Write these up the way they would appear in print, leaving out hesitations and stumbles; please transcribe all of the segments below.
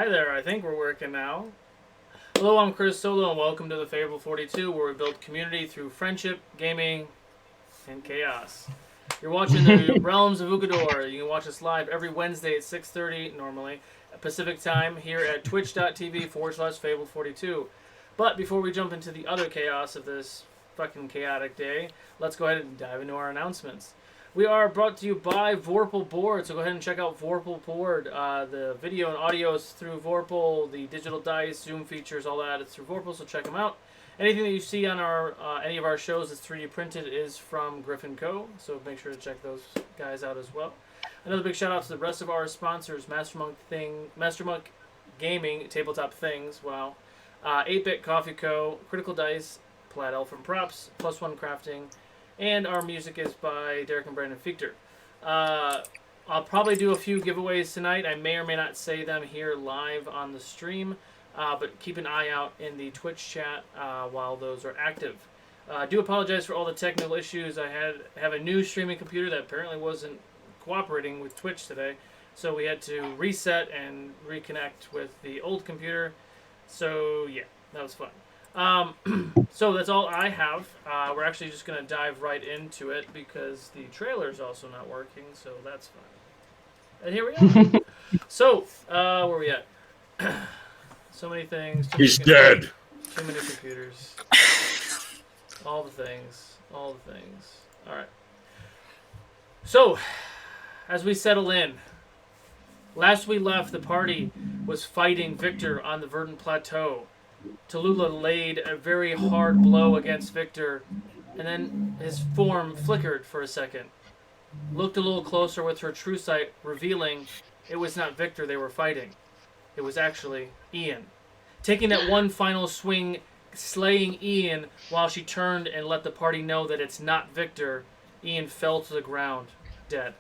Hi there, I think we're working now. Hello, I'm Chris Solo, and welcome to the Fable 42, where we build community through friendship, gaming, and chaos. You're watching the Realms of Ukodor. You can watch us live every Wednesday at 6:30 normally, Pacific time, here at twitch.tv/Fable42. But before we jump into the other chaos of this fucking chaotic day, let's go ahead and dive into our announcements. We are brought to you by Vorpal Board, so go ahead and check out Vorpal Board. The video and audio is through Vorpal, the digital dice, Zoom features, all that, it's through Vorpal, so check them out. Anything that you see on our any of our shows that's 3D printed is from Griffin Co., so make sure to check those guys out as well. Another big shout out to the rest of our sponsors, Master Monk Gaming, Tabletop Things, wow. 8-Bit Coffee Co., Critical Dice, Plaid Elfin Props, Plus One Crafting, and our music is by Derek and Brandon Viktor. I'll probably do a few giveaways tonight. I may or may not say them here live on the stream, but keep an eye out in the Twitch chat while those are active. I do apologize for all the technical issues. I have a new streaming computer that apparently wasn't cooperating with Twitch today, so we had to reset and reconnect with the old computer. So yeah, that was fun. So that's all I have. We're actually just going to dive right into it because the trailer is also not working, so that's fine. And here we are. So, where are we at? So many things. He's dead. Too many computers. All the things. All the things. Alright. So, as we settle in, last we left, the party was fighting Viktor on the Verdant Plateau. Tallulah laid a very hard blow against Viktor, and then his form flickered for a second. Looked a little closer with her true sight, revealing it was not Viktor they were fighting. It was actually Ian. Taking that one final swing, slaying Ian while she turned and let the party know that it's not Viktor, Ian fell to the ground, dead.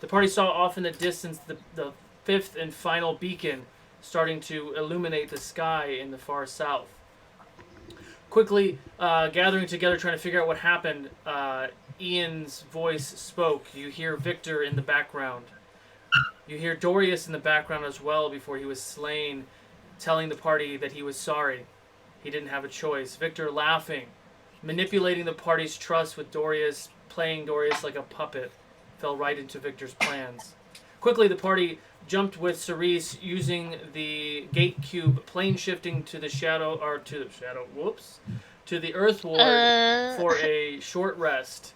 The party saw off in the distance the fifth and final beacon starting to illuminate the sky in the far south. Quickly gathering together, trying to figure out what happened, Ian's voice spoke. You hear Viktor in the background. You hear Dorius in the background as well before he was slain, telling the party that he was sorry. He didn't have a choice. Viktor laughing, manipulating the party's trust with Dorius, playing Dorius like a puppet, fell right into Viktor's plans. Quickly, the party jumped with Cerise using the gate cube, plane shifting to the Earth Ward for a short rest.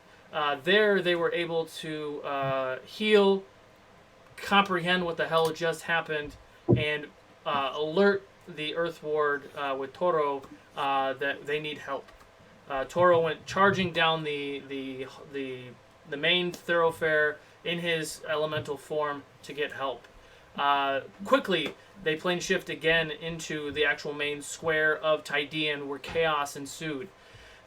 There, they were able to heal, comprehend what the hell just happened, and alert the Earth Ward with Toro that they need help. Toro went charging down the main thoroughfare in his elemental form to get help. Quickly, they plane shift again into the actual main square of Tydian, where chaos ensued.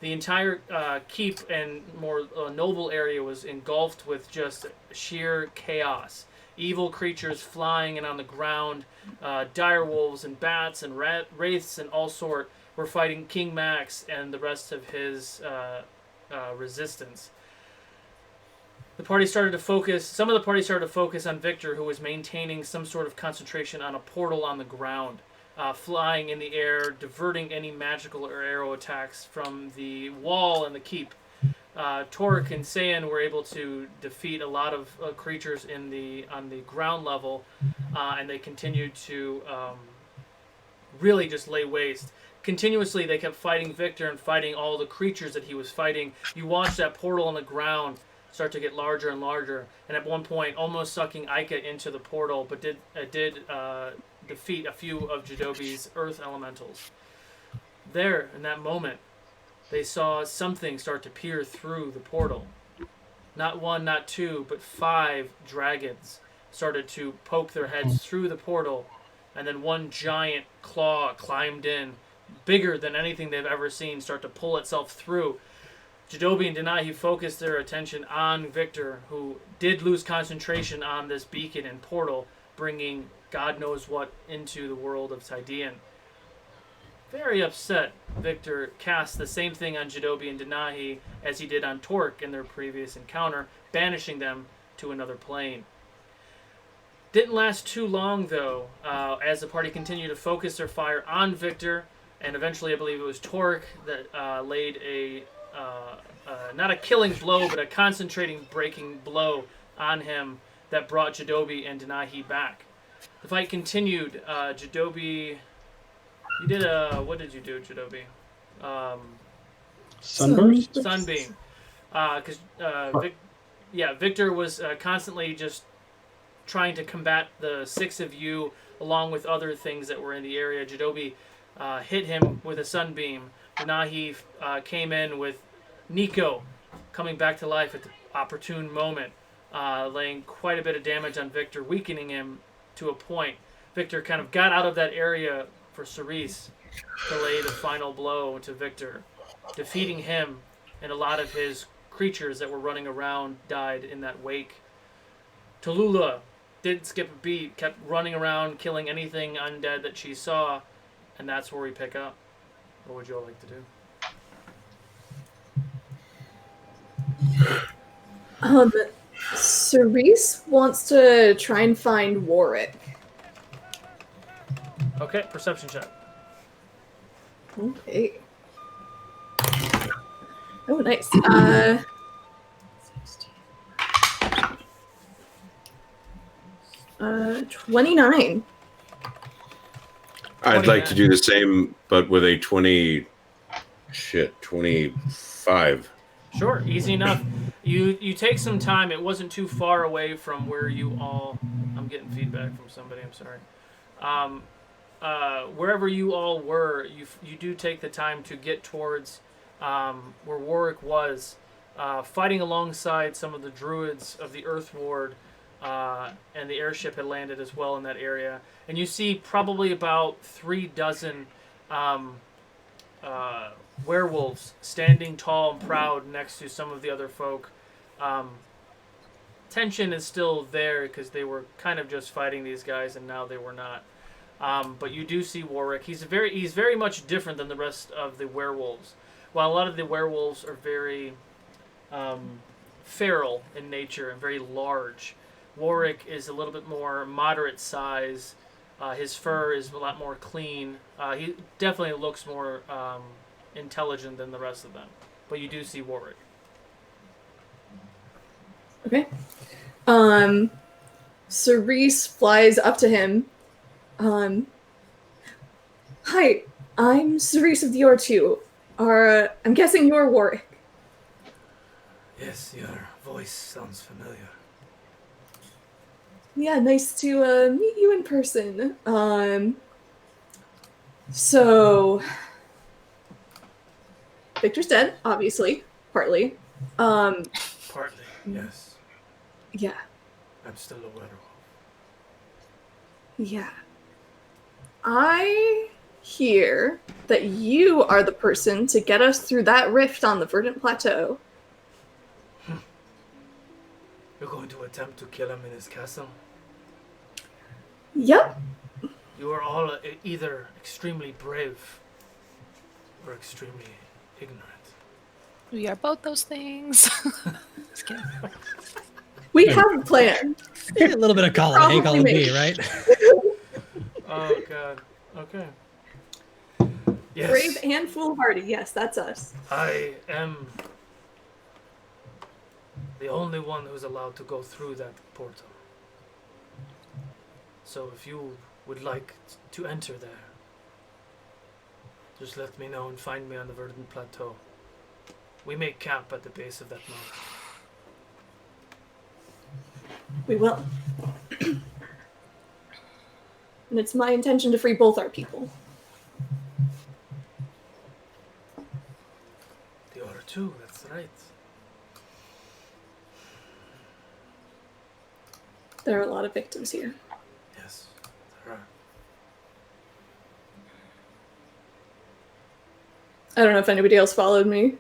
The entire keep and more noble area was engulfed with just sheer chaos. Evil creatures flying and on the ground, dire wolves and bats and wraiths and all sort were fighting King Max and the rest of his resistance. Some of the party started to focus on Viktor, who was maintaining some sort of concentration on a portal on the ground, flying in the air, diverting any magical or arrow attacks from the wall and the keep. Torek and Saiyan were able to defeat a lot of creatures on the ground level, and they continued to really just lay waste. Continuously, they kept fighting Viktor and fighting all the creatures that he was fighting. You watched that portal on the ground start to get larger and larger, and at one point almost sucking Ica into the portal, but did defeat a few of Jadobi's earth elementals. There, in that moment, they saw something start to peer through the portal. Not one, not two, but 5 dragons started to poke their heads through the portal, and then one giant claw climbed in, bigger than anything they've ever seen, start to pull itself through. Jadobi and Denahi focused their attention on Viktor, who did lose concentration on this beacon and portal, bringing God knows what into the world of Tydian. Very upset, Viktor cast the same thing on Jadobi and Denahi as he did on Torek in their previous encounter, banishing them to another plane. Didn't last too long, though, as the party continued to focus their fire on Viktor, and eventually I believe it was Torek that laid a, not a killing blow, but a concentrating breaking blow on him that brought Jadobi and Denahi back. The fight continued. Jadobi, you did what did you do, Jadobi? Sunburst? Sunbeam. Because Viktor was constantly just trying to combat the 6 of you along with other things that were in the area. Jadobi hit him with a sunbeam. Denahi came in with Nico coming back to life at the opportune moment, laying quite a bit of damage on Viktor, weakening him to a point. Viktor kind of got out of that area for Cerise to lay the final blow to Viktor, defeating him, and a lot of his creatures that were running around died in that wake. Tallulah didn't skip a beat, kept running around, killing anything undead that she saw, and that's where we pick up. What would you all like to do? Cerise wants to try and find Warwick. Okay, perception check. Okay. Oh, nice. 29. I'd like to do the same, but with a 25. Sure, easy enough. You take some time. It wasn't too far away from where you all... I'm getting feedback from somebody. I'm sorry. Wherever you all were, you do take the time to get towards where Warwick was, fighting alongside some of the druids of the Earth Ward, and the airship had landed as well in that area. And you see probably about 36 werewolves standing tall and proud next to some of the other folk. Tension is still there because they were kind of just fighting these guys, and now they were not. But you do see Warwick. He's very much different than the rest of the werewolves. While a lot of the werewolves are very feral in nature and very large, Warwick is a little bit more moderate size. His fur is a lot more clean. He definitely looks more intelligent than the rest of them. But you do see Warwick. Okay. Cerise flies up to him. Hi, I'm Cerise of the R2. I'm guessing you're Warwick. Yes, your voice sounds familiar. Yeah, nice to meet you in person. So Victor's dead, obviously, partly. Partly, yes. Yeah. I'm still a werewolf. Yeah. I hear that you are the person to get us through that rift on the Verdant Plateau. You're going to attempt to kill him in his castle? Yep. You are all either extremely brave or extremely ignorant. We are both those things. Just kidding. We have a plan. A little bit of column A, column B, right? Oh, God. Okay. Yes. Brave and foolhardy. Yes, that's us. I am the only one who's allowed to go through that portal. So if you would like to enter there, just let me know and find me on the Verdant Plateau. We may camp at the base of that mountain. We will. And it's my intention to free both our people. The R2, that's right. There are a lot of victims here. Yes, there are. I don't know if anybody else followed me.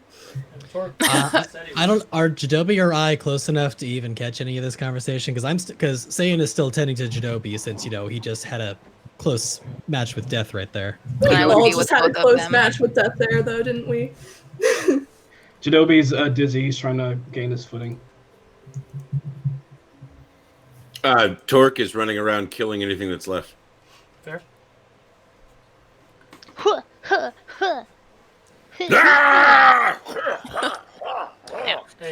I don't. Are Jadobi or I close enough to even catch any of this conversation? Because Sayan is still tending to Jadobi since he just had a close match with death right there. We I would all be just with had a both of close them. match with death there, though, didn't we? Jadobi's dizzy. He's trying to gain his footing. Torque is running around killing anything that's left. Fair. Hey,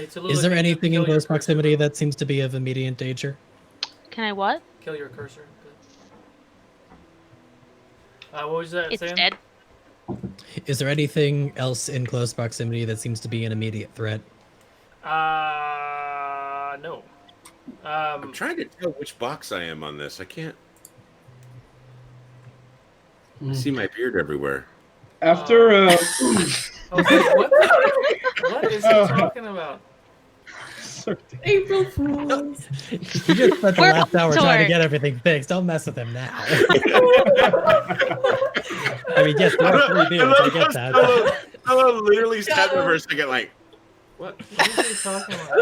Tallulah, Is there can you anything kill in your close cursor, proximity though? that seems to be of immediate danger? Can I what? Kill your cursor. What was that It's saying? dead. Is there anything else in close proximity that seems to be an immediate threat? No. I'm trying to tell which box I am on this. I can't. I see my beard everywhere. After I was like, what is he talking about? April Fools. He just spent the We're last hour trying to Torque. get everything fixed. Don't mess with him now. I mean, yes, there are 3 beers. I get that. Hello, literally sat there for a second, like, What is he talking about?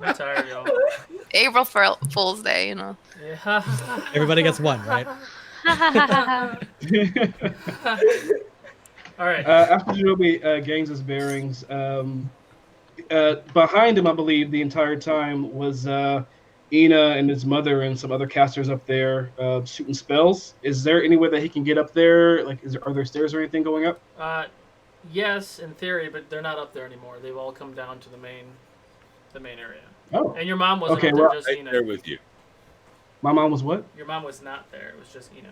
I'm tired, y'all. April Fool's Day, you know. Yeah. Everybody gets 1, right? All right. after Shinobi gains his bearings, behind him, I believe, the entire time was Ina and his mother and some other casters up there shooting spells. Is there any way that he can get up there? Like, are there stairs or anything going up? Yes, in theory, but they're not up there anymore. They've all come down to the main area. Oh, And your mom wasn't Okay, up there, well, just right Ina. there with you. my mom was what? Your mom was not there. It was just Ina.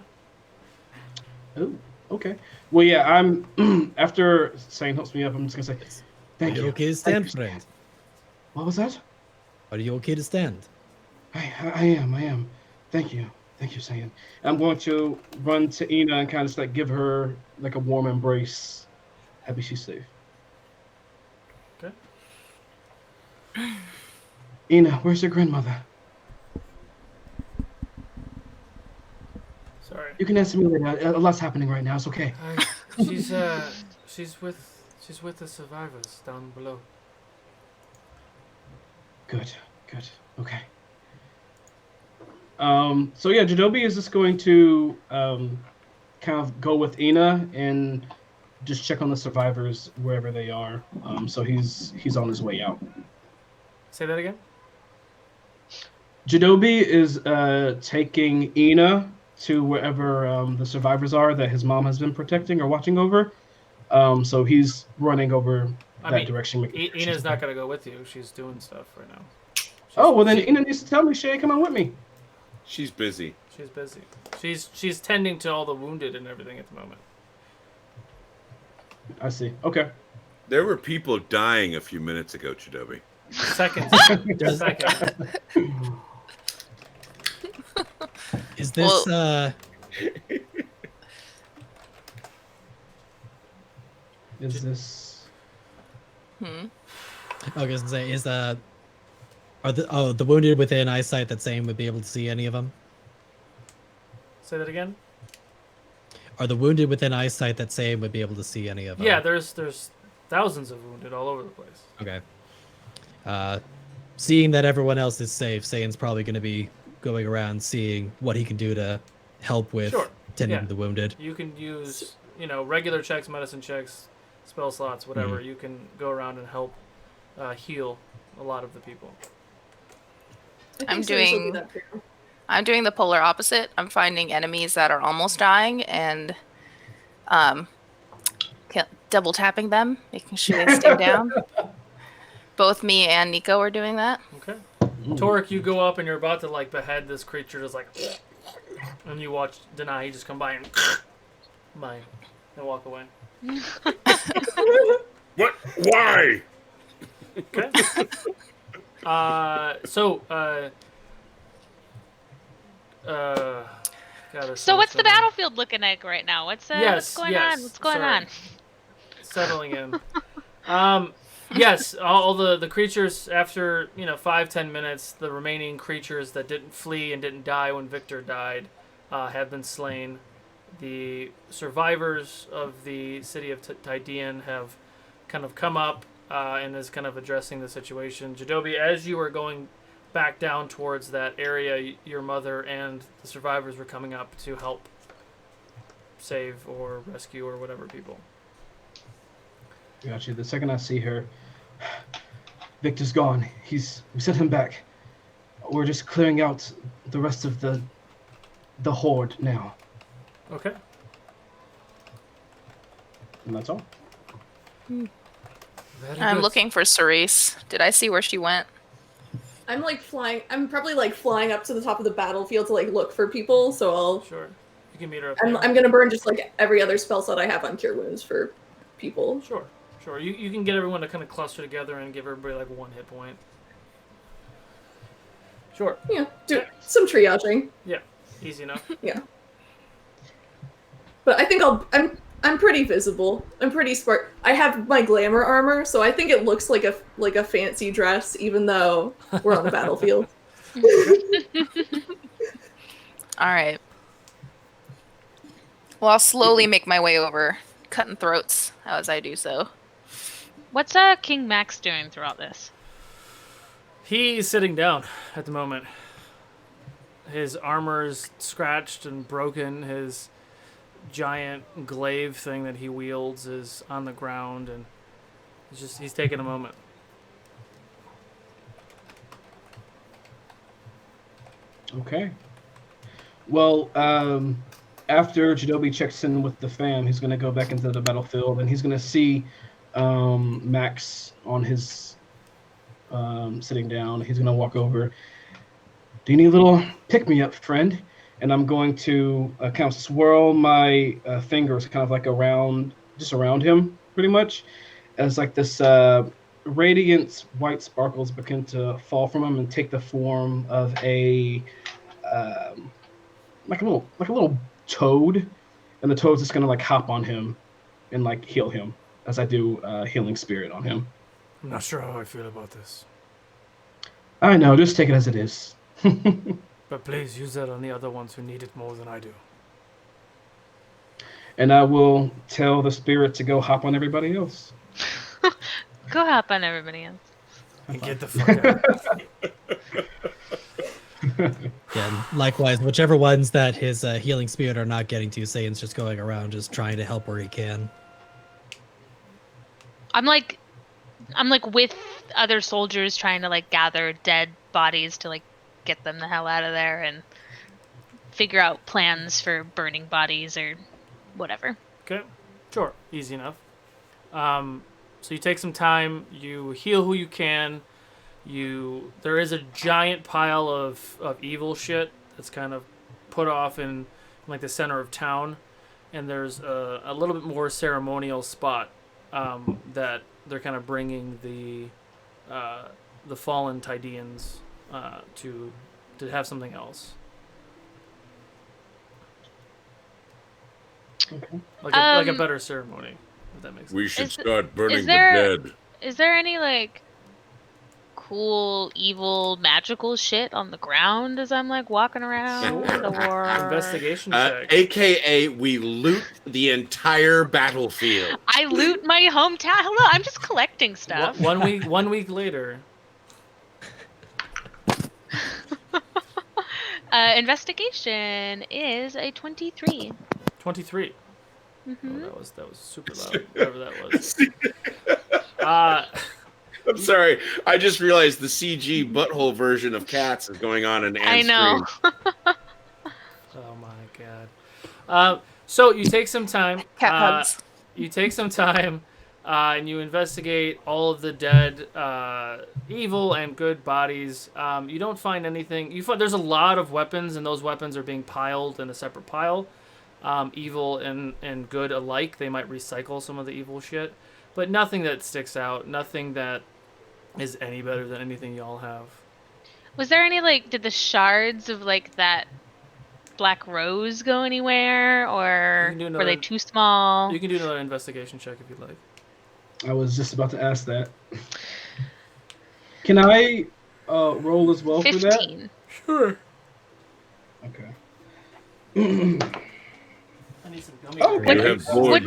Oh, okay. Well, yeah, I'm after Sane helps me up. I'm just gonna say, thank Are you you. okay to stand, friend? What was that? Are you okay to stand? I am. Thank you, Sane. I'm going to run to Ina and kind of just like give her like a warm embrace. Happy she's safe. Okay. Ina, where's your grandmother? Sorry. You can answer me later. A lot's happening right now. It's okay. She's with the survivors down below. Good. Okay. So yeah, Jadobi is just going to kind of go with Ina and just check on the survivors wherever they are. So he's on his way out. Say that again. Jadobi is taking Ina to wherever the survivors are that his mom has been protecting or watching over. So he's running over that direction. Ina's not gonna go with you. She's doing stuff right now. Then Ina needs to tell me she ain't coming with me. She's busy. She's busy. She's tending to all the wounded and everything at the moment. I see. Okay. There were people dying a few minutes ago, Chidobi. Seconds. Is this Is this? I was gonna say, is are the wounded within eyesight that Same would be able to see any of them? Say that again. Are the wounded within eyesight that Same would be able to see any of them? Yeah, there's thousands of wounded all over the place. Okay. Seeing that everyone else is safe, Sayan's probably going to be going around seeing what he can do to help with tending to the wounded. You can use, regular checks, medicine checks, spell slots, whatever. You can go around and help heal a lot of the people. I'm doing the polar opposite. I'm finding enemies that are almost dying and double tapping them, making sure they stay down. Both me and Nico are doing that. Okay. Torque, you go up and you're about to behead this creature, just and you watch Denai just come by and walk away. What? Why? Okay. So what's the battlefield looking like right now? What's going on? What's going on? Settling in. Yes, all the creatures after 5-10 minutes, the remaining creatures that didn't flee and didn't die when Viktor died have been slain. The survivors of the city of Tydian have kind of come up and is kind of addressing the situation. Jadobi, as you were going back down towards that area, your mother and the survivors were coming up to help save or rescue or whatever people. Gotcha. The second I see her, Victor's gone. We sent him back. we're just clearing out the rest of the horde now. Okay. And that's all. I'm looking for Cerise. Did I see where she went? I'm like flying. I'm probably like flying up to the top of the battlefield to like look for people. So I'll. Sure. You can meet her up I'm gonna burn just like every other spell slot I have on Cure Wounds for people. Sure. Sure. You can get everyone to kind of cluster together and give everybody like 1 hit point. Sure. Yeah. Do some triaging. Yeah. Easy enough. Yeah. But I think I'm pretty visible. I'm pretty smart. I have my glamour armor, so I think it looks like a fancy dress, even though we're on the battlefield. All right. Well, I'll slowly make my way over, cutting throats as I do so. What's King Max doing throughout this? He's sitting down at the moment. His armor's scratched and broken. His giant glaive thing that he wields is on the ground, and he's taking a moment. Okay. Well, after Jidobi checks in with the fam, he's going to go back into the battlefield, and he's going to see Max on his sitting down. He's going to walk over. Do you need a little pick-me-up, friend? And I'm going to kind of swirl my fingers kind of like around him, pretty much, as like this radiant white sparkles begin to fall from him and take the form of a like a little toad, and the toad's just gonna like hop on him and like heal him as I do healing spirit on him. I'm not sure how I feel about this. I know, just take it as it is. But please use that on the other ones who need it more than I do. And I will tell the spirit to go hop on everybody else. Go hop on everybody else. And get the fuck out. Yeah, likewise, whichever ones that his healing spirit are not getting to, Satan's just going around just trying to help where he can. I'm like with other soldiers trying to like gather dead bodies to like get them the hell out of there and figure out plans for burning bodies or whatever. Okay, sure, easy enough. So you take some time, you heal who you can. There is a giant pile of evil shit that's kind of put off in like the center of town, and there's a little bit more ceremonial spot that they're kind of bringing the fallen Tydians to have something else. Okay. Like a better ceremony, if that makes sense. We should start burning the dead. Is there any like cool, evil, magical shit on the ground as I'm like walking around? Or investigation check. AKA, we loot the entire battlefield. I loot my hometown. Hello, I'm just collecting stuff. 1 week later. Investigation is a 23. 23. Mm-hmm. Oh, that was super loud. Whatever that was. I'm sorry. I just realized the CG butthole version of Cats is going on in Anne's I know. Oh my god. So you take some time. Cat hugs. You take some time, and you investigate all of the dead, evil and good bodies. You don't find anything. There's a lot of weapons, and those weapons are being piled in a separate pile. Evil and good alike. They might recycle some of the evil shit, but nothing that sticks out. Nothing that is any better than anything y'all have. Was there any did the shards of that black rose go anywhere, or were they too small? You can do another investigation check if you'd like. I was just about to ask that. Can I roll as well 15. for that? Sure. Okay. I need some gummy bears. Would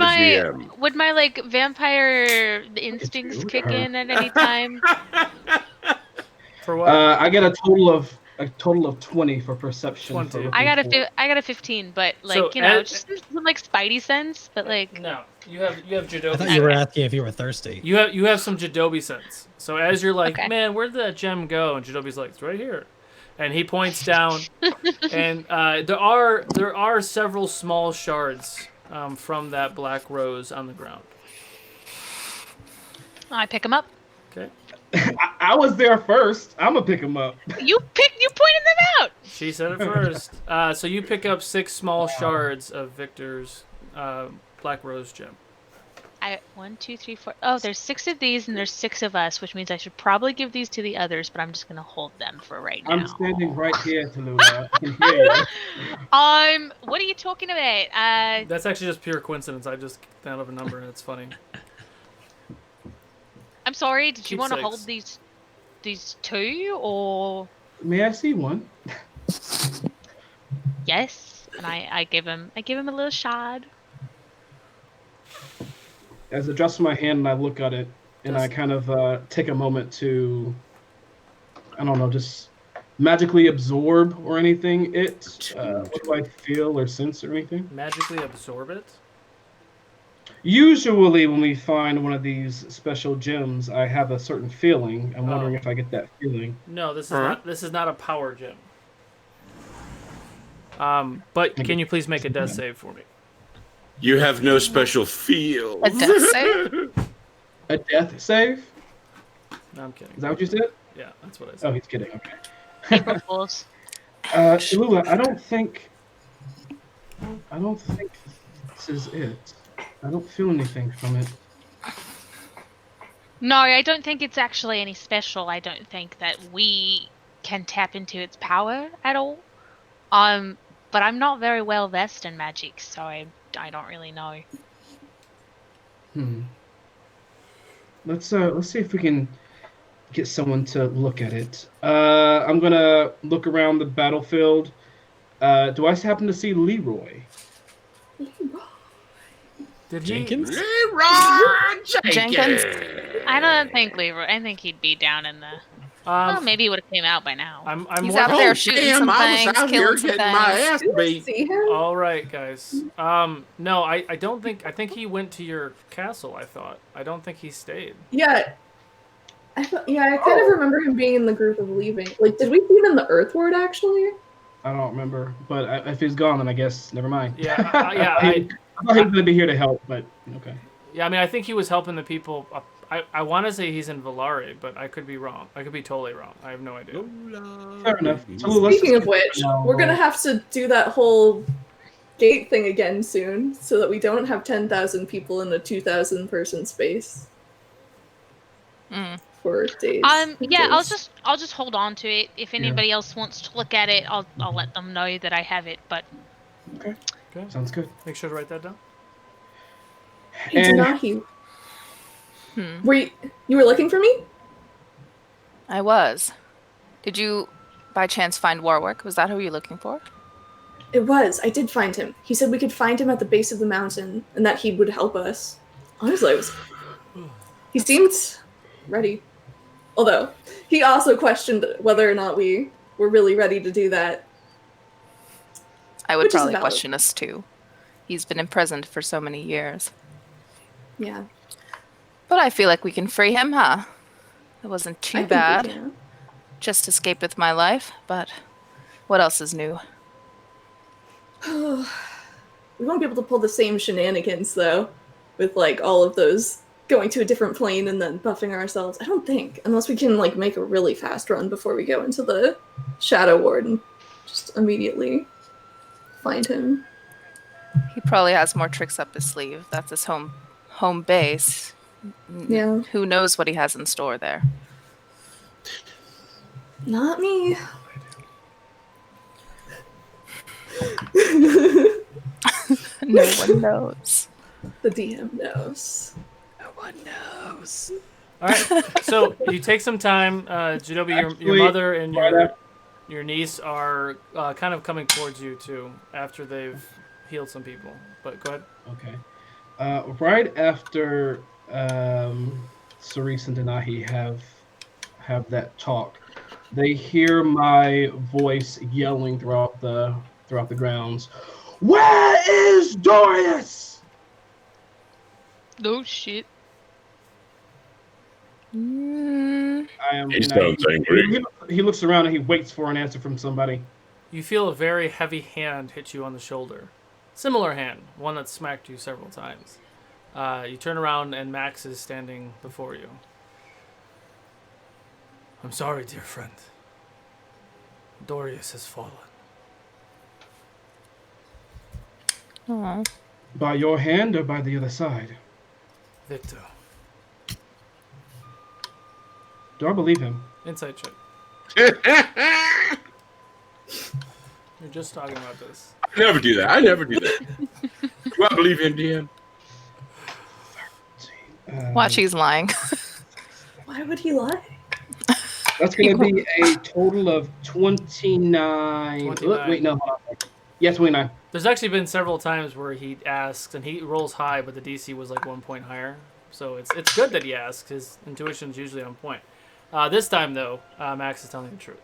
my vampire instincts kick in at any time? For what? I get a total of 20 for perception. 20. I got a 15, but just some spidey sense, but No, you have Jidobi. I thought you were asking if you were thirsty. You have some Jidobi sense. So as you're okay, man, where did that gem go? And Jidobi's like, it's right here. And he points down, and there are several small shards from that black rose on the ground. I pick him up. Okay. I was there first. I'm gonna pick him up. You pointed them out. She said it first. So you pick up 6 small shards of Viktor's black rose gem. 1, 2, 3, 4. Oh, there's 6 of these, and there's 6 of us, which means I should probably give these to the others, but I'm just gonna hold them for right now. I'm standing right here, Tallulah. I can hear you. What are you talking about? That's actually just pure coincidence. I just found up a number, and it's funny. I'm sorry. Did you want to 6. hold these 2, or? May I see one? Yes, and I give him a little shard. As it drops in my hand and I look at it, and I kind of take a moment to, I don't know, just magically absorb or anything. What do I feel or sense or anything? Magically absorb it? Usually when we find one of these special gems, I have a certain feeling. I'm wondering if I get that feeling. No, this is not a power gem. But can you please make a death save for me? You have no special feel. A death save? A death save? No, I'm kidding. Is that what you said? Yeah, that's what I said. Oh, he's kidding. Okay. April Fools. Tallulah, I don't think this is it. I don't feel anything from it. No, I don't think it's actually any special. I don't think that we can tap into its power at all. But I'm not very well versed in magic, so I don't really know. Let's see if we can get someone to look at it. I'm gonna look around the battlefield. Do I happen to see Leroy? Did Jenkins? Leroy Jenkins? I don't think Leroy. I think he'd be down in the. Well, maybe he would have came out by now. I'm He's more. out there shooting some I things, was out here killing some getting my things. ass beat. See him? All right, guys. No, I don't think. I think he went to your castle. I thought. I don't think he stayed. Yeah. I kind of remember him being in the group of leaving. Like, did we see him in the Earthward, actually? I don't remember, but if he's gone, then I guess never mind. Yeah, yeah. I thought he was gonna be here to help, but okay. Yeah, I mean, I think he was helping the people. I want to say he's in Valari, but I could be wrong. I could be totally wrong. I have no idea. Fair enough. Speaking of which, we're gonna have to do that whole gate thing again soon, so that we don't have 10,000 people in a 2,000 person space. For days. Yeah, I'll just hold on to it. If anybody else wants to look at it, I'll let them know that I have it. But Okay. Sounds good. Make sure to write that down. Hey, Denahi. You were looking for me? I was. Did you, by chance, find Warwick? Was that who you were looking for? It was. I did find him. He said we could find him at the base of the mountain, and that he would help us. Honestly, he seemed ready. Although, he also questioned whether or not we were really ready to do that. I would probably question us too. He's been imprisoned for so many years. Yeah. But I feel like we can free him, huh? It wasn't too bad. Just escaped with my life, but what else is new? We won't be able to pull the same shenanigans, though, with, like, all of those going to a different plane and then buffing ourselves. I don't think. Unless we can, like, make a really fast run before we go into the Shadow Ward and just immediately find him. He probably has more tricks up his sleeve. That's his home base. Yeah. Who knows what he has in store there? Not me. No one knows. The DM knows. No one knows. All right. So you take some time, Jidobi. Your mother and your niece are kind of coming towards you too after they've healed some people. But go ahead. Okay. Right after Cerise and Denahi have that talk, they hear my voice yelling throughout the grounds. Where is Dorius? No shit. I am. He sounds angry. He looks around and he waits for an answer from somebody. You feel a very heavy hand hit you on the shoulder. Similar hand, one that smacked you several times. You turn around and Max is standing before you. I'm sorry, dear friend. Dorius has fallen. Aww. By your hand or by the other side? Viktor. Do I believe him? Insight check. You're just talking about this. I never do that. Do I believe in DM? Watch, he's lying. Why would he lie? That's going to be a total of 29. 29. Wait, no. Hold on. Yes, 29. There's actually been several times where he asks, and he rolls high, but the DC was like 1 point higher. So it's good that he asks. His intuition's usually on point. This time, though, Max is telling the truth.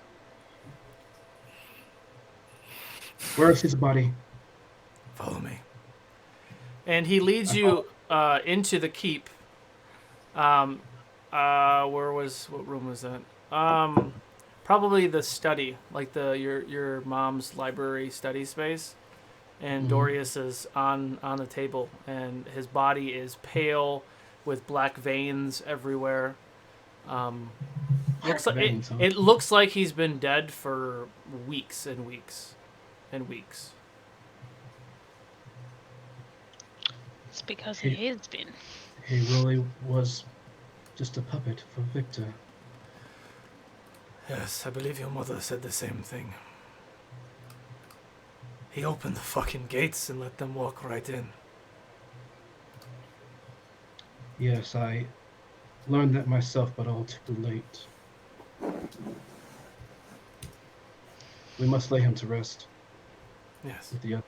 Where is his body? Follow me. And he leads you into the keep. What room was that? Probably the study, like your mom's library study space. And Dorius is on the table, and his body is pale with black veins everywhere. It looks like he's been dead for weeks and weeks and weeks. It's because he has been. He really was just a puppet for Viktor. Yes, I believe your mother said the same thing. He opened the fucking gates and let them walk right in. Yes, I learned that myself, but all too late. We must lay him to rest Yes. with the others.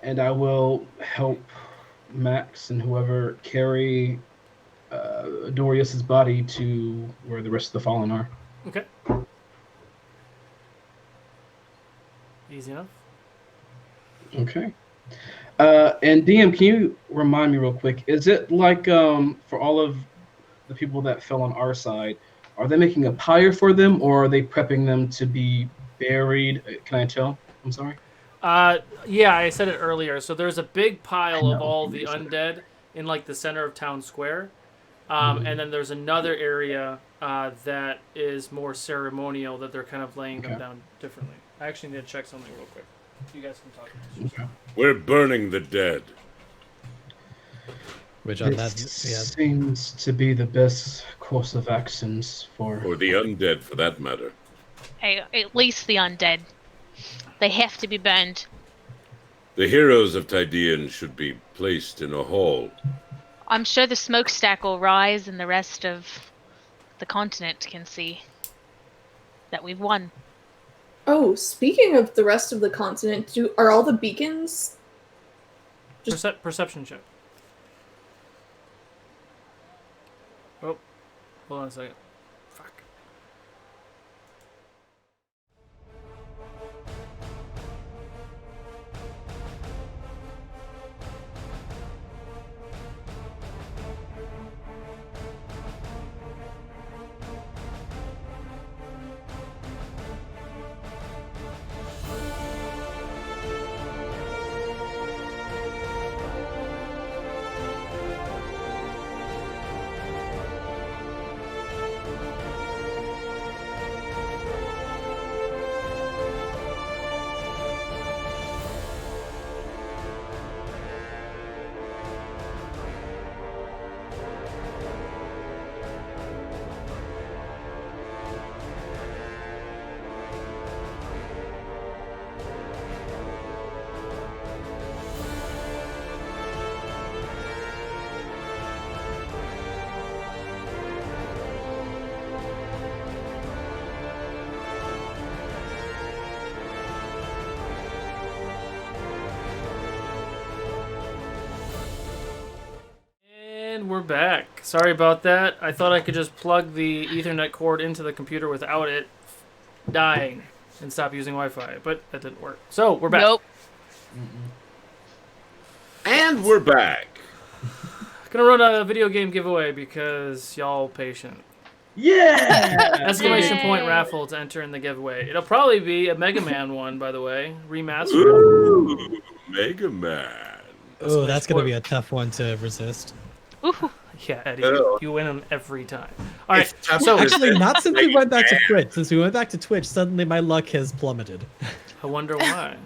And I will help Max and whoever carry Dorius's body to where the rest of the fallen are. Okay. Easy enough. Okay. And DM, can you remind me real quick? Is it like for all of the people that fell on our side, are they making a pyre for them, or are they prepping them to be buried? Can I tell? I'm sorry. Yeah, I said it earlier. So there's a big pile of all the undead in like the center of town square, and then there's another area that is more ceremonial that they're kind of laying them down differently. I actually need to check something real quick. You guys can talk. Okay. We're burning the dead. Which on It that, seems to be the best course of actions for. Or the undead, for that matter. Hey, at least the undead. They have to be burned. The heroes of Tydian should be placed in a hall. I'm sure the smokestack will rise and the rest of the continent can see that we've won. Oh, speaking of the rest of the continent, are all the beacons? Perception check. Oh, hold on a second. Fuck. We're back. Sorry about that. I thought I could just plug the Ethernet cord into the computer without it dying and stop using Wi-Fi, but that didn't work. So, we're back. Nope. And we're back. Gonna run a video game giveaway because y'all patient. Yeah! Exclamation point Yay. raffle to enter in the giveaway. It'll probably be a Mega Man one, by the way, remastered. Ooh, Mega Man. Oh, that's gonna be a tough one to resist. Ooh. Yeah, Eddie, Oh. you win them every time. All right, It's tough so to Actually, not since we Mega went back to Man. Twitch. Since we went back to Twitch, suddenly my luck has plummeted. I wonder why.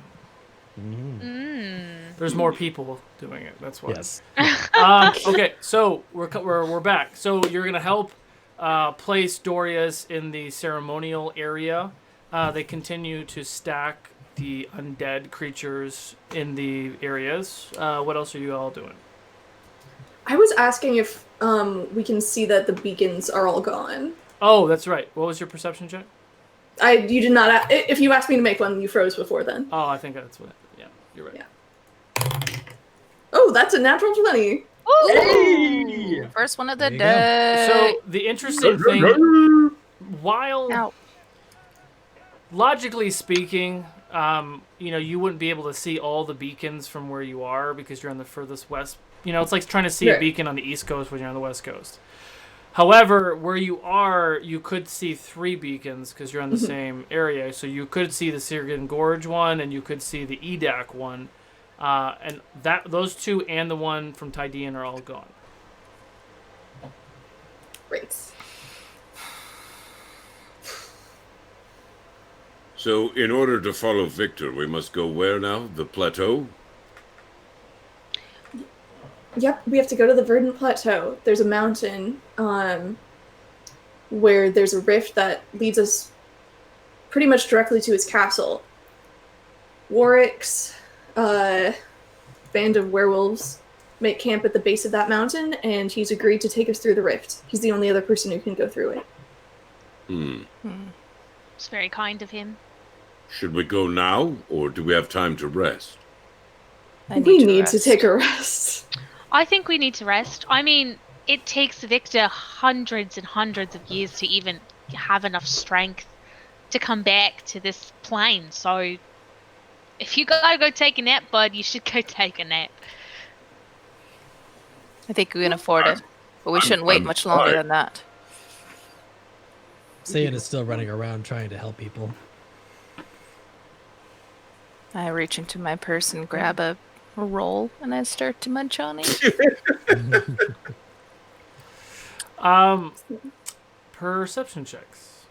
There's more people doing it. That's why. Yes. Okay, so we're back. So you're gonna help place Dorias in the ceremonial area. They continue to stack the undead creatures in the areas. What else are you all doing? I was asking if we can see that the beacons are all gone. Oh, that's right. What was your perception check? You did not. If you asked me to make one, you froze before then. Oh, I think that's what. Yeah, you're right. Yeah. Oh, that's a natural 20. Ooh. Hey! First one of There the you go. day. So the interesting thing, while Ow. logically speaking, you wouldn't be able to see all the beacons from where you are because you're on the furthest west. It's like trying to see a Right. beacon on the east coast when you're on the west coast. However, where you are, you could see 3 beacons because you're on the same area. So you could see the Sirgan Gorge one, and you could see the Edak one, and those 2 and the one from Tydian are all gone. Great. So, in order to follow Viktor, we must go where now? The plateau? Yep, we have to go to the Verdant Plateau. There's a mountain where there's a rift that leads us pretty much directly to his castle. Warwick's band of werewolves make camp at the base of that mountain, and he's agreed to take us through the rift. He's the only other person who can go through it. It's very kind of him. Should we go now, or do we have time to rest? We need to rest. take a rest. I think we need to rest. I mean, it takes Viktor hundreds and hundreds of years to even have enough strength to come back to this plane. So, if you gotta go take a nap, bud, you should go take a nap. I think we can afford it, but we shouldn't wait I'm much longer fine. than that. Saiyan is still running around trying to help people. I reach into my purse and grab a roll, and I start to munch on it. Perception checks.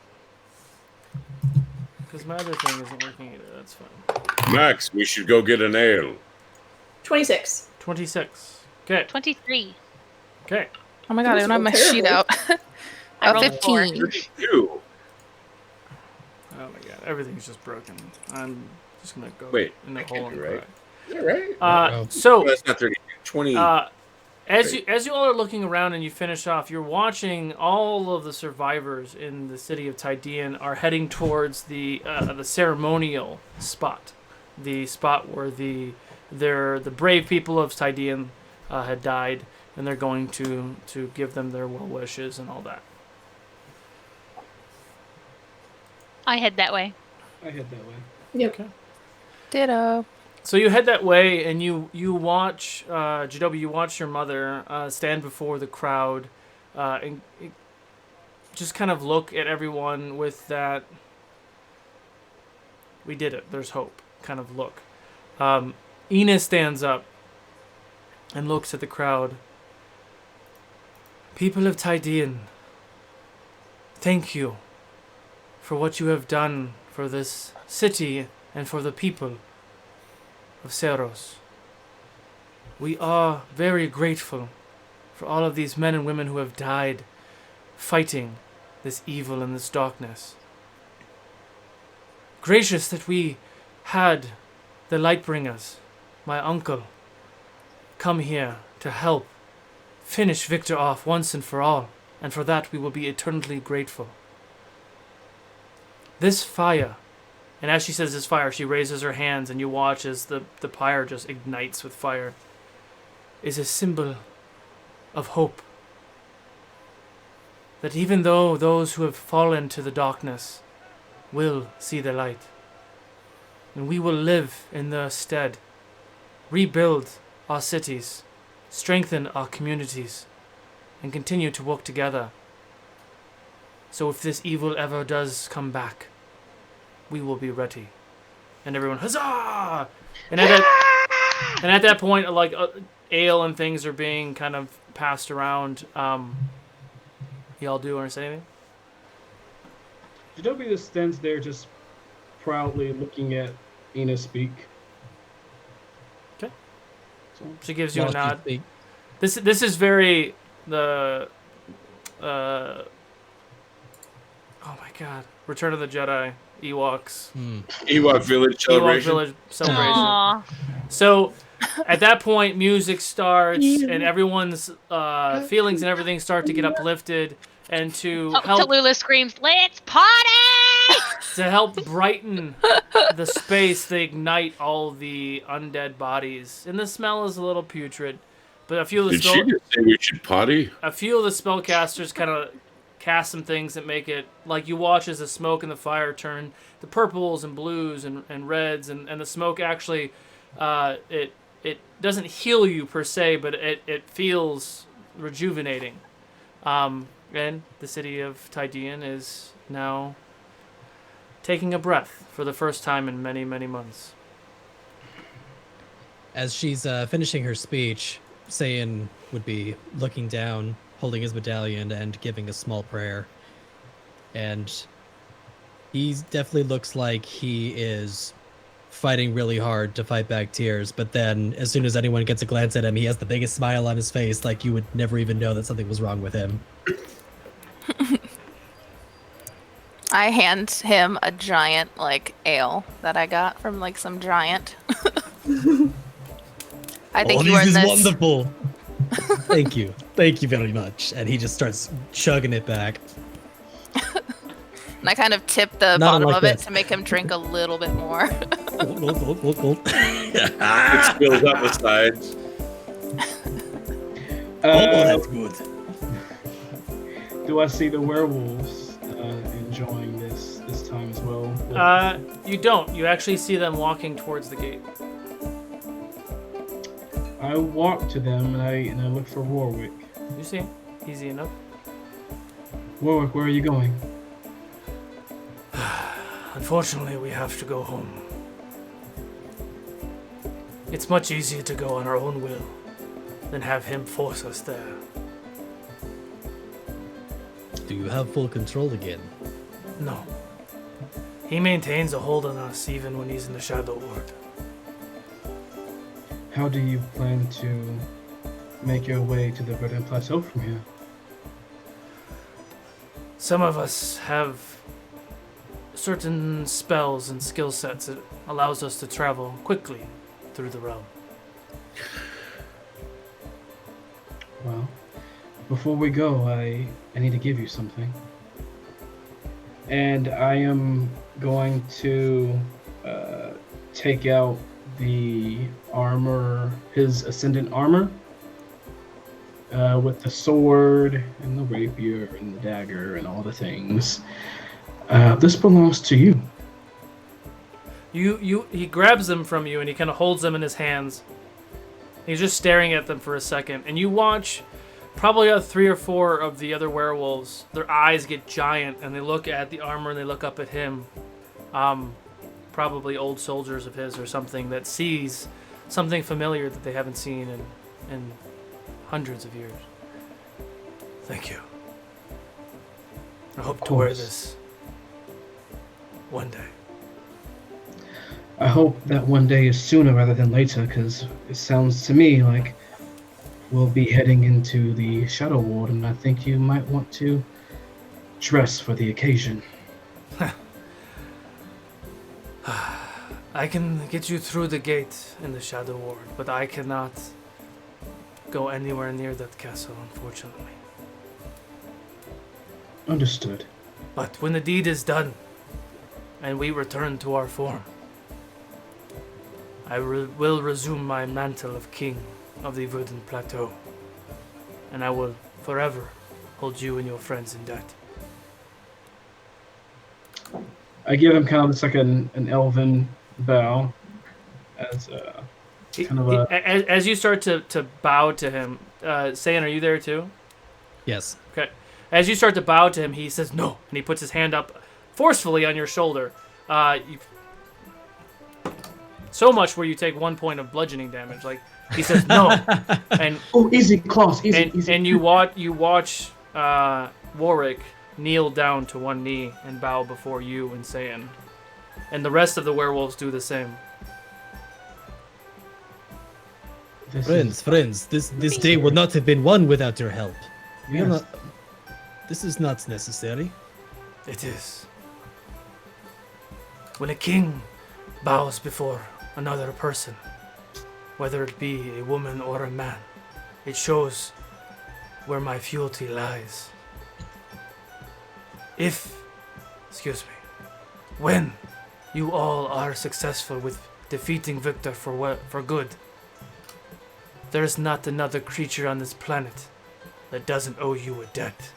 Because my other thing isn't working either. That's fine. Max, we should go get an ale. 26. 26. Okay. 23. Okay. Oh my god, I don't have my sheet out. I rolled 15. 32. Oh my god, everything's just broken. I'm just gonna go Wait, in the I hole can't and do cry. right. Is that right? Uh-oh. So No, that's not 32. 20. as you all are looking around and you finish off, you're watching all of the survivors in the city of Tydian are heading towards the ceremonial spot, the spot where the brave people of Tydian had died, and they're going to give them their well wishes and all that. I head that way. I head that way. Yep. Okay. Ditto. So you head that way, and you watch Jidobi. You watch your mother stand before the crowd, and just kind of look at everyone with that. We did it. There's hope. Kind of look. Ina stands up and looks at the crowd. People of Tydian, thank you for what you have done for this city and for the people of Seros. We are very grateful for all of these men and women who have died fighting this evil and this darkness. Gracious that we had the Lightbringers, my uncle, come here to help finish Viktor off once and for all, and for that we will be eternally grateful. This fire, and as she says this fire, she raises her hands, and you watch as the pyre just ignites with fire, is a symbol of hope. That even though those who have fallen to the darkness will see the light, and we will live in their stead, rebuild our cities, strengthen our communities and continue to work together. So if this evil ever does come back, we will be ready. And everyone, huzzah! And at that point, like ale and things are being kind of passed around. Y'all do want to say anything? Jidobi just stands there, just proudly looking at Ina speak. Okay. So, She gives you a While she nod. speak- This is very the oh my god, Return of the Jedi, Ewoks, Ewok Village Ewok celebration. Village celebration. Aw. So at that point, music starts and everyone's feelings and everything start to get uplifted, and to help Tallulah screams, "Let's party!" to help brighten the space, they ignite all the undead bodies, and the smell is a little putrid. But a few of the Did she just say we should potty? a few of the spellcasters kind of cast some things that make it like you watch as the smoke and the fire turn the purples and blues and reds, and the smoke actually it doesn't heal you per se, but it feels rejuvenating. And the city of Tydian is now taking a breath for the first time in many, many months. As she's finishing her speech, Saiyan would be looking down, holding his medallion, and giving a small prayer. And he definitely looks like he is fighting really hard to fight back tears, but then as soon as anyone gets a glance at him, he has the biggest smile on his face, like you would never even know that something was wrong with him. I hand him a giant, like, ale that I got from, like, some giant. I think you this is this. wonderful. Thank you. Thank you very much. And he just starts chugging it back. And I kind of tip the Not bottom unlike of it this. to make him drink a little bit more. It spills up the sides. That's good. Do I see the werewolves enjoying this time as well? You don't. You actually see them walking towards the gate. I walk to them and I look for Warwick. You see him. Easy enough. Warwick, where are you going? Unfortunately, we have to go home. It's much easier to go on our own will than have him force us there. Do you have full control again? No. He maintains a hold on us even when he's in the Shadow Ward. How do you plan to make your way to the Verdant Plateau from here? Some of us have certain spells and skill sets that allows us to travel quickly through the realm. Well, before we go, I need to give you something. And I am going to take out the armor, his ascendant armor, with the sword and the rapier and the dagger and all the things. This belongs to you. He grabs them from you and he kind of holds them in his hands. He's just staring at them for a second, and you watch probably 3 or 4 of the other werewolves. Their eyes get giant and they look at the armor and they look up at him. Probably old soldiers of his or something that sees something familiar that they haven't seen in hundreds of years. Thank you. I hope to wear this one day. I hope that one day is sooner rather than later, because it sounds to me like we'll be heading into the Shadow Ward, and I think you might want to dress for the occasion. I can get you through the gate in the Shadow Ward, but I cannot go anywhere near that castle, unfortunately. Understood. But when the deed is done, and we return to our form, I will resume my mantle of king of the Verdant Plateau, and I will forever hold you and your friends in debt. I give him kind of just like an elven bow as As you start to bow to him, Saiyan, are you there too? Yes. Okay. As you start to bow to him, he says no, and he puts his hand up forcefully on your shoulder. So much where you take 1 point of bludgeoning damage. Like he says no, and easy claws, easy. And you watch Warwick kneel down to one knee and bow before you and Saiyan, and the rest of the werewolves do the same. Friends, this day would not have been won without your help. We are not. This is not necessary. It is. When a king bows before another person, whether it be a woman or a man, it shows where my fealty lies. When you all are successful with defeating Viktor for good, there is not another creature on this planet that doesn't owe you a debt.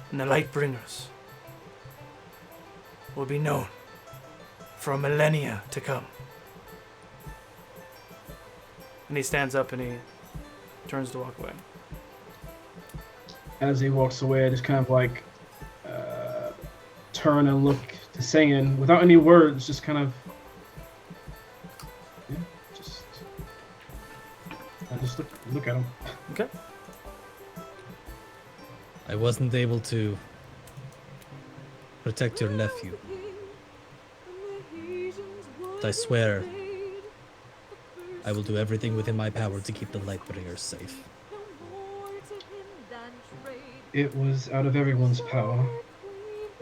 And the Lightbringers will be known for millennia to come. And he stands up and he turns to walk away. As he walks away, I just kind of like turn and look to Saiyan without any words, just kind of. Yeah, I just look at him. Okay. I wasn't able to protect your nephew. But I swear I will do everything within my power to keep the Lightbringers safe. It was out of everyone's power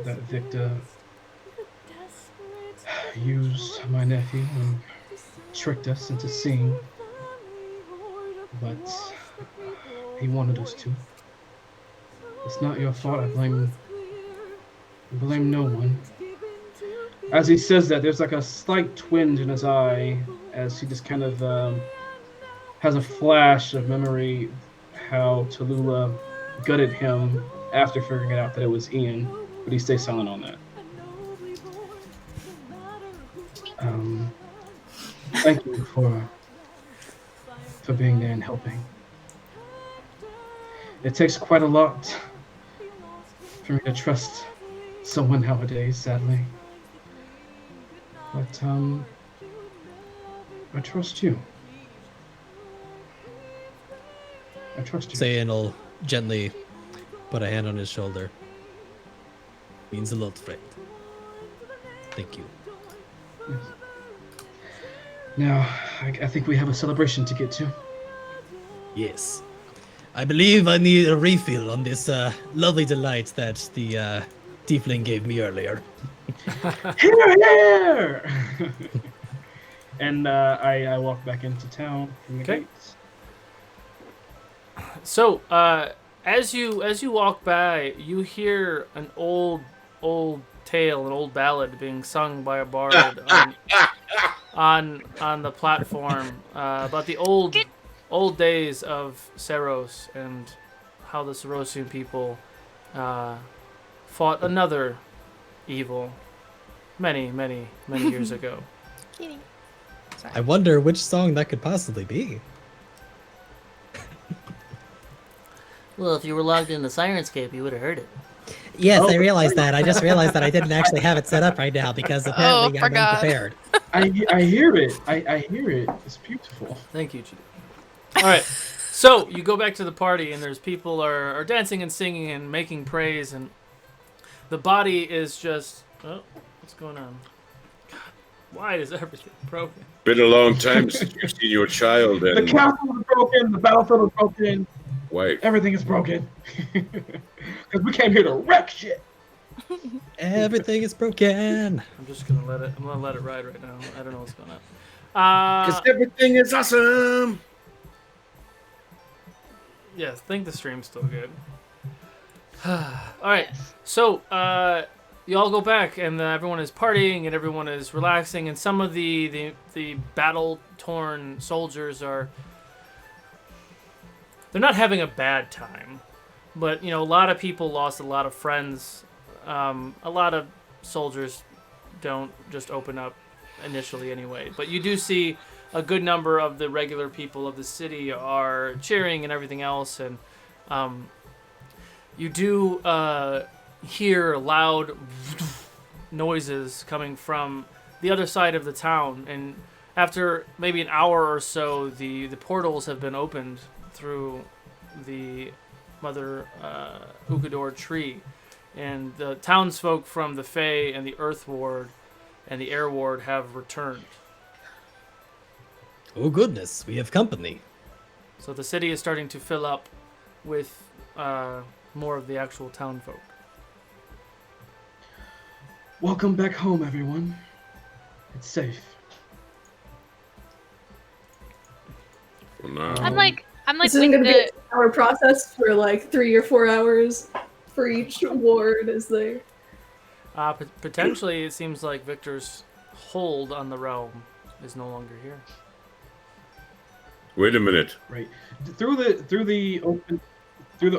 that Viktor used my nephew and tricked us into seeing. But he wanted us to. It's not your fault. I blame no one. As he says that, there's like a slight twinge in his eye as he just kind of has a flash of memory how Tallulah gutted him after figuring out that it was Ian, but he stays silent on that. Thank you for being there and helping. It takes quite a lot for me to trust someone nowadays, sadly. But I trust you. I trust you. Saiyan will gently put a hand on his shoulder. Means a lot, friend. Thank you. Yes. Now, I think we have a celebration to get to. Yes. I believe I need a refill on this lovely delight that the tiefling gave me earlier. Here! And I walk back into town from the gates. So, as you walk by, you hear an old tale, an old ballad being sung by a bard on the platform about the old days of Seros and how the Serosian people fought another evil many years ago. I wonder which song that could possibly be. Well, if you were logged into Sirenscape, you would have heard it. Yes, I realized that. I just realized that I didn't actually have it set up right now because apparently I'm unprepared. I hear it. I hear it. It's beautiful. Thank you, Judy. All right. So you go back to the party, and there's people are dancing and singing and making praise, and the body is just... Oh, what's going on? God, why is everything broken? Been a long time since you've seen your child. And the castle is broken. The battlefield is broken. Wait. Everything is broken. Because we came here to wreck shit. Everything is broken. I'm just gonna let it ride right now. I don't know what's going on. Because everything is awesome. Yeah, I think the stream's still good. All right, so you all go back, and everyone is partying, and everyone is relaxing, and some of the battle-torn soldiers are... They're not having a bad time, but, a lot of people lost a lot of friends. A lot of soldiers don't just open up initially anyway. But you do see a good number of the regular people of the city are cheering and everything else, and you do hear loud noises coming from the other side of the town, and after maybe an hour or so, the portals have been opened through the Mother Ukodor tree, and the townsfolk from the Fae and the Earth Ward and the Air Ward have returned. Oh goodness, we have company. So the city is starting to fill up with more of the actual townfolk. Welcome back home, everyone. It's safe. Well, no. I'm like This isn't with going to be the a hour process for like 3 or 4 hours for each ward as they. Potentially, it seems like Viktor's hold on the realm is no longer here. Wait a minute. Right. Through the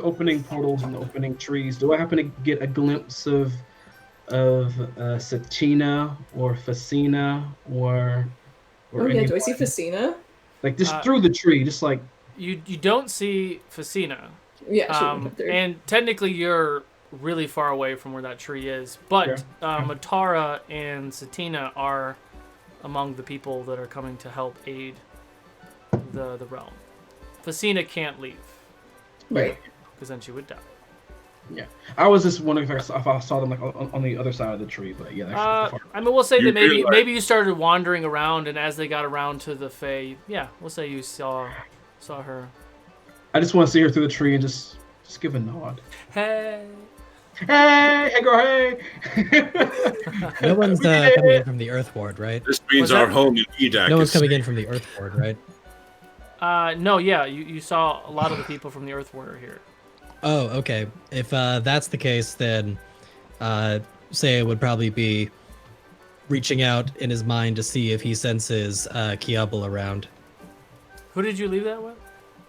opening portals and the opening trees, do I happen to get a glimpse of Satina or Facina or Oh yeah, do I see Facina? like just through the tree, just like You don't see Facina. Yeah, she went up there. And technically you're really far away from where that tree is, but Sure. Matara and Satina are among the people that are coming to help aid the realm. Facina can't leave, Right. because then she would die. yeah. I was just wondering if I saw them like on the other side of the tree, but yeah. They're I mean, we'll say You that maybe realize- maybe you started wandering around, and as they got around to the Fae, yeah, we'll say you saw her. I just want to see her through the tree and just give a nod. Hey. Hey, girl, hey. No one's coming in from the Earth Ward, right? This means What's our that? home in Edak No one's is coming safe. in from the Earth Ward, right? No, yeah, you saw a lot of the people from the Earth Ward are here. Oh, okay. If that's the case, then Saya would probably be reaching out in his mind to see if he senses Kiabel around. Who did you leave that with?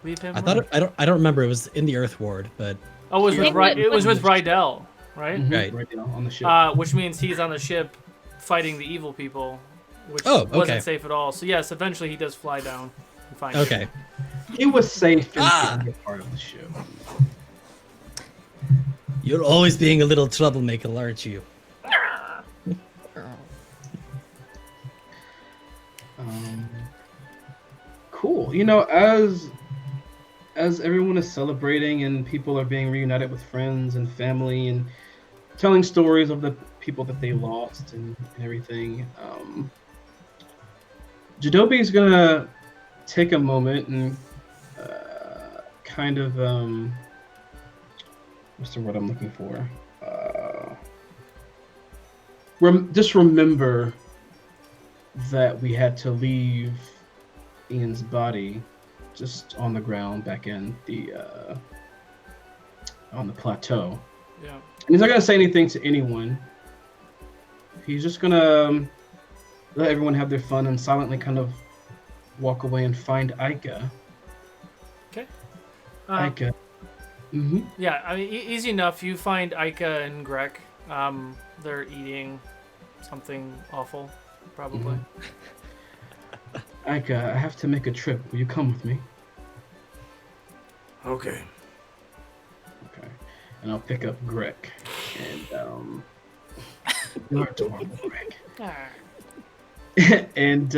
Leave him? I with? thought I don't remember. It was in the Earth Ward, but Oh, it was with Yeah. it was with Rydell, right? Mhm, Right. now on the ship. Which means he's on the ship fighting the evil people, which Oh, okay. wasn't safe at all. So yes, eventually he does fly down and find okay. He was safe in the part of the ship. You're always being a little troublemaker, aren't you? Cool. You know, as everyone is celebrating and people are being reunited with friends and family and telling stories of the people that they lost and everything, Jadobi is gonna take a moment and kind of what's the word I'm looking for? Just remember that we had to leave Ian's body just on the ground back in the on the plateau. Yeah. And he's not gonna say anything to anyone. He's just gonna let everyone have their fun and silently kind of walk away and find Aika. Okay. Aika. Mm-hmm. Yeah, I mean, easy enough. You find Aika and Greg. They're eating something awful, probably. Aika, I have to make a trip. Will you come with me? Okay. Okay. And I'll pick up Greg. And you're adorable, Greg. And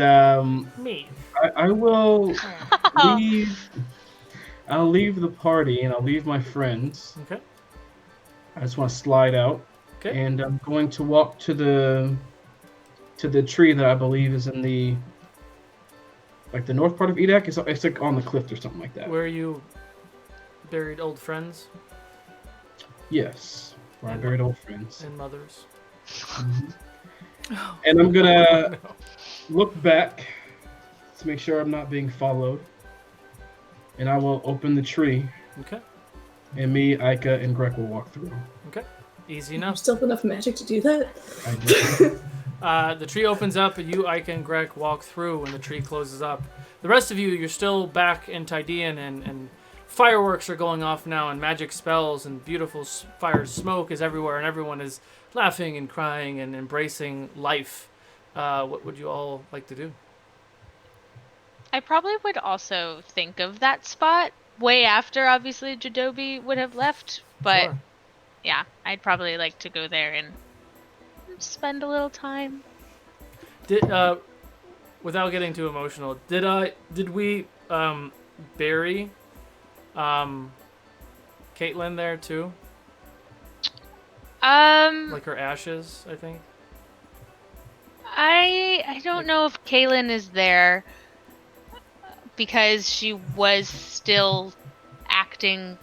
Me. I will leave. I'll leave the party and I'll leave my friends. Okay. I just want to slide out. Okay. And I'm going to walk to the tree that I believe is in the north part of Edak. It's like on the cliff or something like that. Where you buried old friends Yes. Where I buried old friends. and mothers. And I'm gonna No. look back to make sure I'm not being followed. And I will open the tree, Okay. and me, Aika, and Greg will walk through. Okay. Easy You enough. still have enough magic to do that? I do. The tree opens up, and you, Ike, and Greg walk through when the tree closes up. The rest of you, you're still back in Tydian, and fireworks are going off now, and magic spells, and beautiful fire smoke is everywhere, and everyone is laughing and crying and embracing life what would you all like to do? I probably would also think of that spot way after, obviously, Jadobi would have left. But Sure. yeah, I'd probably like to go there and spend a little time. Without getting too emotional, did we bury Caitlin there too? Like her ashes, I think. I don't know if Kaylin is there because she was still acting.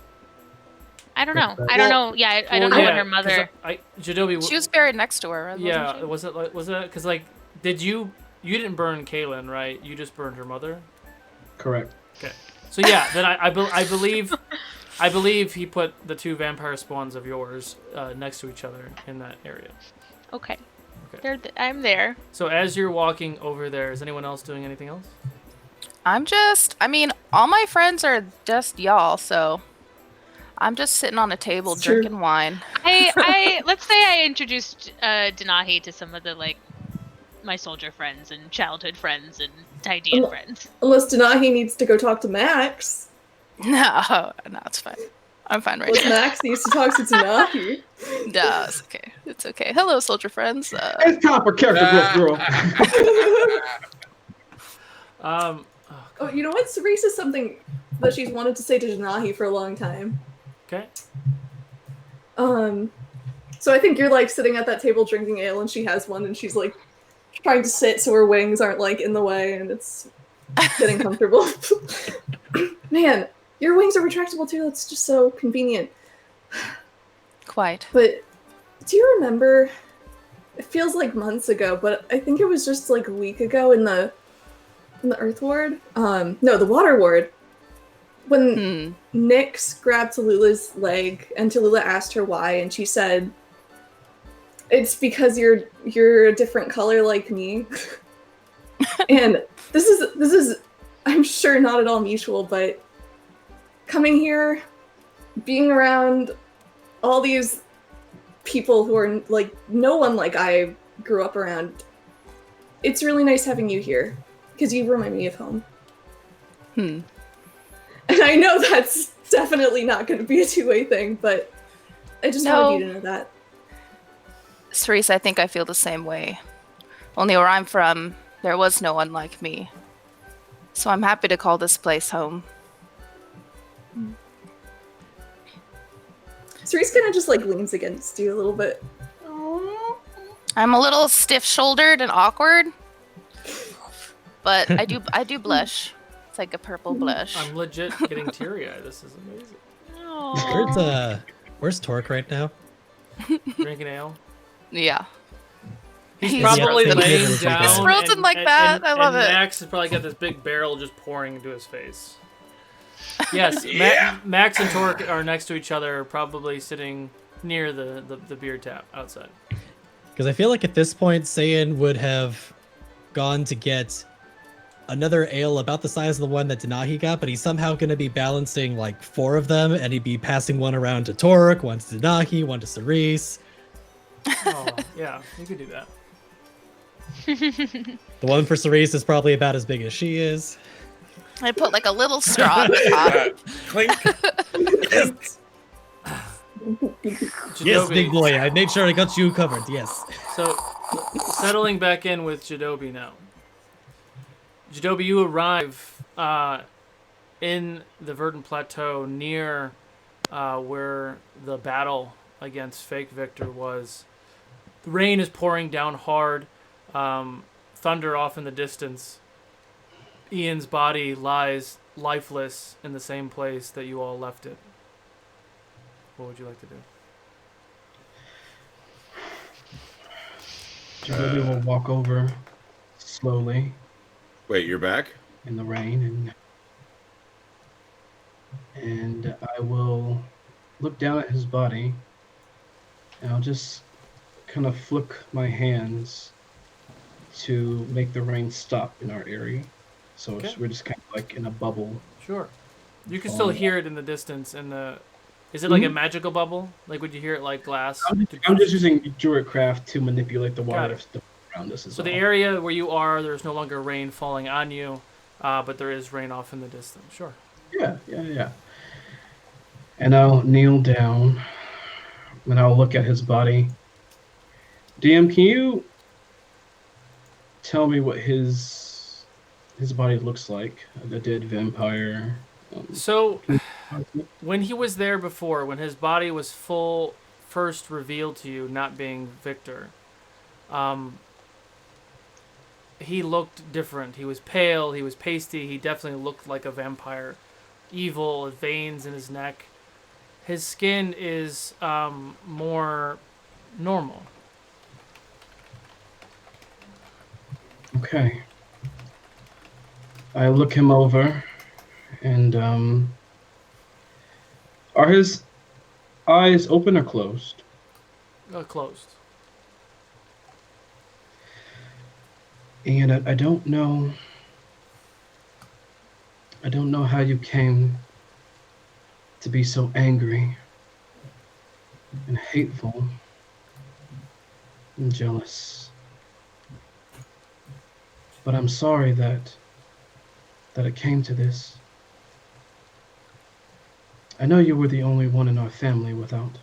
I don't know. I don't know. Yeah, I don't know what her mother. Jadobi. She was buried next to her. Yeah, was it because like did you didn't burn Kaylin, right? You just burned her mother. Correct. Okay. So yeah, then I believe he put the two vampire spawns of yours next to each other in that area. Okay. I'm there. So as you're walking over there, is anyone else doing anything else? I mean, all my friends are just y'all, so I'm just sitting on a table drinking wine. I let's say I introduced Denahi to some of the my soldier friends and childhood friends and Tydian friends. Unless Denahi needs to go talk to Max. No, it's fine. I'm fine right now. Max needs to talk to Denahi. No, it's okay. It's okay. Hello, soldier friends. It's time for character growth, girl. Oh, you know what? Cerise is something that she's wanted to say to Denahi for a long time. Okay. So I think you're sitting at that table drinking ale, and she has one, and she's trying to sit so her wings aren't in the way, and it's getting comfortable. Man, your wings are retractable too. That's just so convenient. Quite. But do you remember? It feels like months ago, but I think it was just a week ago in the Earth Ward. No, the Water Ward. When Nyx grabbed Tallulah's leg, and Tallulah asked her why, and she said, "It's because you're a different color like me." And this is, I'm sure, not at all mutual, but coming here, being around all these people who are no one like I grew up around, it's really nice having you here, because you remind me of home. And I know that's definitely not going to be a two-way thing, but I just wanted you to know that. Cerise, I think I feel the same way. Only where I'm from, there was no one like me. So I'm happy to call this place home. Cerise kind of just leans against you a little bit. I'm a little stiff-shouldered and awkward, but I do blush. It's like a purple blush. I'm legit getting teary-eyed. This is amazing. Where's Torque right now? Drinking ale. Yeah. He's probably laying down. He's frozen like that. I love it. Max has probably got this big barrel just pouring into his face. Yes, Max and Torque are next to each other, probably sitting near the beer tap outside. Because I feel like at this point, Saiyan would have gone to get another ale about the size of the one that Denahi got, but he's somehow going to be balancing 4 of them, and he'd be passing one around to Torque, one to Denahi, one to Cerise. Oh, yeah, you could do that. The one for Cerise is probably about as big as she is. I put a little straw at the top. Clink. Yes, big boy. I made sure I got you covered. Yes. So, settling back in with Jadobi now. Jadobi, you arrive in the Verdant Plateau near where the battle against fake Viktor was. The rain is pouring down hard. Thunder off in the distance. Ian's body lies lifeless in the same place that you all left it. What would you like to do? Jadobi will walk over slowly. Wait, you're back? In the rain, and I will look down at his body, and I'll just kind of flick my hands to make the rain stop in our area. So we're just kind of in a bubble. Sure. You can still hear it in the distance. Is it a magical bubble? Would you hear it like glass? I'm just using Druidcraft to manipulate the water. around us. So the area where you are, there's no longer rain falling on you, but there is rain off in the distance. Sure. Yeah. And I'll kneel down, and I'll look at his body. DM, can you tell me what his body looks like? A dead vampire. So, when he was there before, when his body was first revealed to you, not being Viktor, he looked different. He was pale, he was pasty, he definitely looked like a vampire. Evil, veins in his neck. His skin is more normal. Okay. I look him over, and are his eyes open or closed? Closed. And I don't know. I don't know how you came to be so angry and hateful and jealous. But I'm sorry that it came to this. I know you were the only one in our family without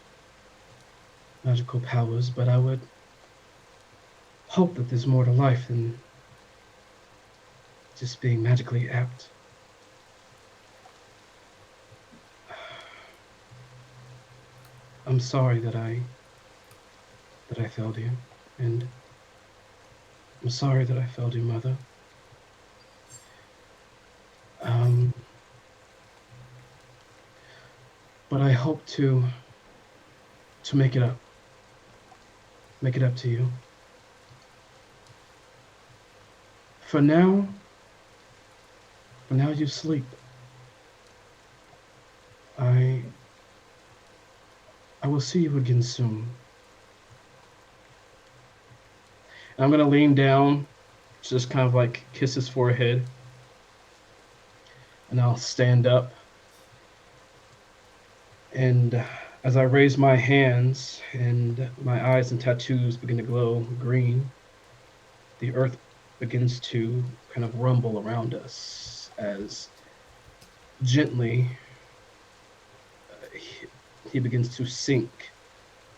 magical powers, but I would hope that there's more to life than just being magically apt. I'm sorry that I failed you, and I'm sorry that I failed you, Mother. But I hope to make it up. Make it up to you. For now you sleep. I will see you again soon. And I'm gonna lean down, just kind of like kiss his forehead. And I'll stand up. And as I raise my hands and my eyes and tattoos begin to glow green, the earth begins to kind of rumble around us as gently he begins to sink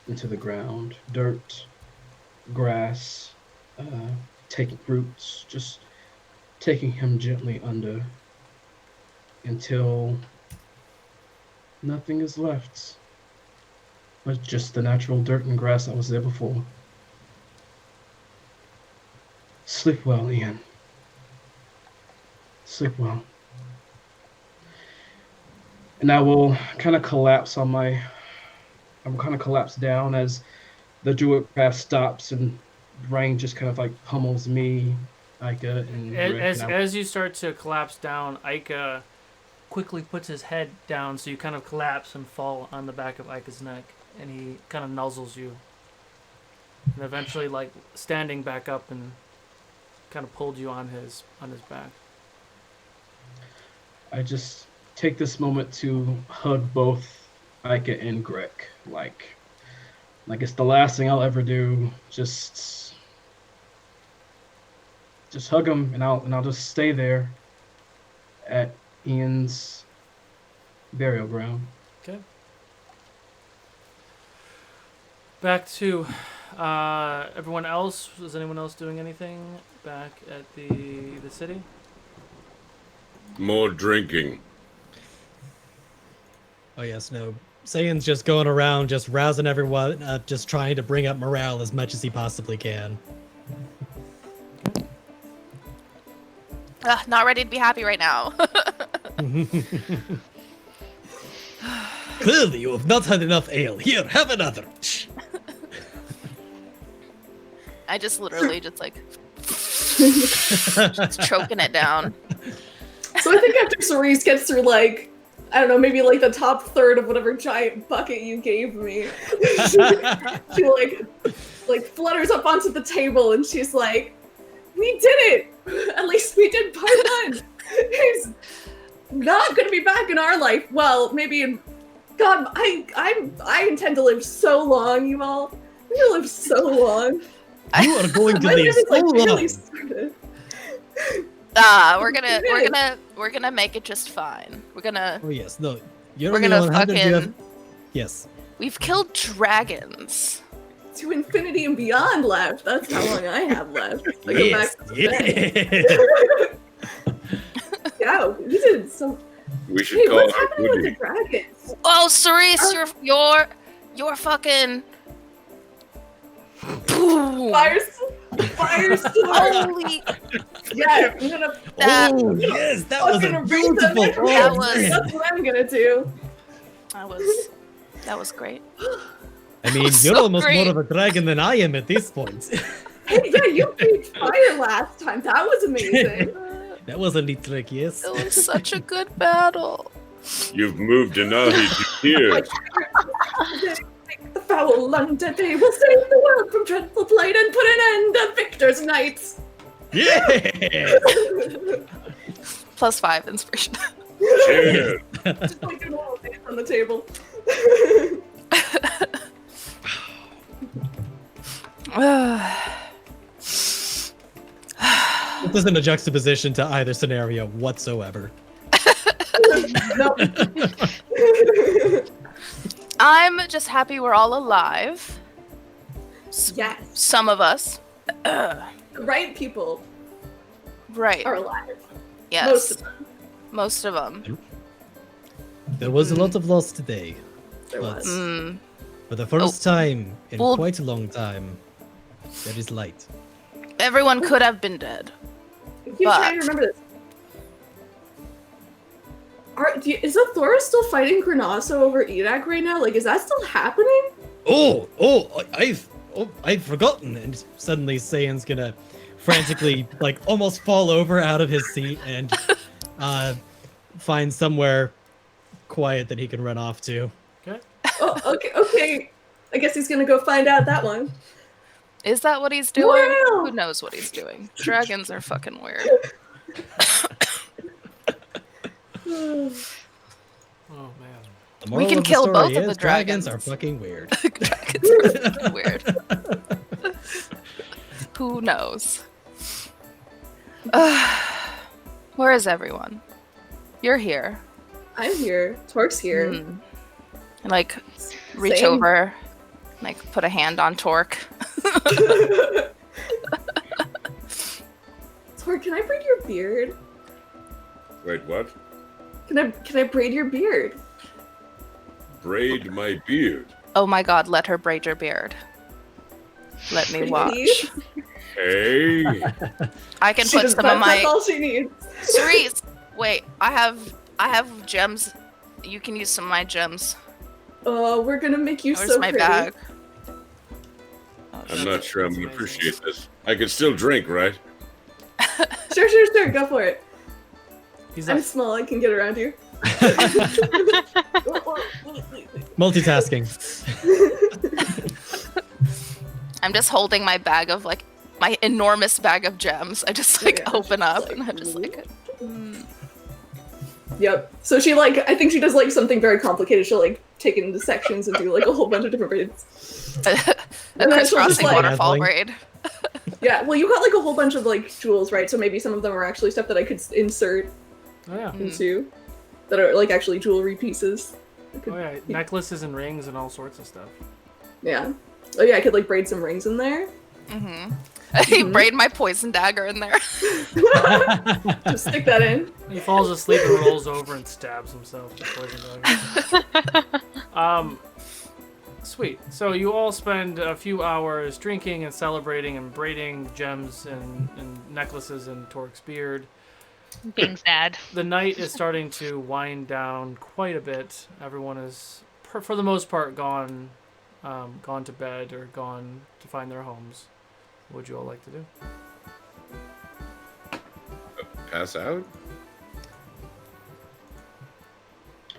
into the ground. Dirt, grass, taking roots, just taking him gently under until nothing is left but just the natural dirt and grass that was there before. Sleep well, Ian. Sleep well. And I will kind of collapse down as the druid craft stops and rain just kind of like pummels me, Ika, and Rick. As you start to collapse down, Ika quickly puts his head down so you kind of collapse and fall on the back of Ika's neck, and he kind of nuzzles you. And eventually, like, standing back up and kind of pulled you on his back. I just take this moment to hug both Ika and Greg. Like it's the last thing I'll ever do. Just hug him, and I'll just stay there at Ian's burial ground. Okay. Back to everyone else. Is anyone else doing anything back at the city? More drinking. Oh yes, no. Sayan's just going around, just rousing everyone, just trying to bring up morale as much as he possibly can. Not ready to be happy right now. Clearly, you have not had enough ale. Here, have another. I just literally just choking it down. So I think after Cerise gets through, like, I don't know, maybe like the top third of whatever giant bucket you gave me, she like flutters up onto the table and she's like, "We did it! At least we did part one. He's not gonna be back in our life. Well, maybe in God, I intend to live so long, you all. I'm gonna live so long. You are going to My leave is, so like, really long. started. We're gonna make it just fine. We're gonna. Oh yes, no. You're We're only gonna 100. You have... fucking. Yes. We've killed dragons. To infinity and beyond left. That's how long I have left. I go Yes. back to bed. Yeah, we did some. We should Hey, call what's out happening with the Woody. dragons? Oh, Cerise, you're fucking. Fire storm. Holy. Yeah, I'm gonna That, Oh yes, that was fucking a erase them beautiful. from That Oh, was- man. That's what I'm gonna do. that was great. I mean, was you're so almost great. more of a dragon than I am at this point. Hey, yeah, you beat fire last time. That was amazing. That was a neat trick, yes. It was such a good battle. You've moved Denahi to tears. The foul London day will save the world from dreadful plight and put an end to Victor's nights. Yeah. +5 inspiration. Cheers. Just like an old man on the table. This isn't a juxtaposition to either scenario whatsoever. Nope. I'm just happy we're all alive. Yes. Some of us. The right people Right. are alive. Yes. Most of them. Most of them. There was a lot of loss today. There But was. Mm. for the first time in Well- quite a long time, there is light. Everyone could have been dead. I keep trying to remember this. Is Athora still fighting Granasso over Edak right now? Like, is that still happening? I've forgotten. And suddenly Saiyan's gonna frantically, like, almost fall over out of his seat and find somewhere quiet that he can run off to. Oh, okay. I guess he's gonna go find out that one. Is that what he's doing? Wow. Who knows what he's doing? Dragons are fucking weird. Oh man. The moral can of the kill story both of is the dragons dragons. are fucking weird. Dragons are fucking weird. Who knows? Where is everyone? You're here. I'm here. Torque's here. Mm. Like, reach Same. over, like, put a hand on Torque. Torque, can I braid your beard? Wait, what? Can I braid your beard? Braid my beard. Oh my god, let her braid your beard. Let me watch. Please? Hey. I can She put does- some of that's my... all she needs. Cerise! Wait, I have gems. You can use some of my gems. Oh, we're gonna make you Where's so my pretty. bag? I'm not sure I'm gonna appreciate this. I can still drink, right? Sure. Go for it. He's I'm like, small. I can get around you. Multitasking. I'm just holding my bag of, like, my enormous bag of gems. I just, like, Yeah, open she's up like, and I'm just like... mm. Yep. So she I think she does like something very complicated. She'll like take it into sections and do like a whole bunch of different braids. A And then she'll crisscrossing just, like- waterfall Dazzling. braid. Yeah. Well, you got like a whole bunch of like jewels, right? So maybe some of them are actually stuff that I could insert oh yeah. into that are like actually jewelry pieces. I could- Oh yeah. Necklaces and rings and all sorts of stuff. Yeah. Oh yeah, I could like braid some rings in there. Mm-hmm. Braid my poison dagger in there. Just stick that in. He falls asleep and rolls over and stabs himself with poison dagger. Sweet. So you all spend a few hours drinking and celebrating and braiding gems and necklaces in Torque's beard. Being sad. The night is starting to wind down quite a bit. Everyone is, for the most part, gone to bed or gone to find their homes. What would you all like to do? Pass out?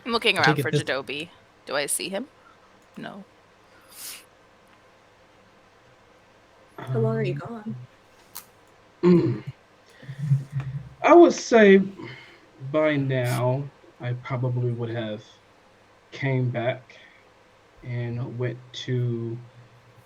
I'm looking I around think for at this- Jadobi. Do I see him? No. How long are you gone? I would say by now I probably would have came back and went to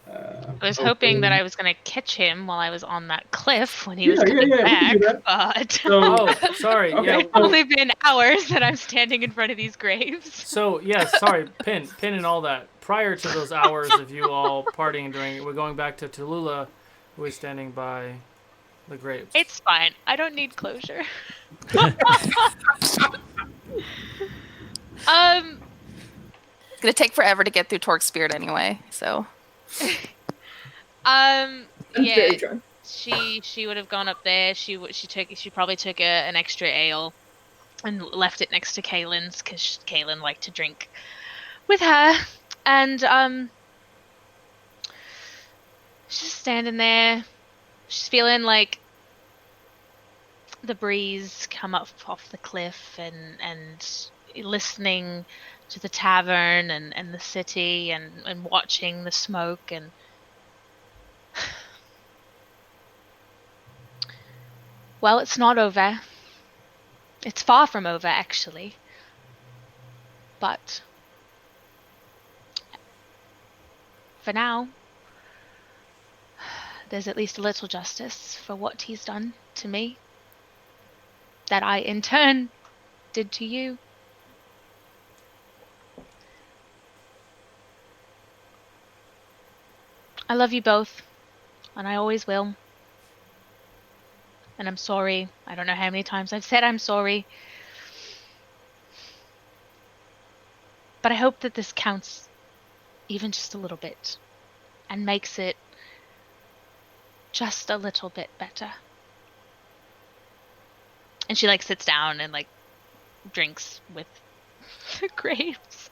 I was hoping that I was going to catch him while I was on that cliff when he was Yeah, coming we back, can do that. but So, Oh, sorry. Okay. Yeah. it's only been hours that I'm standing in front of these graves. So yes, sorry, Pin and all that. Prior to those hours of you all partying during, we're going back to Tallulah, who is standing by the graves. It's fine. I don't need closure. It's gonna take forever to get through Torque's spirit anyway, so. I'm Yeah. very drunk. She would have gone up there. She probably took an extra ale and left it next to Kaylin's because Kaylin liked to drink with her. And she's standing there. She's feeling like the breeze come up off the cliff and listening to the tavern and the city and watching the smoke and well, it's not over. It's far from over, actually. But for now, there's at least a little justice for what he's done to me. That I, in turn, did to you. I love you both, and I always will. And I'm sorry. I don't know how many times I've said I'm sorry. But I hope that this counts even just a little bit and makes it just a little bit better. And she sits down and drinks with the grapes.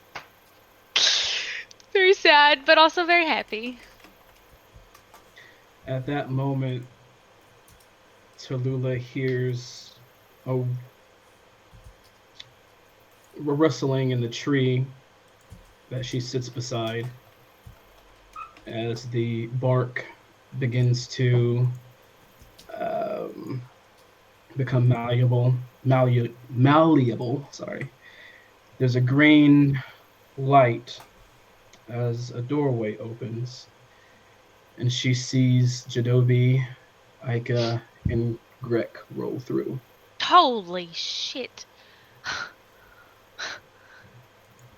Very sad, but also very happy. At that moment, Tallulah hears a rustling in the tree that she sits beside as the bark begins to become malleable. Sorry. There's a green light as a doorway opens, and she sees Jadobi, Ika, and Grek roll through. Holy shit.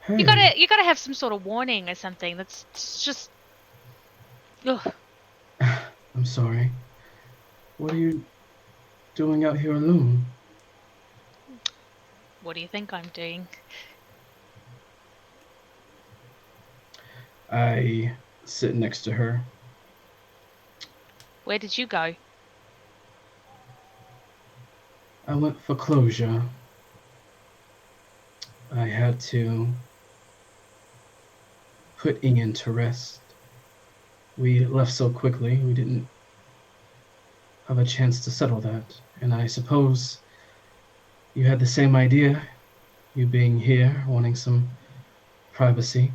Hey. You gotta have some sort of warning or something. That's just. Ugh. I'm sorry. What are you doing out here alone? What do you think I'm doing? I sit next to her. Where did you go? I went for closure. I had to put Ian to rest. We left so quickly, we didn't have a chance to settle that. And I suppose you had the same idea, you being here, wanting some privacy.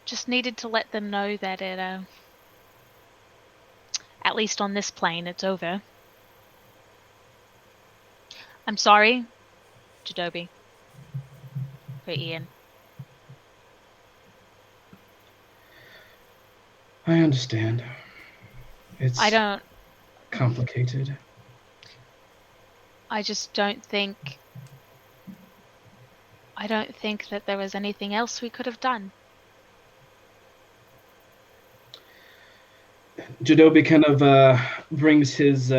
Just needed to let them know that it, at least on this plane, it's over. I'm sorry, Jadobi, for Ian. I understand. It's complicated. I just don't think that there was anything else we could have done. Jadobi kind of brings his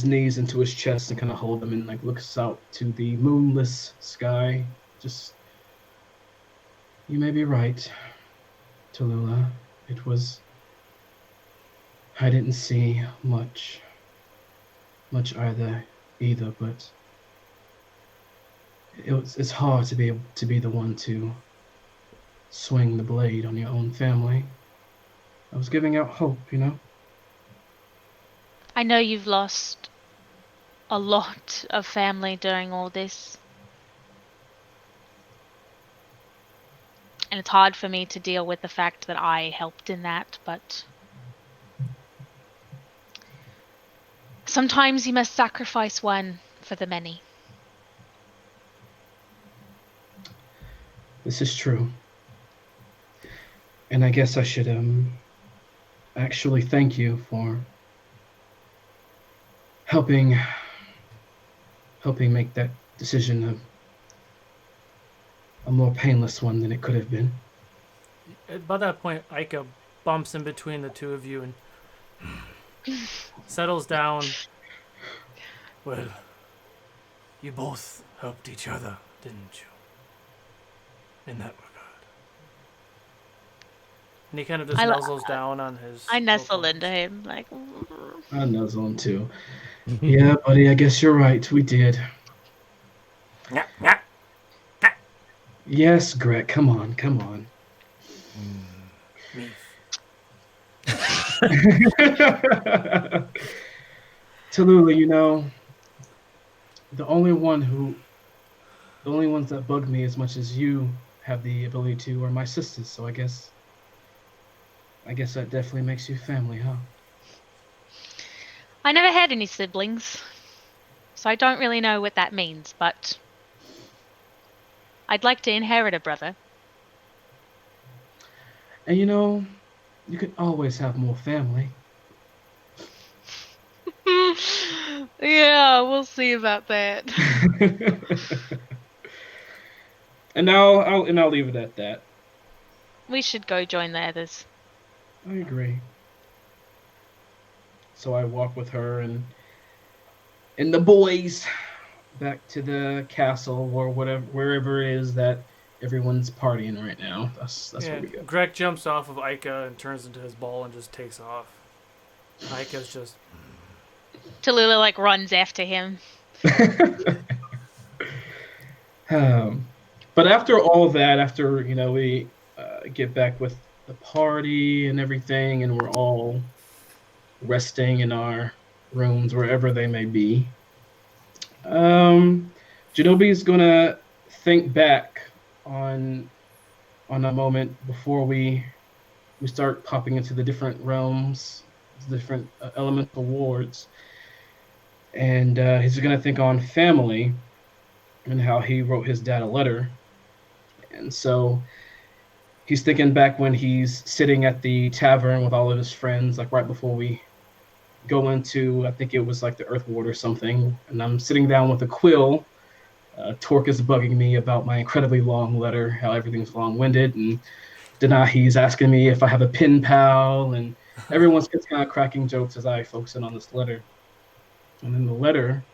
knees into his chest and kind of holds them and looks out to the moonless sky. Just, you may be right, Tallulah. It was. I didn't see much either, but it's hard to be the one to swing the blade on your own family. I was giving out hope, you know? I know you've lost a lot of family during all this. And it's hard for me to deal with the fact that I helped in that, but sometimes you must sacrifice one for the many. This is true. And I guess I should actually thank you for helping make that decision a more painless one than it could have been. By that point, Ika bumps in between the two of you and settles down. Well, you both helped each other, didn't you? In that regard. And he kind of just nuzzles down on his... I nestle into him, like... I nuzzle him too. Yeah, buddy, I guess you're right. We did. Yes, Greg, come on. Tallulah, you know, the only ones that bug me as much as you have the ability to are my sisters, so I guess that definitely makes you family, huh? I never had any siblings, so I don't really know what that means, but I'd like to inherit a brother. And you know, you could always have more family. Yeah, we'll see about that. And I'll leave it at that. We should go join the others. I agree. So I walk with her and the boys back to the castle or wherever it is that everyone's partying right now. That's where we go. Greg jumps off of Ika and turns into his ball and just takes off. Ika's just... Tallulah like runs after him. But after all that, after we get back with the party and everything, and we're all resting in our rooms wherever they may be, Janobi is gonna think back on a moment before we start popping into the different realms, the different elemental wards, and he's gonna think on family and how he wrote his dad a letter. And so he's thinking back when he's sitting at the tavern with all of his friends, like right before we go into, I think it was like the Earth Ward or something, and I'm sitting down with a quill. Torque is bugging me about my incredibly long letter, how everything's long-winded, and Denahi's asking me if I have a pen pal, and everyone's just kind of cracking jokes as I focus in on this letter. And then the letter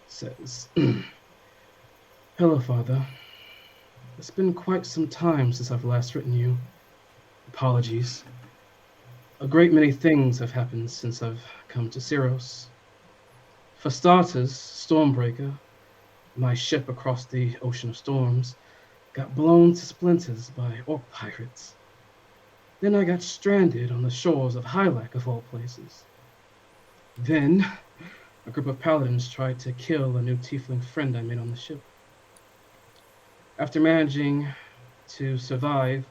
says, "Hello, Father. It's been quite some time since I've last written you. Apologies. A great many things have happened since I've come to Syros. For starters, Stormbreaker, my ship across the Ocean of Storms, got blown to splinters by orc pirates. Then I got stranded on the shores of Hylac, of all places. Then, a group of paladins tried to kill a new tiefling friend I made on the ship. After managing to survive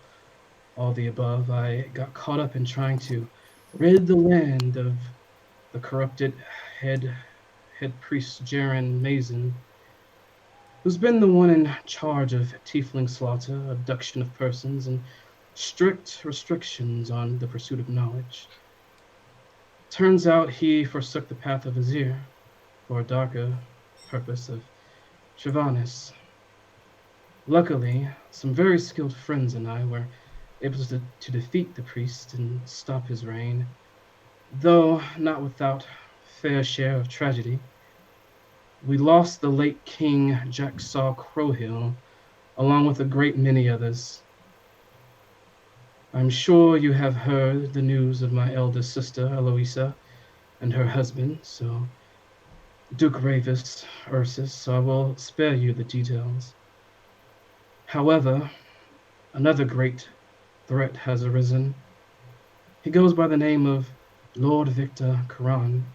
all the above, I got caught up in trying to rid the land of the corrupted head priest Jaren Mason, who's been the one in charge of tiefling slaughter, abduction of persons, and strict restrictions on the pursuit of knowledge. Turns out he forsook the path of Azir for a darker purpose of Shivanis. Luckily, some very skilled friends and I were able to defeat the priest and stop his reign, though not without fair share of tragedy. We lost the late King Jacksaw Crowhill, along with a great many others. I'm sure you have heard the news of my eldest sister, Eloisa, and her husband, so Duke Ravis Ursus, so I will spare you the details. However, another great threat has arisen. He goes by the name of Lord Viktor Karan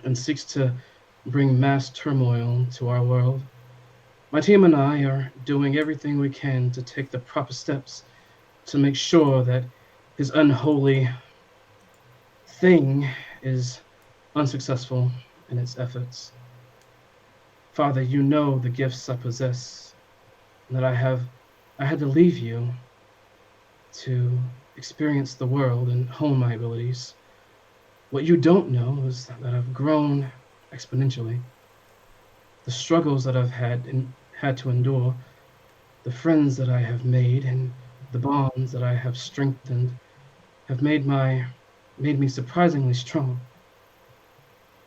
and seeks to bring mass turmoil to our world. My team and I are doing everything we can to take the proper steps to make sure that his unholy thing is unsuccessful in its efforts. Father, you know the gifts I possess, and that I had to leave you to experience the world and hone my abilities. What you don't know is that I've grown exponentially. The struggles that I've had to endure, the friends that I have made, and the bonds that I have strengthened have made me surprisingly strong.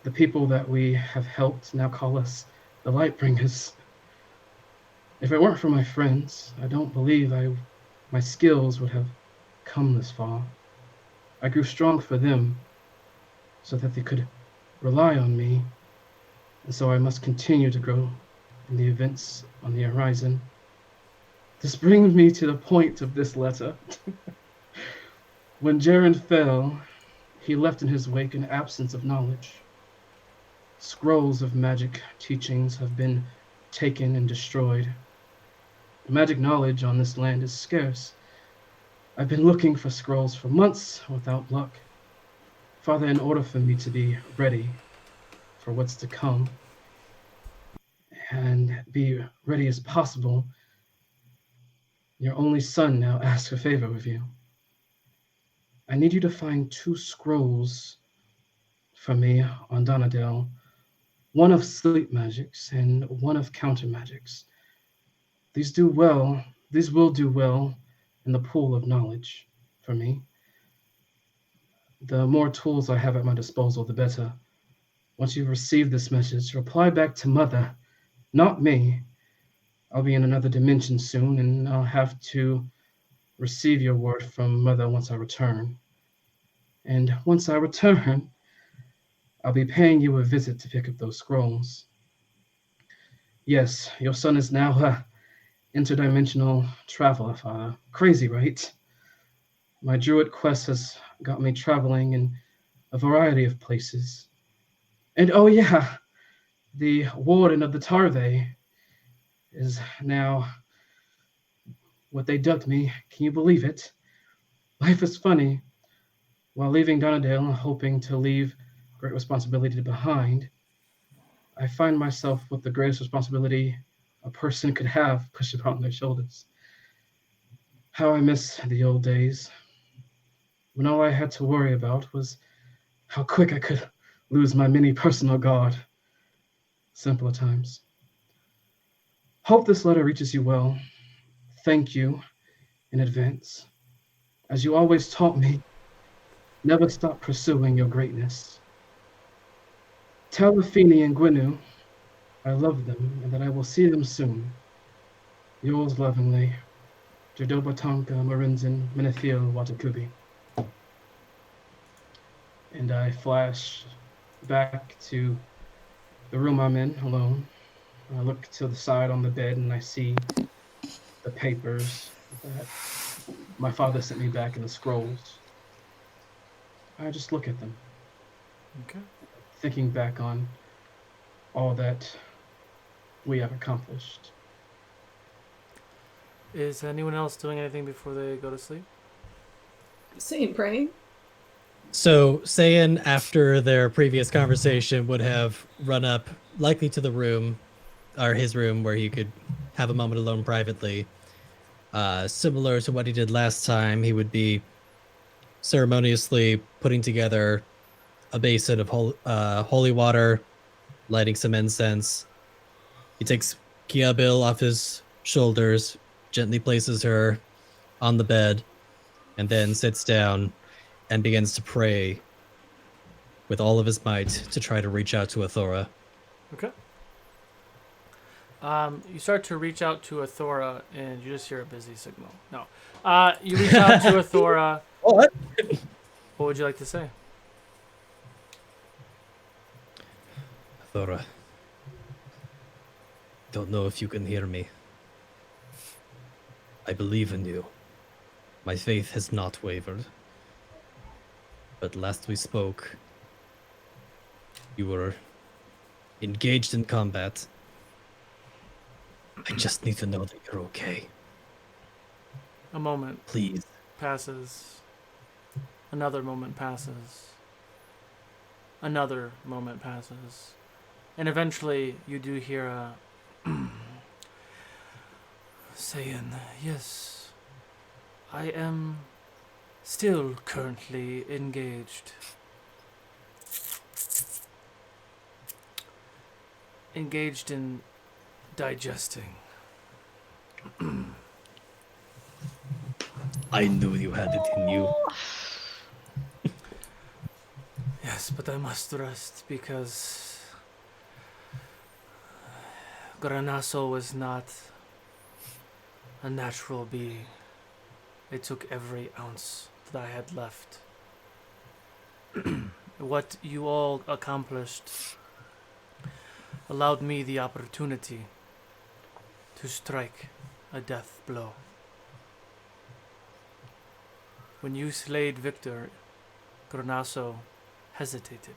The people that we have helped now call us the Lightbringers. If it weren't for my friends, I don't believe my skills would have come this far. I grew strong for them so that they could rely on me, and so I must continue to grow in the events on the horizon. This brings me to the point of this letter. When Jaren fell, he left in his wake an absence of knowledge. Scrolls of magic teachings have been taken and destroyed. Magic knowledge on this land is scarce. I've been looking for scrolls for months without luck. Father, in order for me to be ready for what's to come and be ready as possible, your only son now asks a favor of you. I need you to find 2 scrolls for me on Donadale, one of sleep magics and one of counter magics. These will do well in the pool of knowledge for me. The more tools I have at my disposal, the better. Once you've received this message, reply back to Mother, not me. I'll be in another dimension soon, and I'll have to receive your word from Mother once I return. And once I return, I'll be paying you a visit to pick up those scrolls. Yes, your son is now a interdimensional traveler, Father. Crazy, right? My druid quest has got me traveling in a variety of places. And oh yeah, the warden of the Tarve is now what they dubbed me. Can you believe it? Life is funny. While leaving Donadale, hoping to leave great responsibility behind, I find myself with the greatest responsibility a person could have pushed upon their shoulders. How I miss the old days, when all I had to worry about was how quick I could lose my mini personal guard. Simpler times. Hope this letter reaches you well. Thank you in advance. As you always taught me, never stop pursuing your greatness. Tell Rafini and Gwenu I love them and that I will see them soon. Yours lovingly, Jodobatanka Marinzin Menethil Watakubi. And I flash back to the room I'm in alone. I look to the side on the bed and I see the papers that my father sent me back in the scrolls. I just look at them. Okay. Thinking back on all that we have accomplished. Is anyone else doing anything before they go to sleep? Saying praying. So Saiyan, after their previous conversation, would have run up, likely to the room, or his room, where he could have a moment alone privately. Similar to what he did last time, he would be ceremoniously putting together a basin of holy water, lighting some incense. He takes Kiabil off his shoulders, gently places her on the bed, and then sits down and begins to pray with all of his might to try to reach out to Athora. Okay. You start to reach out to Athora, and you just hear a busy signal. No. You reach out to Athora. What? What would you like to say? Athora, don't know if you can hear me. I believe in you. My faith has not wavered. But last we spoke, you were engaged in combat. I just need to know that you're okay. A moment Please. passes. Another moment passes. Another moment passes. And eventually you do hear a saying, yes, I am still currently engaged. Engaged in digesting. I knew you had it in you. Yes, but I must rest because Granasso was not a natural being. It took every ounce that I had left. What you all accomplished allowed me the opportunity to strike a death blow. When you slayed Viktor, Granasso hesitated.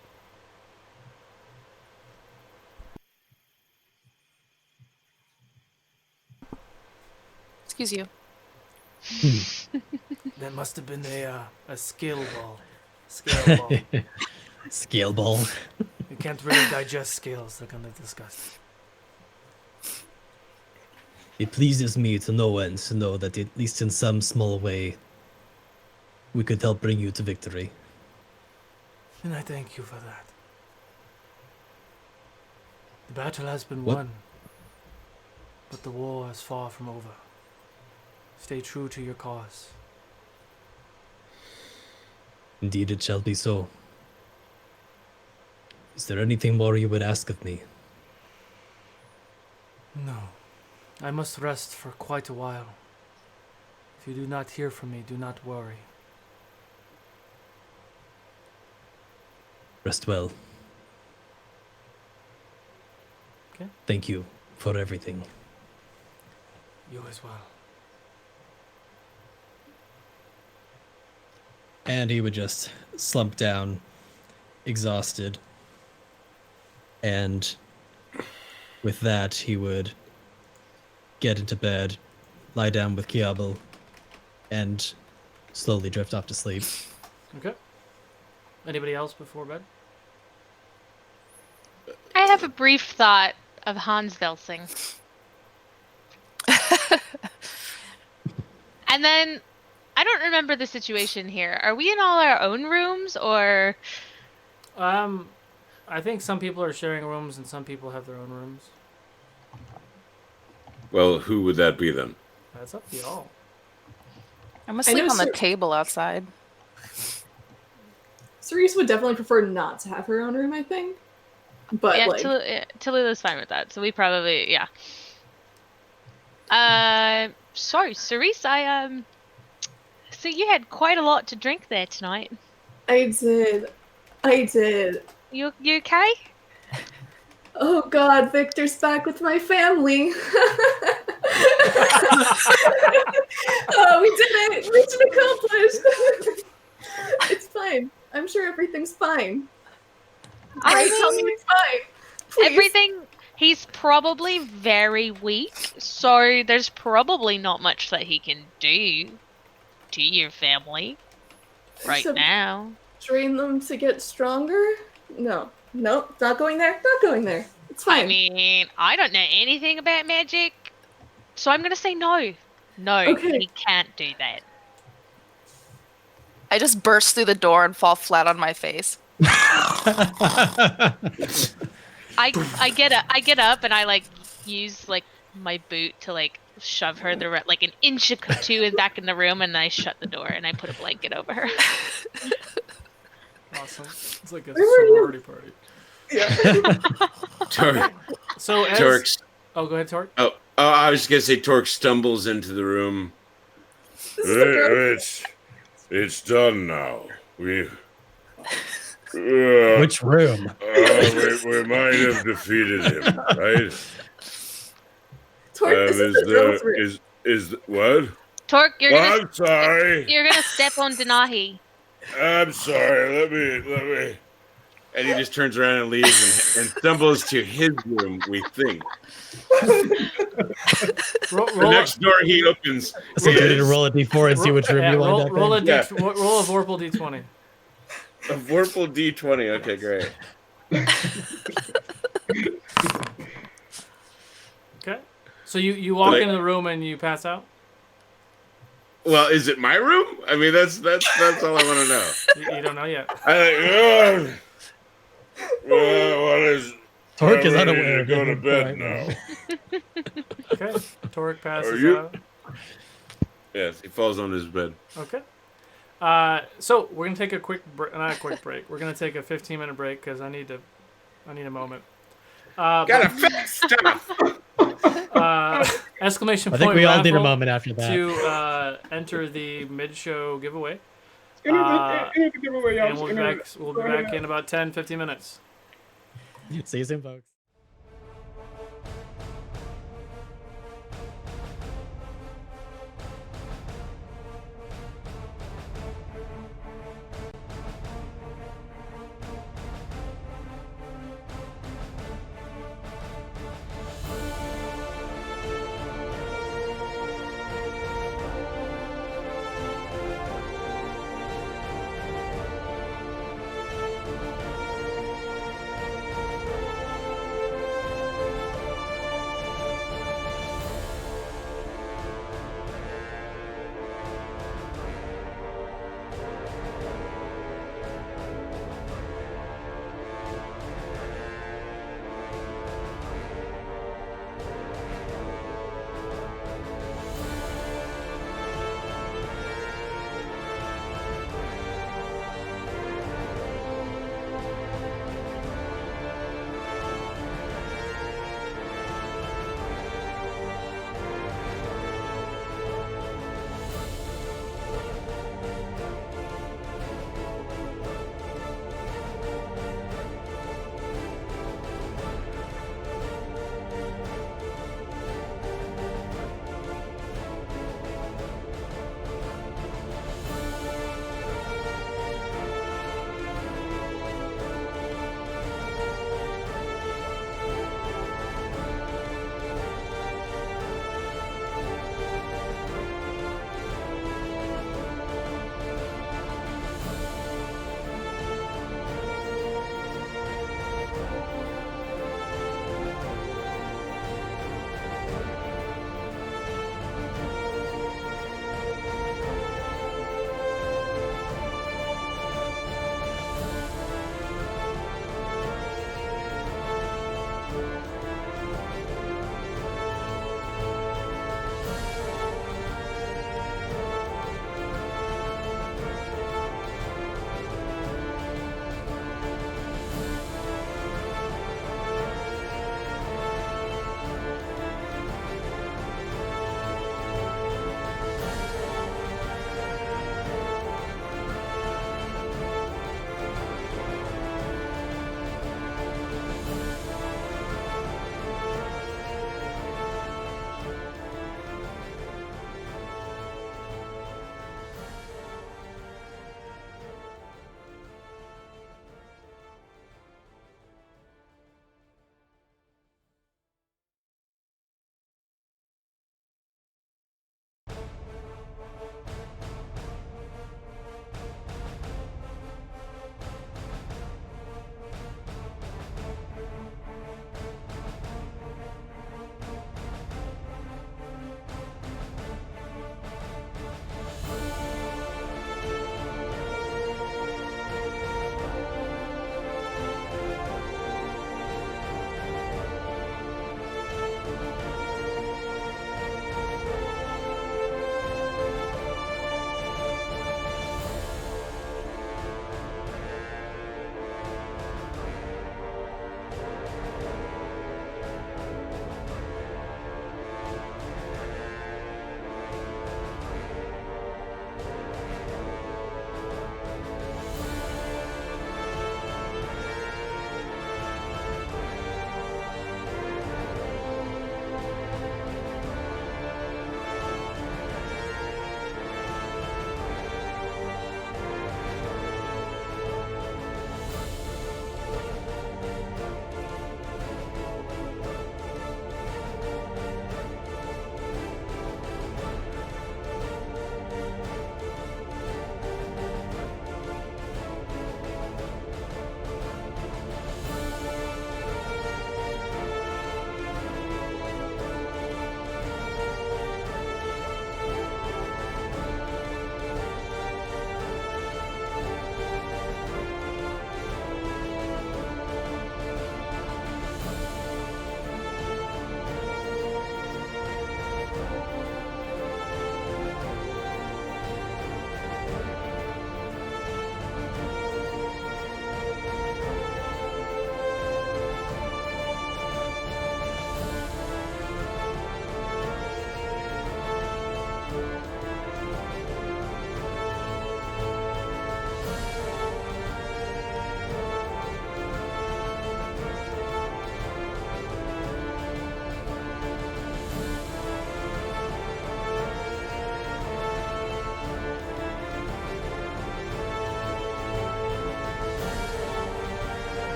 Excuse you. That must have been a scale ball. Scale ball. Scale ball. You can't really digest scales, they're kind of disgusting. It pleases me to no end to know that at least in some small way, we could help bring you to victory. And I thank you for that. The battle has been What? won, but the war is far from over. Stay true to your cause. Indeed, it shall be so. Is there anything more you would ask of me? No. I must rest for quite a while. If you do not hear from me, do not worry. Rest well. Okay. Thank you for everything. You as well. And he would just slump down, exhausted. And with that, he would get into bed, lie down with Kiabel, and slowly drift off to sleep. Okay. Anybody else before bed? I have a brief thought of Hans Velsing. And then, I don't remember the situation here. Are we in all our own rooms, or? I think some people are sharing rooms and some people have their own rooms. Well, who would that be then? That's up to y'all. I'm gonna sleep know on the Cer- table outside. Cerise would definitely prefer not to have her own room, I think. But Yeah, like, Talila's fine with that, so we probably, yeah. Sorry, Cerise, so you had quite a lot to drink there tonight. I did. You okay? Oh God, Victor's back with my family. Oh, we did it! Mission accomplished. It's fine. I'm sure everything's fine. Right? Tell me it's fine. Please. Everything. He's probably very weak, so there's probably not much that he can do to your family right So- now. Train them to get stronger? No, not going there. Not going there. It's fine. I mean, I don't know anything about magic, so I'm gonna say no. No, Okay. he can't do that. I just burst through the door and fall flat on my face. I get up and I like use like my boot to like shove her like an inch or two back in the room, and I shut the door and I put a blanket over her. Awesome. It's like a Where were you? sorority party. Torque. So as... Torque's. Oh, go ahead, Torque. Oh, I was gonna say Torque stumbles into the room. It's done now. We Which room? we might have defeated him, right? Torque, this is the girl's room. Is what? Torque, I'm sorry. You're gonna step on Denahi. I'm sorry. Let me. And he just turns around and leaves and stumbles to his room, we think. The next door he opens. So you need to roll a d4 and see which room you wind up roll in. roll a Vorpal d20. A Vorpal D20. Okay, great. Okay. So you walk into the room and you pass out? Well, is it my room? I mean, that's all I want to know. You don't know yet. What is? Torque is I'm ready unaware. to go to of bed it. now. Okay. Torque passes you- out. Yes, he falls on his bed. Okay. So we're gonna take a quick not a quick break. We're gonna take a 15-minute break because I need a moment. Gotta fix stuff. Exclamation I point! think we all need a raffle moment after that. to enter the mid-show giveaway. Enter the giveaway, y'all. And Just we'll be enter back. it. We'll be Go ahead. back in about 10-15 minutes. See you soon, folks.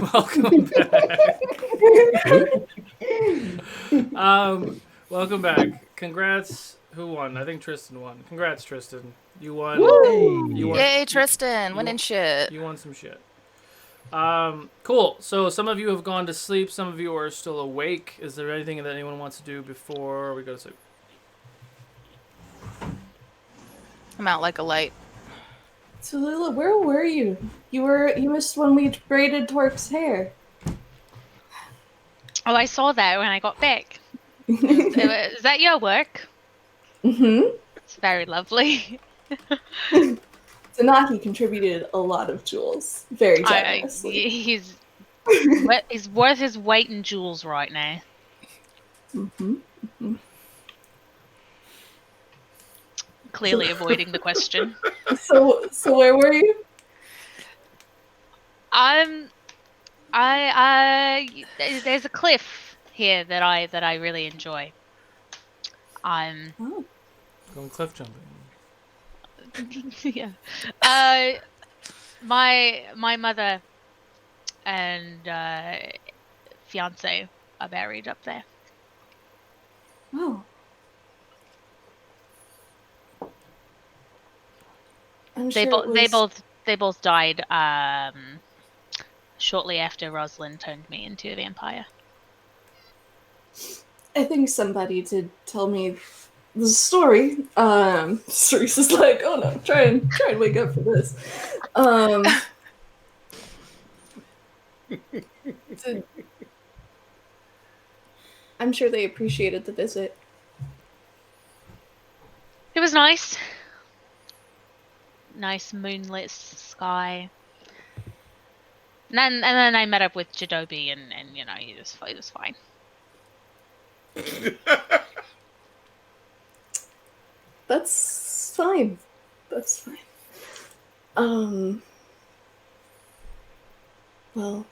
Welcome back. Welcome back. Congrats. Who won? I think Tristan won. Congrats, Tristan. You won. You won. Yay, Tristan! Winning shit. You won some shit. Cool. So some of you have gone to sleep. Some of you are still awake. Is there anything that anyone wants to do before we go to sleep? I'm out like a light. So Lila, where were you? You missed when we braided Torque's hair. Oh, I saw that when I got back. Is that your work? Mm-hmm. It's very lovely. Tanahi contributed a lot of jewels. Very generously. He's worth his weight in jewels right now. Mm-hmm. Mm-hmm. Clearly avoiding the question. So where were you? There's a cliff here that I really enjoy. Oh. Going cliff jumping. Yeah. My mother and fiance are buried up there. Oh. They both died shortly after Rosalind turned me into a vampire. I think somebody did tell me the story. Cerise is like, oh no, try and wake up for this. I'm sure they appreciated the visit. It was nice. Nice moonlit sky. And then I met up with Jadobi and you know, he was fine. That's fine. That's fine. Well,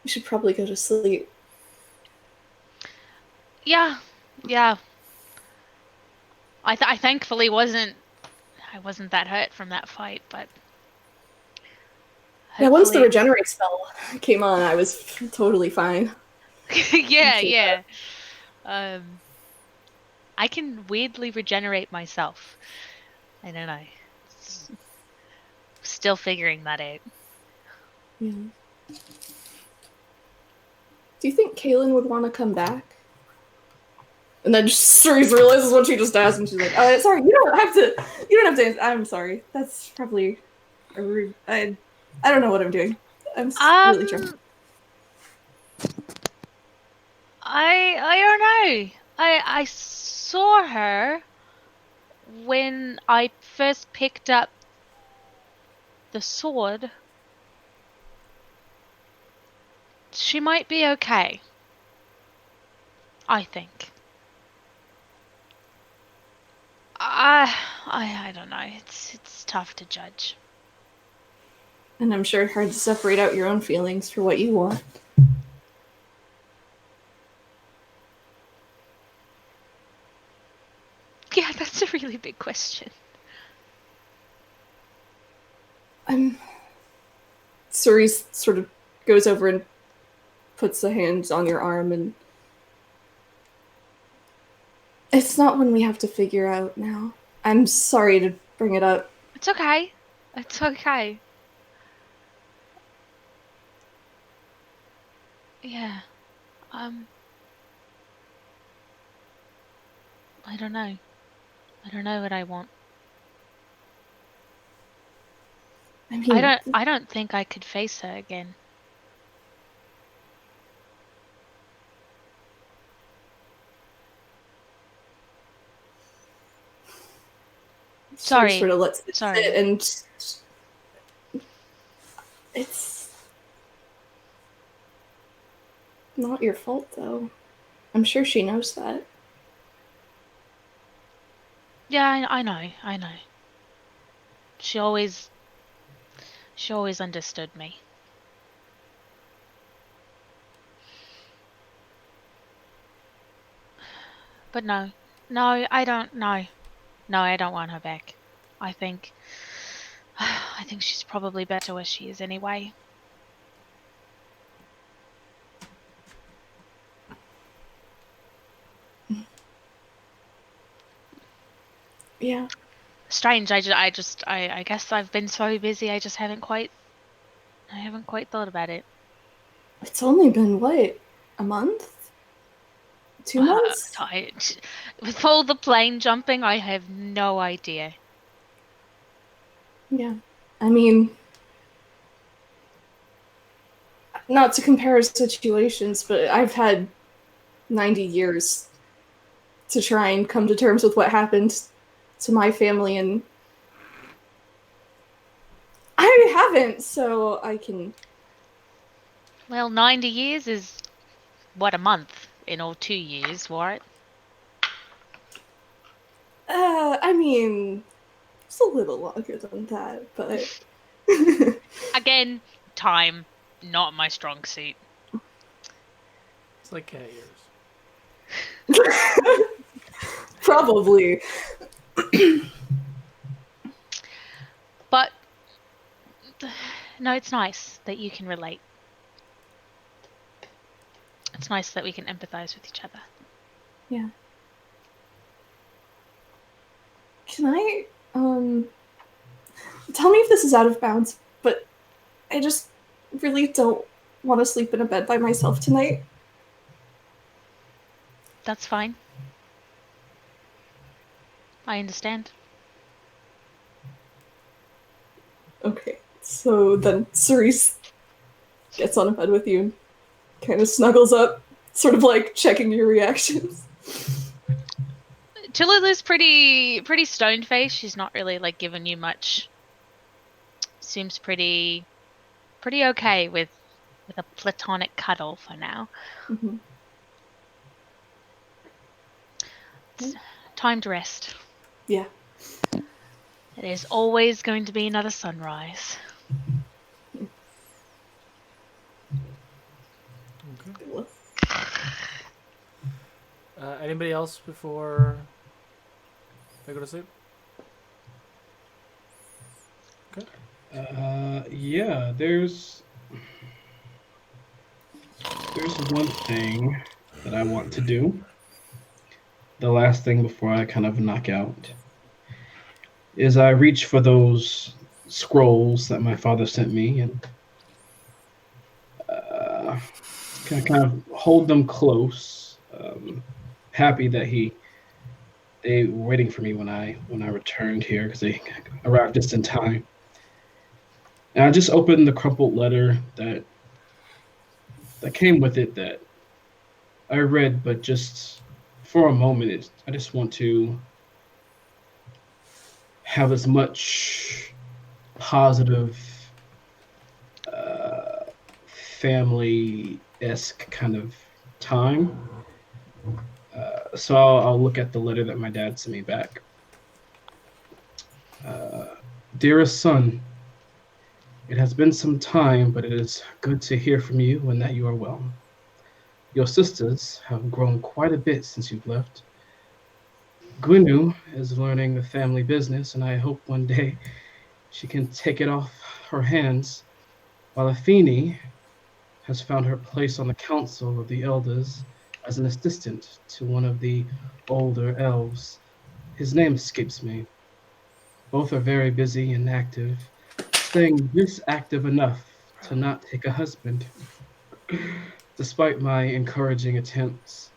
we should probably go to sleep. Yeah. I thankfully wasn't that hurt from that fight, but Yeah, once the regenerate spell came on, I was totally fine. yeah. I can weirdly regenerate myself. I don't know. Still figuring that out. Yeah. Do you think Kaylin would want to come back? And then Cerise realizes what she just asked, and she's like, sorry, you don't have to, I'm sorry. That's probably a rude, I don't know what I'm doing. I'm really trying. I don't know. I saw her when I first picked up the sword. She might be okay. I think. I don't know. It's tough to judge. And I'm sure hard to separate out your own feelings for what you want. Yeah, that's a really big question. Cerise sort of goes over and puts a hand on your arm, and it's not one we have to figure out now. I'm sorry to bring it up. It's okay. It's okay. Yeah. I don't know. I don't know what I want. I mean, I don't think I could face her again. Sorry. Sort of lets it Sorry. sit, and it's not your fault, though. I'm sure she knows that. Yeah, I know. She always understood me. But no, I don't know. No, I don't want her back. I think she's probably better where she is anyway. Yeah. Strange. I guess I've been so busy. I haven't quite thought about it. It's only been what, a month? 2 months? With all the plane jumping, I have no idea. Yeah. I mean, not to compare situations, but I've had 90 years to try and come to terms with what happened to my family, and I haven't, so I can... Well, 90 years is, what, a month in all 2 years, right? I mean, it's a little longer than that, but... Again, time, not my strong suit. It's like cat ears. Probably. But, no, it's nice that you can relate. It's nice that we can empathize with each other. Yeah. Can I, tell me if this is out of bounds, but I just really don't want to sleep in a bed by myself tonight. That's fine. I understand. Okay, so then Cerise gets on a bed with you and kind of snuggles up, sort of like checking your reactions. Chillila's pretty stone-faced. She's not really like giving you much. Seems pretty okay with a platonic cuddle for now. Mm-hmm. It's time to rest. Yeah. There's always going to be another sunrise. Okay. Anybody else before they go to sleep? Okay. Yeah, there's one thing that I want to do. The last thing before I kind of knock out is I reach for those scrolls that my father sent me and kind of hold them close. Happy that they were waiting for me when I returned here because they arrived just in time. And I just opened the crumpled letter that came with it that I read, but just for a moment, I just want to have as much positive, family-esque kind of time. So I'll look at the letter that my dad sent me back. Dearest son, it has been some time, but it is good to hear from you and that you are well. Your sisters have grown quite a bit since you've left. Gwenu is learning the family business, and I hope one day she can take it off her hands, while Athene has found her place on the council of the elders as an assistant to one of the older elves. His name escapes me. Both are very busy and active, staying just active enough to not take a husband. Despite my encouraging attempts,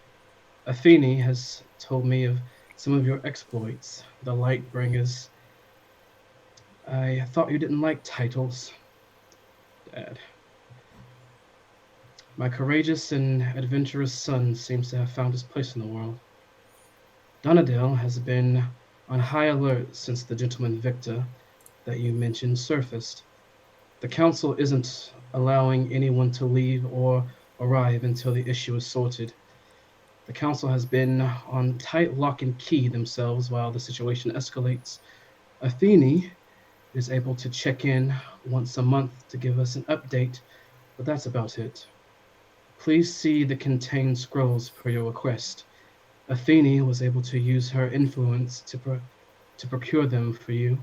Athene has told me of some of your exploits, the Lightbringers. I thought you didn't like titles, Dad. My courageous and adventurous son seems to have found his place in the world. Donadale has been on high alert since the gentleman Viktor that you mentioned surfaced. The council isn't allowing anyone to leave or arrive until the issue is sorted. The council has been on tight lock and key themselves while the situation escalates. Athene is able to check in once a month to give us an update, but that's about it. Please see the contained scrolls per your request. Athene was able to use her influence to procure them for you.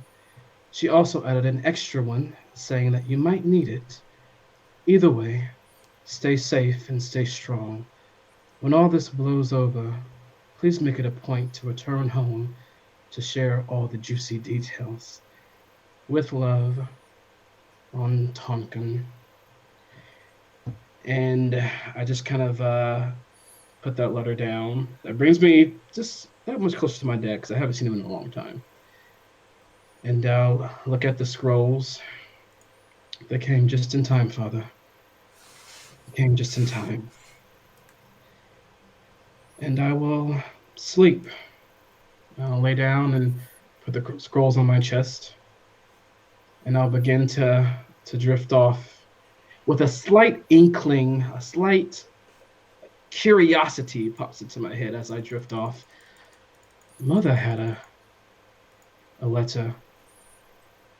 She also added an extra one, saying that you might need it. Either way, stay safe and stay strong. When all this blows over, please make it a point to return home to share all the juicy details. With love, on Tonkin. And I just kind of put that letter down. That brings me just that much closer to my dad because I haven't seen him in a long time. And I'll look at the scrolls. They came just in time, Father. They came just in time. And I will sleep. I'll lay down and put the scrolls on my chest. And I'll begin to drift off with a slight inkling, a slight curiosity pops into my head as I drift off. Mother had a letter.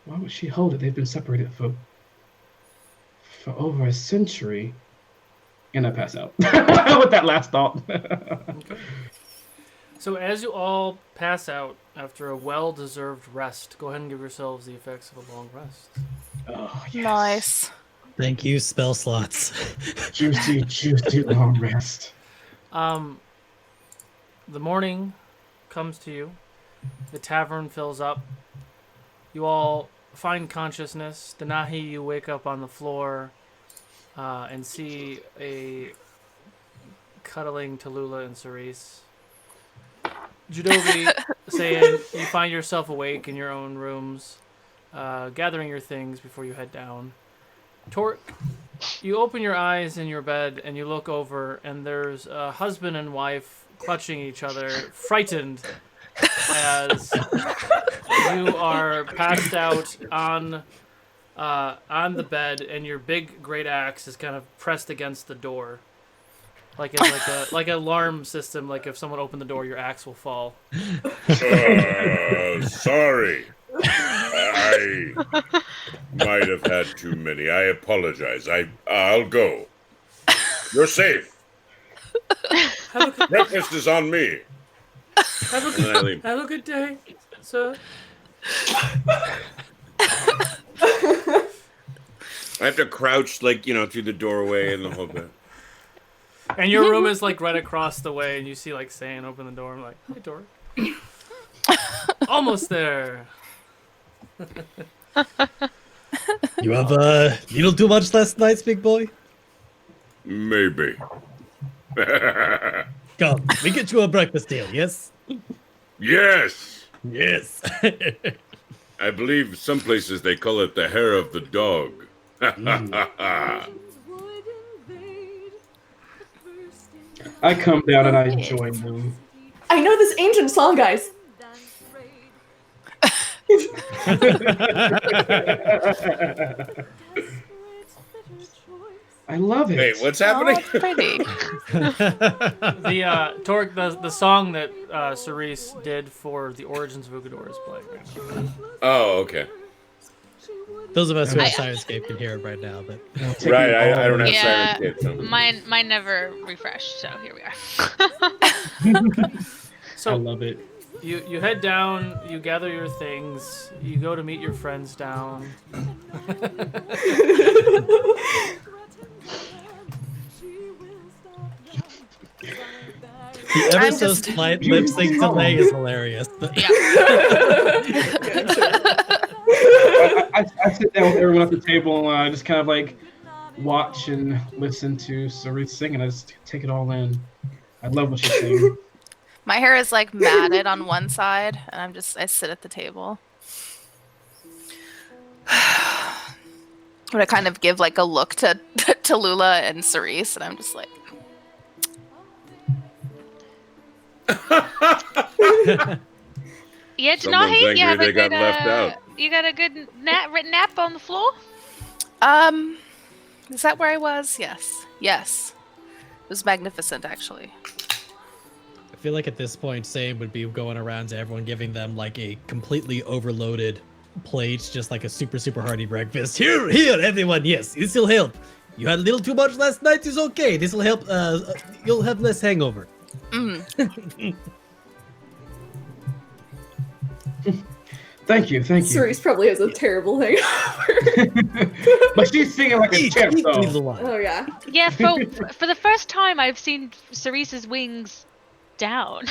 Why would she hold it? They've been separated for over a century. And I pass out with that last thought. Okay. So as you all pass out after a well-deserved rest, go ahead and give yourselves the effects of a long rest. Oh, yes. Nice. Thank you, spell slots. Juicy long rest. The morning comes to you. The tavern fills up. You all find consciousness. Denahi, you wake up on the floor and see a cuddling Tallulah and Cerise. Judobi saying you find yourself awake in your own rooms, gathering your things before you head down. Torque, you open your eyes in your bed and you look over and there's a husband and wife clutching each other, frightened as you are passed out on the bed and your big great axe is kind of pressed against the door. Like it's like an alarm system. Like if someone opened the door, your axe will fall. Sorry. I might have had too many. I apologize. I'll go. You're safe. Breakfast is on me. Have a good day, sir. I have to crouch, through the doorway and the whole bit. And your room is right across the way, and you see Saiyan open the door. I'm like, "Hey, door." Almost there. You have a little too much last night, big boy? Maybe. Come, we get you a breakfast deal, yes? Yes. Yes. I believe some places they call it the hair of the dog. I come down and I join them. I know this ancient song, guys. I love it. Wait, what's happening? Oh, pretty. Torque, the song that Cerise did for the Origins of Ukodor is playing right now. Oh, okay. Those of us who have Sirenscape can hear it right now, but Right, I don't have Yeah, Sirenscape. So. mine never refreshed, so here we are. So I love it. You head down, you gather your things, you go to meet your friends down. the ever so slight lip sync delay is hilarious. I sit down with everyone at the table and I just kind of watch and listen to Cerise sing and I just take it all in. I love what she's singing. My hair is matted on one side, and I sit at the table. But I kind of give a look to Tallulah and Cerise, and I'm just like. Yeah, Someone's Denahi, angry you have they a got good left out. you got a good nap on the floor? Is that where I was? Yes. It was magnificent, actually. I feel like at this point, Sam would be going around to everyone, giving them a completely overloaded plate, just a super, super hearty breakfast. Here, everyone, yes, this will help. You had a little too much last night, it's okay. This will help, you'll have less hangover. Thank you. Cerise probably has a terrible hangover. But she's singing like a champ, though. Oh, yeah. Yeah, for the first time I've seen Cerise's wings down.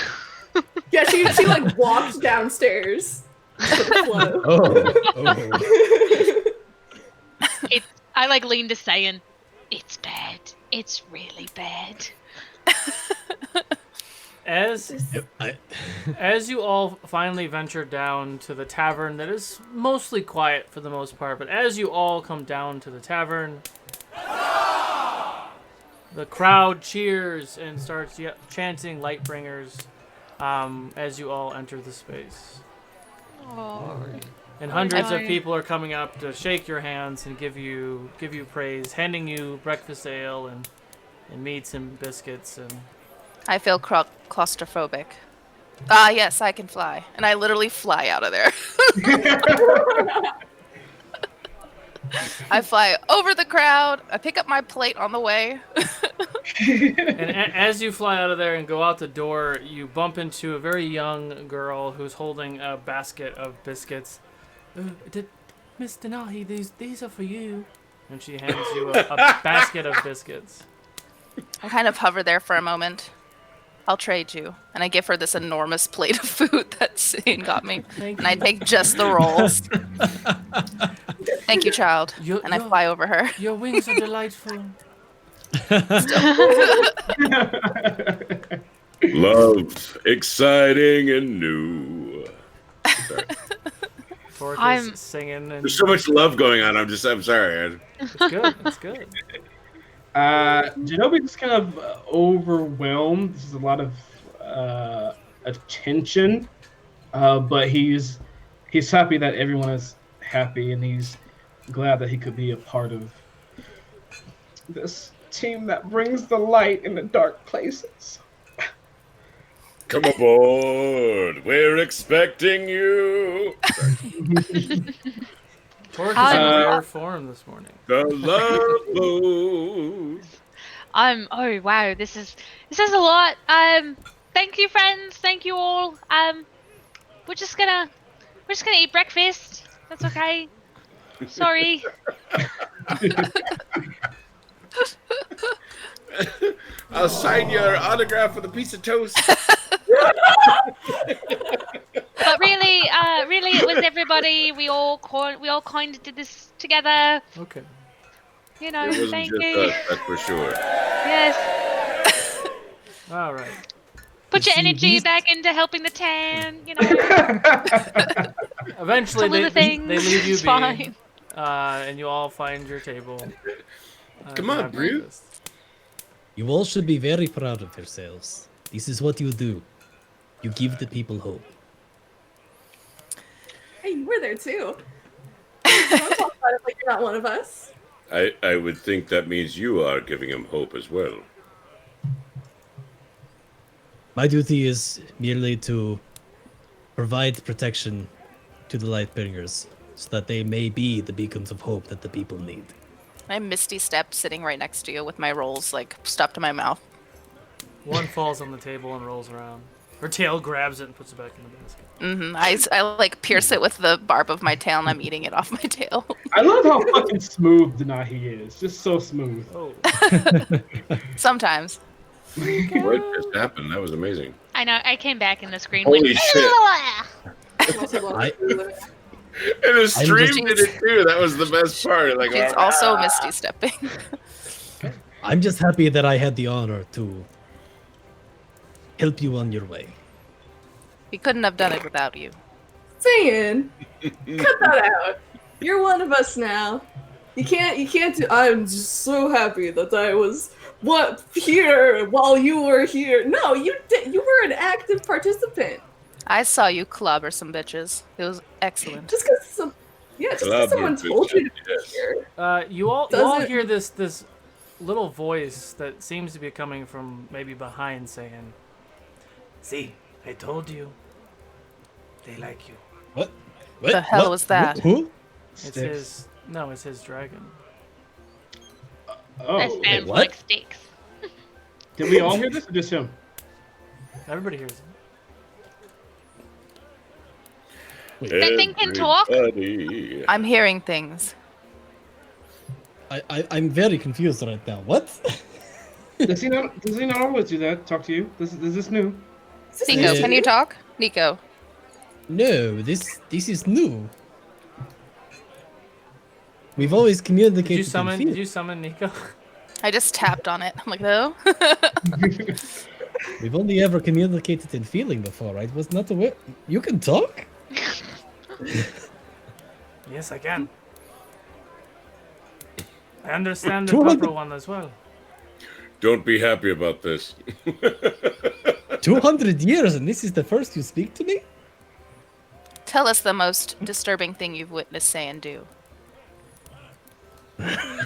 Yeah, she like walked downstairs to the flow. I like lean to saying, it's bad. It's really bad. As you all finally venture down to the tavern that is mostly quiet for the most part, but as you all come down to the tavern, the crowd cheers and starts chanting Lightbringers as you all enter the space. And hundreds of people are coming up to shake your hands and give you praise, handing you breakfast ale and meats and biscuits and. I feel claustrophobic. Yes, I can fly. And I literally fly out of there. I fly over the crowd. I pick up my plate on the way. And as you fly out of there and go out the door, you bump into a very young girl who's holding a basket of biscuits. Miss Denahi, these are for you. And she hands you a basket of biscuits. I kind of hover there for a moment. I'll trade you. And I give her this enormous plate of food that Zane got me. And I take just the rolls. Thank you, child. I fly over her. Your wings are delightful. Love, exciting and new. Sorry. I'm singing. And... There's so much love going on. I'm sorry. It's good. It's good. Janobi's kind of overwhelmed. There's a lot of attention, but he's happy that everyone is happy, and he's glad that he could be a part of this team that brings the light in the dark places. Come aboard. We're expecting you. Torque is in rare form this morning. The love boat. Oh wow, this is a lot. Thank you, friends. Thank you all. We're just gonna eat breakfast. That's okay. Sorry. I'll sign your autograph with a piece of toast. But really, it was everybody. We all kind of did this together. Okay. You know, It wasn't thank just you. us, that's for sure. Yes. All right. Put your energy back into helping the tan. You know. Eventually, they leave you It's be, fine. and you all find your table. Come on, Brew. You all should be very proud of yourselves. This is what you do. You give the people hope. Hey, you were there too. Don't talk about it like you're not one of us. I would think that means you are giving him hope as well. My duty is merely to provide protection to the Lightbringers so that they may be the beacons of hope that the people need. I misty step sitting right next to you with my rolls like stuffed in my mouth. One falls on the table and rolls around. Her tail grabs it and puts it back in the basket. I like pierce it with the barb of my tail and I'm eating it off my tail. I love how fucking smooth Denahi is. Just so smooth. Oh. Sometimes. What just happened? That was amazing. I know. I came back and the screen Holy went. shit. And the stream did it too. That was the best part. Like, She's also misty stepping. I'm just happy that I had the honor to help you on your way. We couldn't have done it without you. Saying, cut that out. You're one of us now. You can't do. I'm just so happy that I was here while you were here. No, you were an active participant. I saw you clobber some bitches. It was excellent. Just because someone told you to be here. You all hear this little voice that seems to be coming from maybe behind saying, "See, I told you. They like you." What? The hell was that? Who? It's his. No, it's his dragon. Oh, That sounds what? like steaks. Did we all hear this or just him? Everybody hears it. That thing can talk? Everybody. I'm hearing things. I'm very confused right now. What? Does he not always do that? Talk to you? Is this new? Nico, can you talk? Nico. No, this is new. We've always communicated. Did you summon Nico? I just tapped on it. I'm like, no. We've only ever communicated in feeling before, right? Was not aware. You can talk? Yes, I can. I understand the proper one as well. Don't be happy about this. 200 years, and this is the first you speak to me? Tell us the most disturbing thing you've witnessed say and do.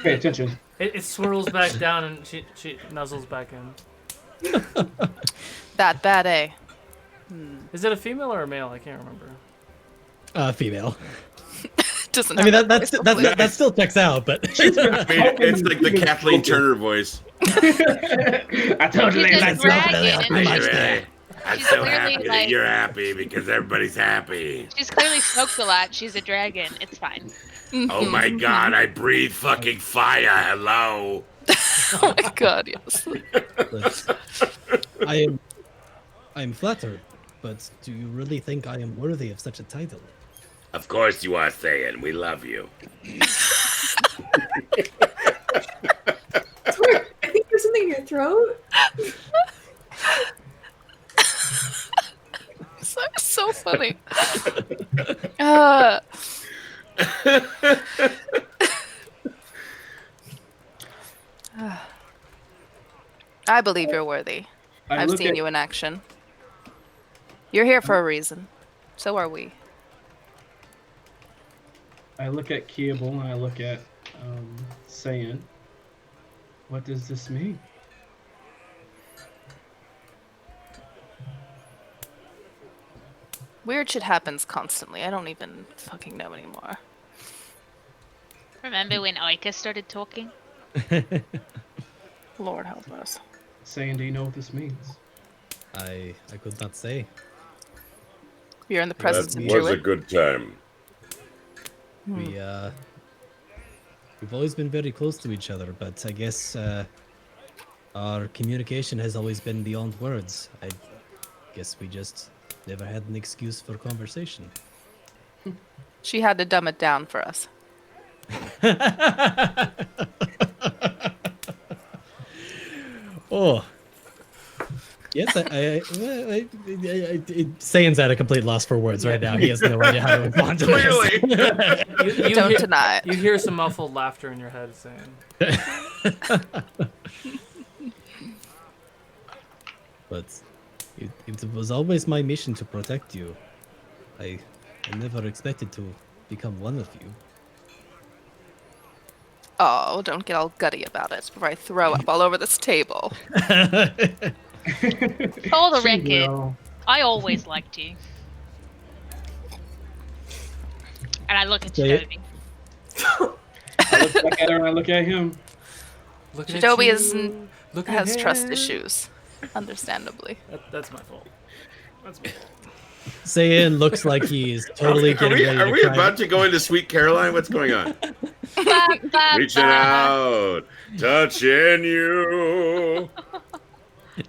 Pay attention. It swirls back down and she nuzzles back in. That bad, eh? Is it a female or a male? I can't remember. Female. Doesn't I mean, that still checks out, but... I mean, it's like the Kathleen Turner voice. I told you She's they a dragon. I'm She's so clearly, happy that like- you're happy because everybody's happy. She's clearly smoked a lot. She's a dragon. It's fine. Oh my god, I breathe fucking fire. Hello. Oh my god, yes. I'm flattered, but do you really think I am worthy of such a title? Of course you are saying we love you. Sorry, I think there's something in your throat. That's so funny. I believe you're worthy. I've seen you in action. You're here for a reason. So are we. I look at Keeble and I look at Saiyan. What does this mean? Weird shit happens constantly. I don't even fucking know anymore. Remember when Oika started talking? Lord help us. Saiyan, do you know what this means? I could not say. You're in the presence That of was a Druid. good time. We've always been very close to each other, but I guess our communication has always been beyond words. I guess we just never had an excuse for conversation. She had to dumb it down for us. Oh. Yes, Saiyan's at a complete loss for words right now. He has no idea how to respond to Clearly. this. Don't deny it. You hear some muffled laughter in your head saying. But it was always my mission to protect you. I never expected to become one of you. Oh, don't get all gutty about it before I throw up all over this table. For the record, I always liked you. And I look at Say it. Jadobi. I look back at her and I look at him. Look at Jadobi you, look at has trust him. issues, understandably. That's my fault. That's my fault. Saiyan looks like he's totally getting ready Are to we cry. about to go into Sweet Caroline? What's going on? Ba, ba, Reaching ba. out, touching you.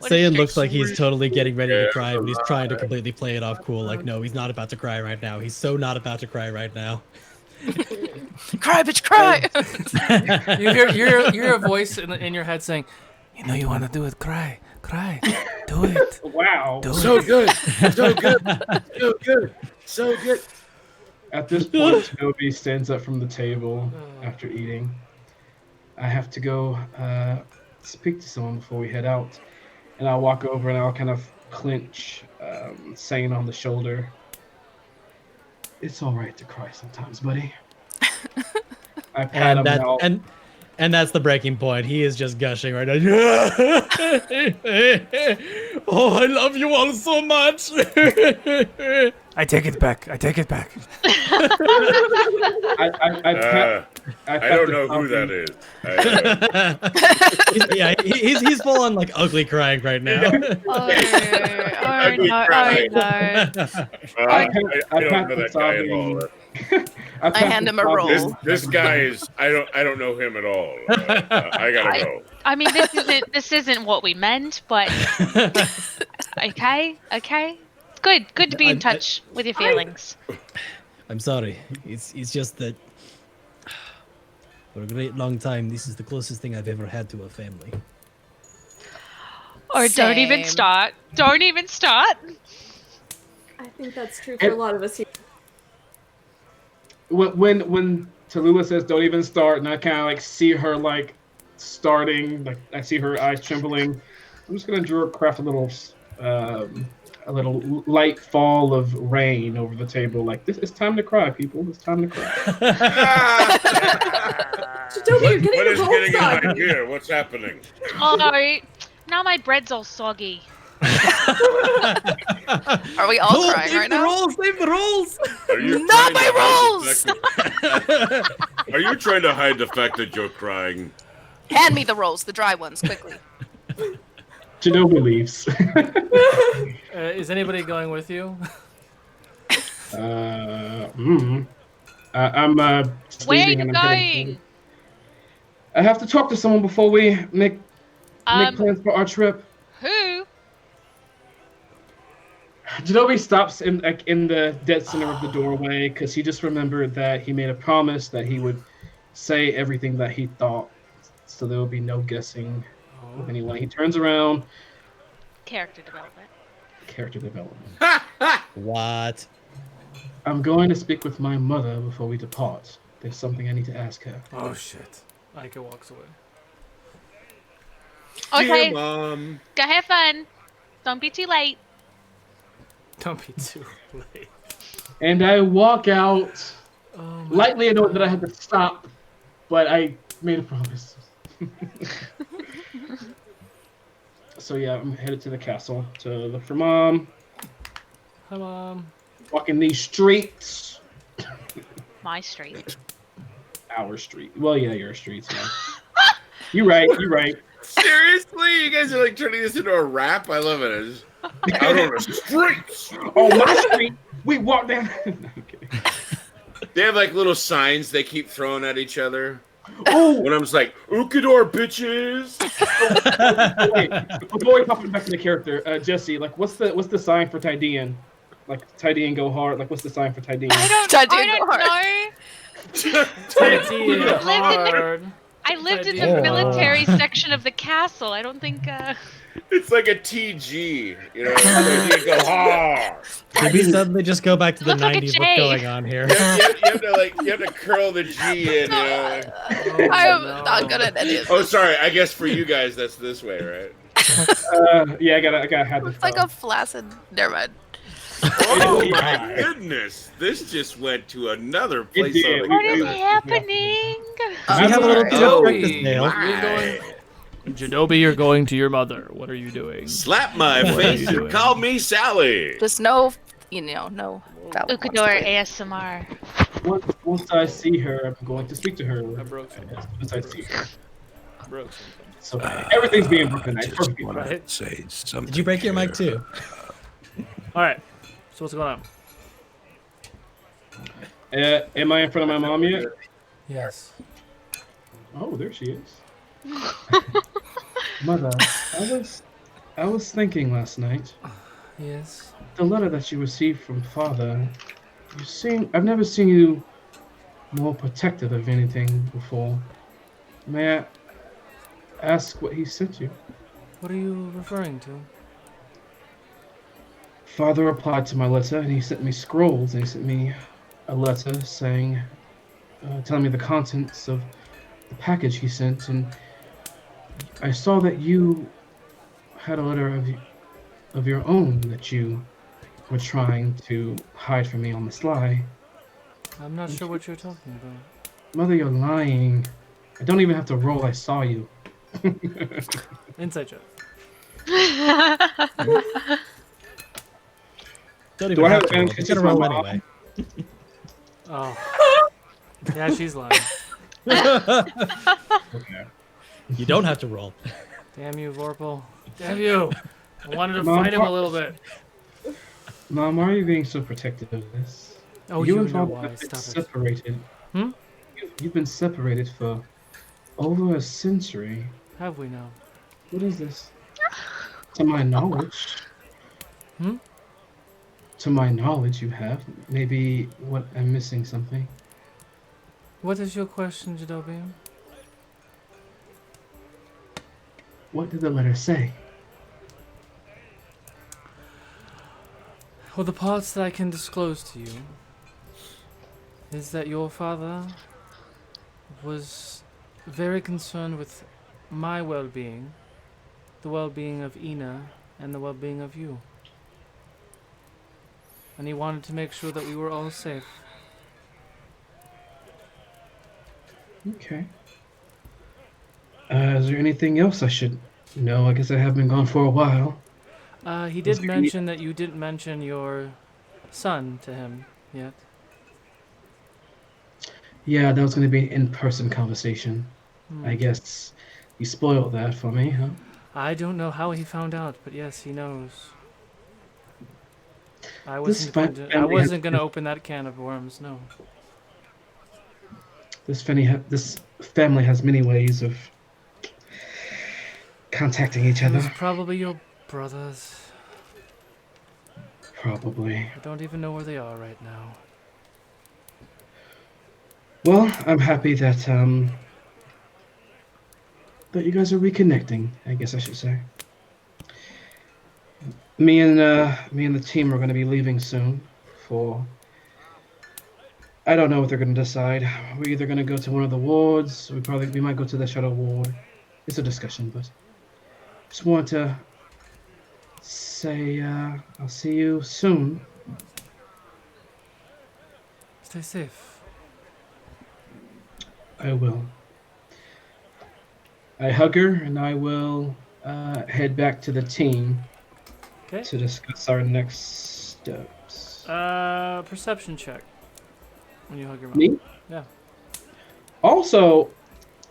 Saiyan looks like he's totally getting ready to cry, but he's trying to completely play it off cool. Like, no, he's not about to cry right now. He's so not about to cry right now. Cry, bitch, cry! You hear a voice in your head saying, "You know you want to do it. Cry, do it. Wow. Do So it." good. So good. So good. So good. At this point, Toby stands up from the table after eating. I have to go speak to someone before we head out. And I'll walk over and I'll kind of clinch Saiyan on the shoulder. It's all right to cry sometimes, buddy. I pat him out. And that's the breaking point. He is just gushing right now. Oh, I love you all so much. I take it back. I take it back. I don't know who that is. He's full on like ugly crying right now. I don't know that guy at all. I hand him a roll. This guy is. I don't know him at all. I gotta go. I mean, this isn't what we meant, but okay. It's Good to be in touch with your feelings. I'm sorry. It's just that for a great long time, this is the closest thing I've ever had to a family. Or don't even Same. start. Don't even start. I think that's true for a lot of us here. When Tallulah says don't even start, and I kind of like see her like starting, like I see her eyes trembling. I'm just gonna craft a little light fall of rain over the table. Like this, it's time to cry, people. It's time to cry. What is getting in my gear? What's happening? Oh, now my bread's all soggy. Are we all crying right now? Save the rolls! Are you Not trying my to hide rolls! the fact Are you trying to hide the fact that you're crying? Hand me the rolls, the dry ones, quickly. Shinobi leaves. Is anybody going with you? I'm Where are sleeping you and I'm going? I have to talk to someone before we make plans for our trip. Who? Shinobi stops in the dead center of the doorway because he just remembered that he made a promise that he would say everything that he thought, so there will be no guessing with anyone. He turns around. Character development. Character development. What? I'm going to speak with my mother before we depart. There's something I need to ask her. Oh shit. Aika walks away. Okay. Dear Mom. Go have fun. Don't be too late. Don't be too late. And I walk out, Oh lightly annoyed that I had to stop, but I made a promise. So yeah, I'm headed to the castle to look for Mom. Hi, Mom. Walking these streets. My street. Our street. Well, yeah, your streets. Yeah. You're right. Seriously? You guys are like turning this into a rap? I love it. Out on the streets. On my street, we walk down. No, I'm kidding. They have like little signs they keep throwing at each other. Oh, When I'm just like, Ukodor, bitches. wait, before we pop back into character, Jesse, like, what's the sign for Tydian? Like, Tydian go hard. Like, what's the sign for Tydian? Tydian I go hard. don't know. Tydian hard. I lived in the Tydian. military section of the castle. I don't think. It's like a TG, you know. Tydian go hard. Did we suddenly just go back to the Looks like a 90s? What's J. going on here? You have to curl the G in. I am not good at any of this. Oh, sorry. I guess for you guys, that's this way, right? Yeah, I gotta have this. It's like a flaccid. Never mind. Oh my goodness! This just went to another place. did. on What the- is happening? We have a little Alright. bit of Joey, practice, Dale. you're going. Janobi, you're going to your mother. What are you doing? Slap my What are face you and doing? call me Sally. Just no, no. foul words, Ukodor please. ASMR. Once I see her, I'm going to speak to her. I broke something. Once I see her. Broke So everything's being broken. I It's just perfectly want fine. to say something. Did you break your mic too? All right. So what's going on? Am I in front of my mom yet? Yes. Oh, there she is. Mother, I was thinking last night. Yes. The letter that you received from Father. I've never seen you more protective of anything before. May I ask what he sent you? What are you referring to? Father replied to my letter, and he sent me scrolls, and he sent me a letter saying, telling me the contents of the package he sent, and I saw that you had a letter of your own that you were trying to hide from me on the sly. I'm not sure what you're talking about. Mother, you're lying. I don't even have to roll, I saw you. Inside joke. Don't Do even I have have to roll. advantage It's to gonna roll my mom? anyway. Oh. Yeah, she's lying. Okay. You don't have to roll. Damn you, Vorpal. Damn you. I wanted to Mom, fight him a little bit. Mom, why are you being so protective of this? Oh, you you and know Father why. have been Stop it. separated. Hmm? You've been separated for over a century. Have we now? What is this? To my knowledge. Hmm? To my knowledge, you have. Maybe what I'm missing something. What is your question, Jadobi? What did the letter say? Well, the parts that I can disclose to you is that your father was very concerned with my well-being, the well-being of Ina, and the well-being of you. And he wanted to make sure that we were all safe. Okay. Is there anything else I should know? I guess I have been gone for a while. He did mention that you didn't mention your son to him yet. Yeah, that was going to be an in-person conversation. I guess you spoiled that for me, huh? I don't know how he found out, but yes, he knows. I wasn't going to open that can of worms, no. This family has many ways of contacting each It other. was probably your brothers. Probably. I don't even know where they are right now. Well, I'm happy that that you guys are reconnecting, I guess I should say. Me and the team are going to be leaving soon for... I don't know what they're going to decide. We're either going to go to one of the wards, we might go to the shuttle ward. It's a discussion, but just want to say I'll see you soon. Stay safe. I will. I hug her and I will head back to the team to discuss our next steps. Perception check. When you hug your mom. Me? Yeah. Also,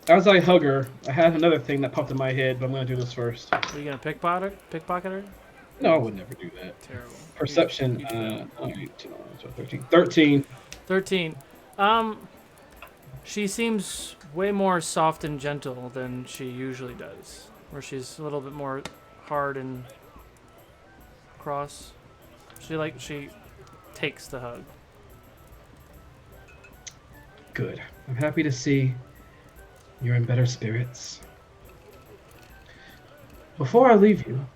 as I hug her, I had another thing that popped in my head, but I'm going to do this first. Are you going to pickpocket her? No, I would never do that. Terrible. Perception, 13. 13. She seems way more soft and gentle than she usually does. Where she's a little bit more hard and cross. She takes the hug. Good. I'm happy to see you're in better spirits. Before I leave you,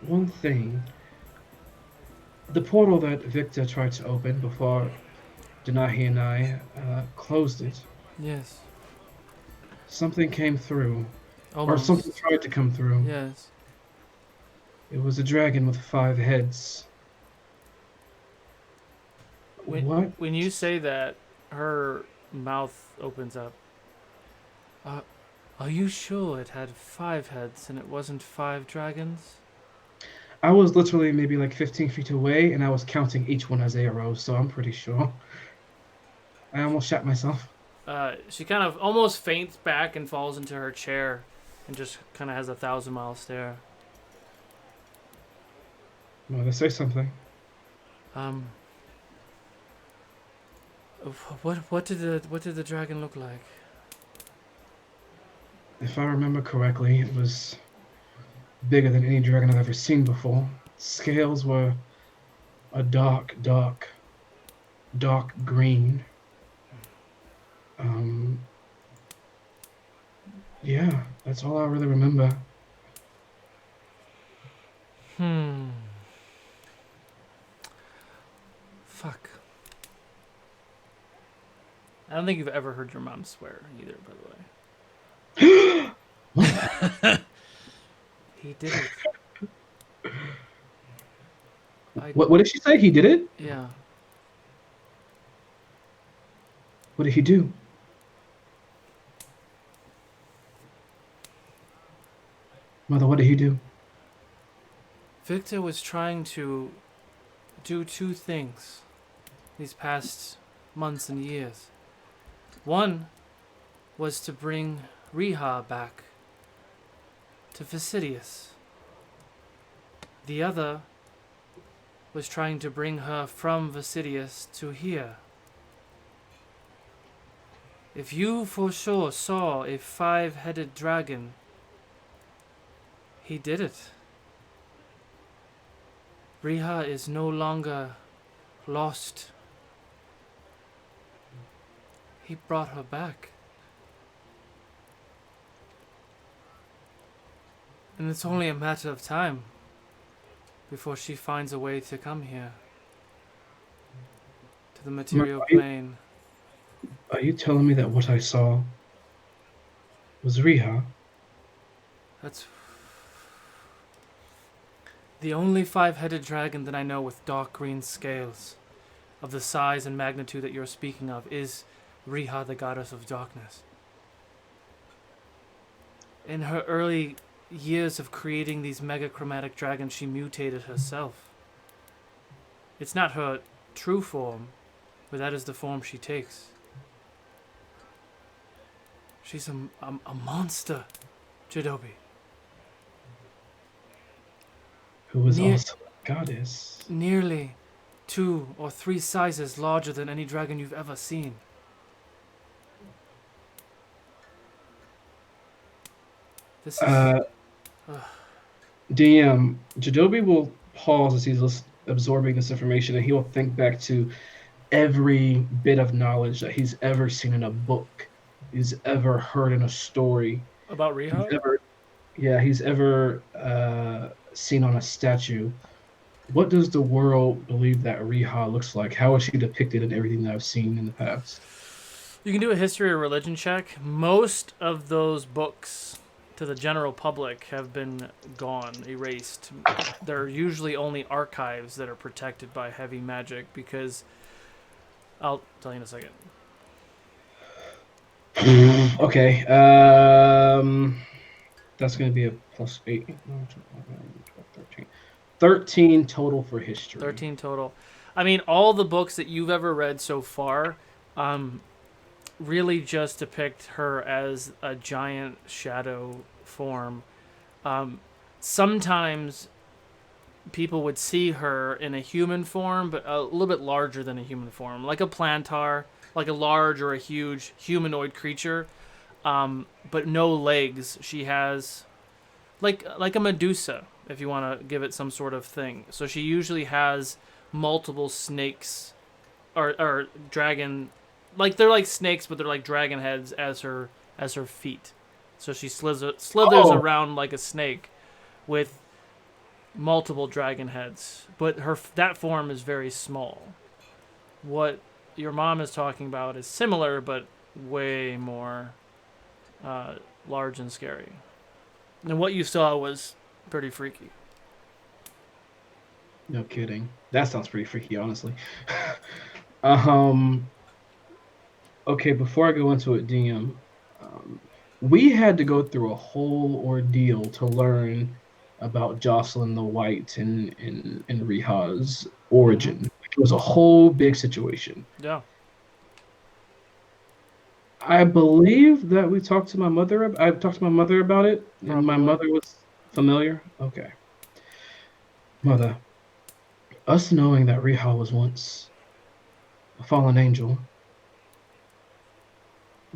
one thing. The portal that Viktor tried to open before Denahi and I closed it. Yes. Something came through. Almost. Or something tried to come through. Yes. It was a dragon with 5 heads. What? When you say that, her mouth opens up. Are you sure it had 5 heads and it wasn't 5 dragons? I was literally maybe like 15 feet away and I was counting each one as arrows, so I'm pretty sure. I almost shot myself. She kind of almost faints back and falls into her chair and just kind of has a 1,000-mile stare. Well, they say something. What did the dragon look like? If I remember correctly, it was bigger than any dragon I've ever seen before. Scales were a dark green. Yeah, that's all I really remember. Fuck. I don't think you've ever heard your mom swear either, by the way. He did it. What did she say? He did it? Yeah. What did he do? Mother, what did he do? Viktor was trying to do 2 things these past months and years. One was to bring Riha back to Vasidius. The other was trying to bring her from Vasidius to here. If you for sure saw a 5-headed dragon, he did it. Riha is no longer lost. He brought her back. And it's only a matter of time before she finds a way to come here. To the material plane. Are you telling me that what I saw was Riha? That's the only 5-headed dragon that I know with dark green scales of the size and magnitude that you're speaking of is Riha, the goddess of darkness. In her early years of creating these megachromatic dragons, she mutated herself. It's not her true form, but that is the form she takes. She's a monster, Jidobi. Who was also a goddess. Nearly 2 or 3 sizes larger than any dragon you've ever seen. This is... DM, Jidobi will pause as he's absorbing this information, and he will think back to every bit of knowledge that he's ever seen in a book, he's ever heard in a story. About Riha? He's ever seen on a statue. What does the world believe that Riha looks like? How is she depicted in everything that I've seen in the past? You can do a history or religion check. Most of those books to the general public have been gone, erased. There are usually only archives that are protected by heavy magic because... I'll tell you in a second. Okay. That's going to be a plus 8. 13. 13 total for history. 13 total. I mean, all the books that you've ever read so far really just depict her as a giant shadow form. Sometimes people would see her in a human form, but a little bit larger than a human form, like a plantar, like a large or a huge humanoid creature, but no legs. She has like a Medusa, if you want to give it some sort of thing. So she usually has multiple snakes or dragon, like they're like snakes, but they're like dragon heads as her feet. So she slithers around like a snake with multiple dragon heads, but that form is very small. What your mom is talking about is similar, but way more large and scary. And what you saw was pretty freaky. No kidding. That sounds pretty freaky, honestly. Okay, before I go into it, DM, we had to go through a whole ordeal to learn about Jocelyn the White and Riha's origin. Mm-hmm. It was a whole big situation. Yeah. I believe that we talked to my mother. I talked to my mother about it, and my mother was familiar. Okay. Mother, us knowing that Riha was once a fallen angel,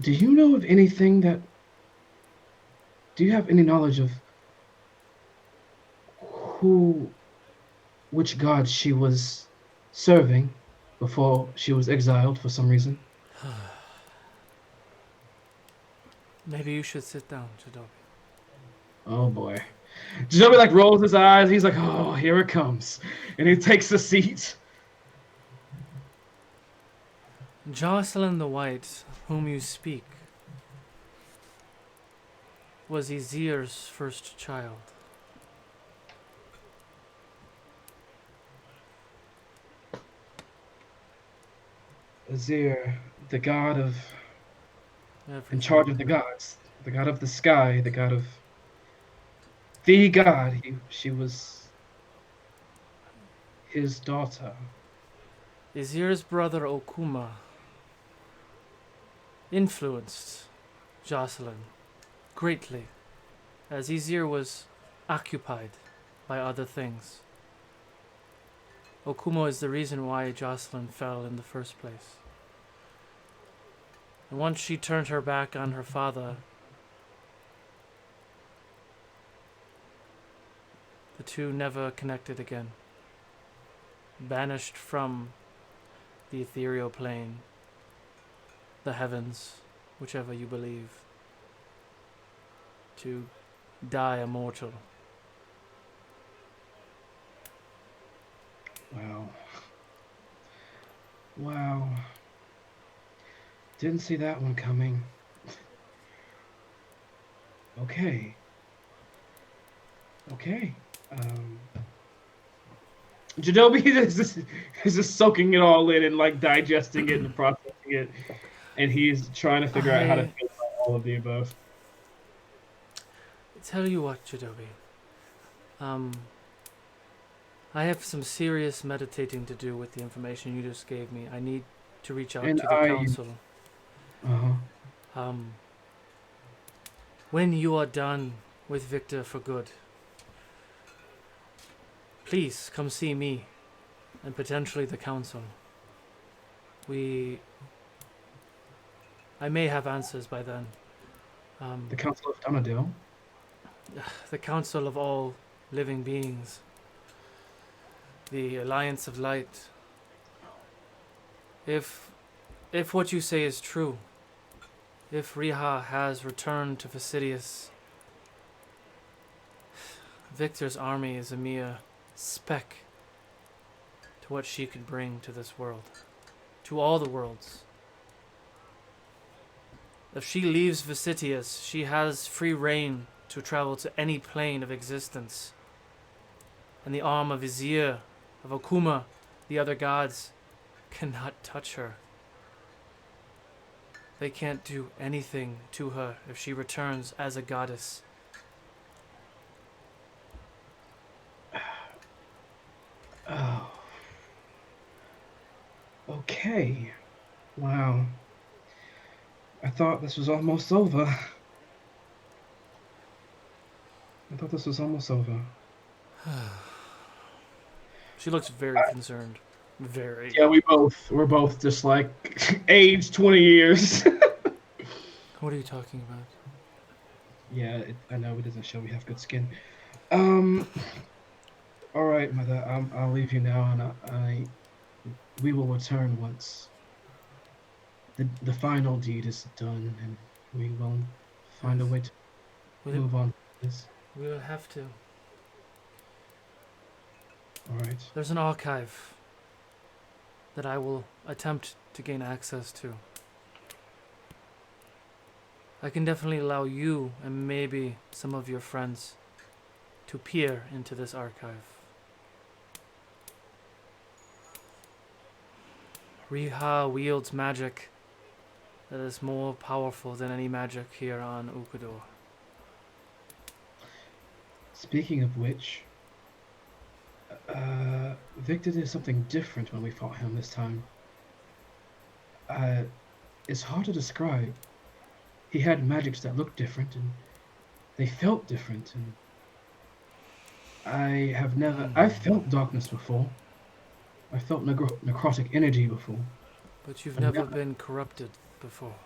do you know of anything that... Do you have any knowledge of which god she was serving before she was exiled for some reason? Maybe you should sit down, Jidobi. Oh boy. Jidobi like rolls his eyes. He's like, oh, here it comes. And he takes a seat. Jocelyn the White, whom you speak, was Izir's first child. Izir, the god of... in charge of the gods. The god of the sky, the god of... The god. She was his daughter. Izir's brother Okuma influenced Jocelyn greatly, as Izir was occupied by other things. Okuma is the reason why Jocelyn fell in the first place. And once she turned her back on her father, the two never connected again. banished from the ethereal plane, the heavens, whichever you believe, to die immortal. Wow. Wow. Didn't see that one coming. Okay. Okay. Jadobi is just soaking it all in and like digesting it and processing it, and he's trying to figure out how to feel about all of the above. Tell you what, Jadobi. I have some serious meditating to do with the information you just gave me. I need to reach out to the council. When you are done with Viktor for good, please come see me and potentially the council. I may have answers by then. The Council of Donadil? The council of all living beings. The Alliance of Light. If what you say is true, if Riha has returned to Fastidius, Viktor's army is a mere speck to what she could bring to this world, to all the worlds. If she leaves Fastidius, she has free reign to travel to any plane of existence. And the arm of Vizier, of Okuma, the other gods, cannot touch her. They can't do anything to her if she returns as a goddess. Oh. Okay. Wow. I thought this was almost over. She looks very concerned. Very. Yeah, we're both just like aged 20 years. What are you talking about? Yeah, I know it doesn't show we have good skin. All right, Mother. I'll leave you now, and we will return once the final deed is done, and we will find a way to move on from this. We will have to. All right. There's an archive that I will attempt to gain access to. I can definitely allow you and maybe some of your friends to peer into this archive. Riha wields magic that is more powerful than any magic here on Ukodor. Speaking of which, Viktor did something different when we fought him this time. It's hard to describe. He had magics that looked different, and they felt different, and I've felt darkness before. I felt necrotic energy before. But you've never been corrupted before.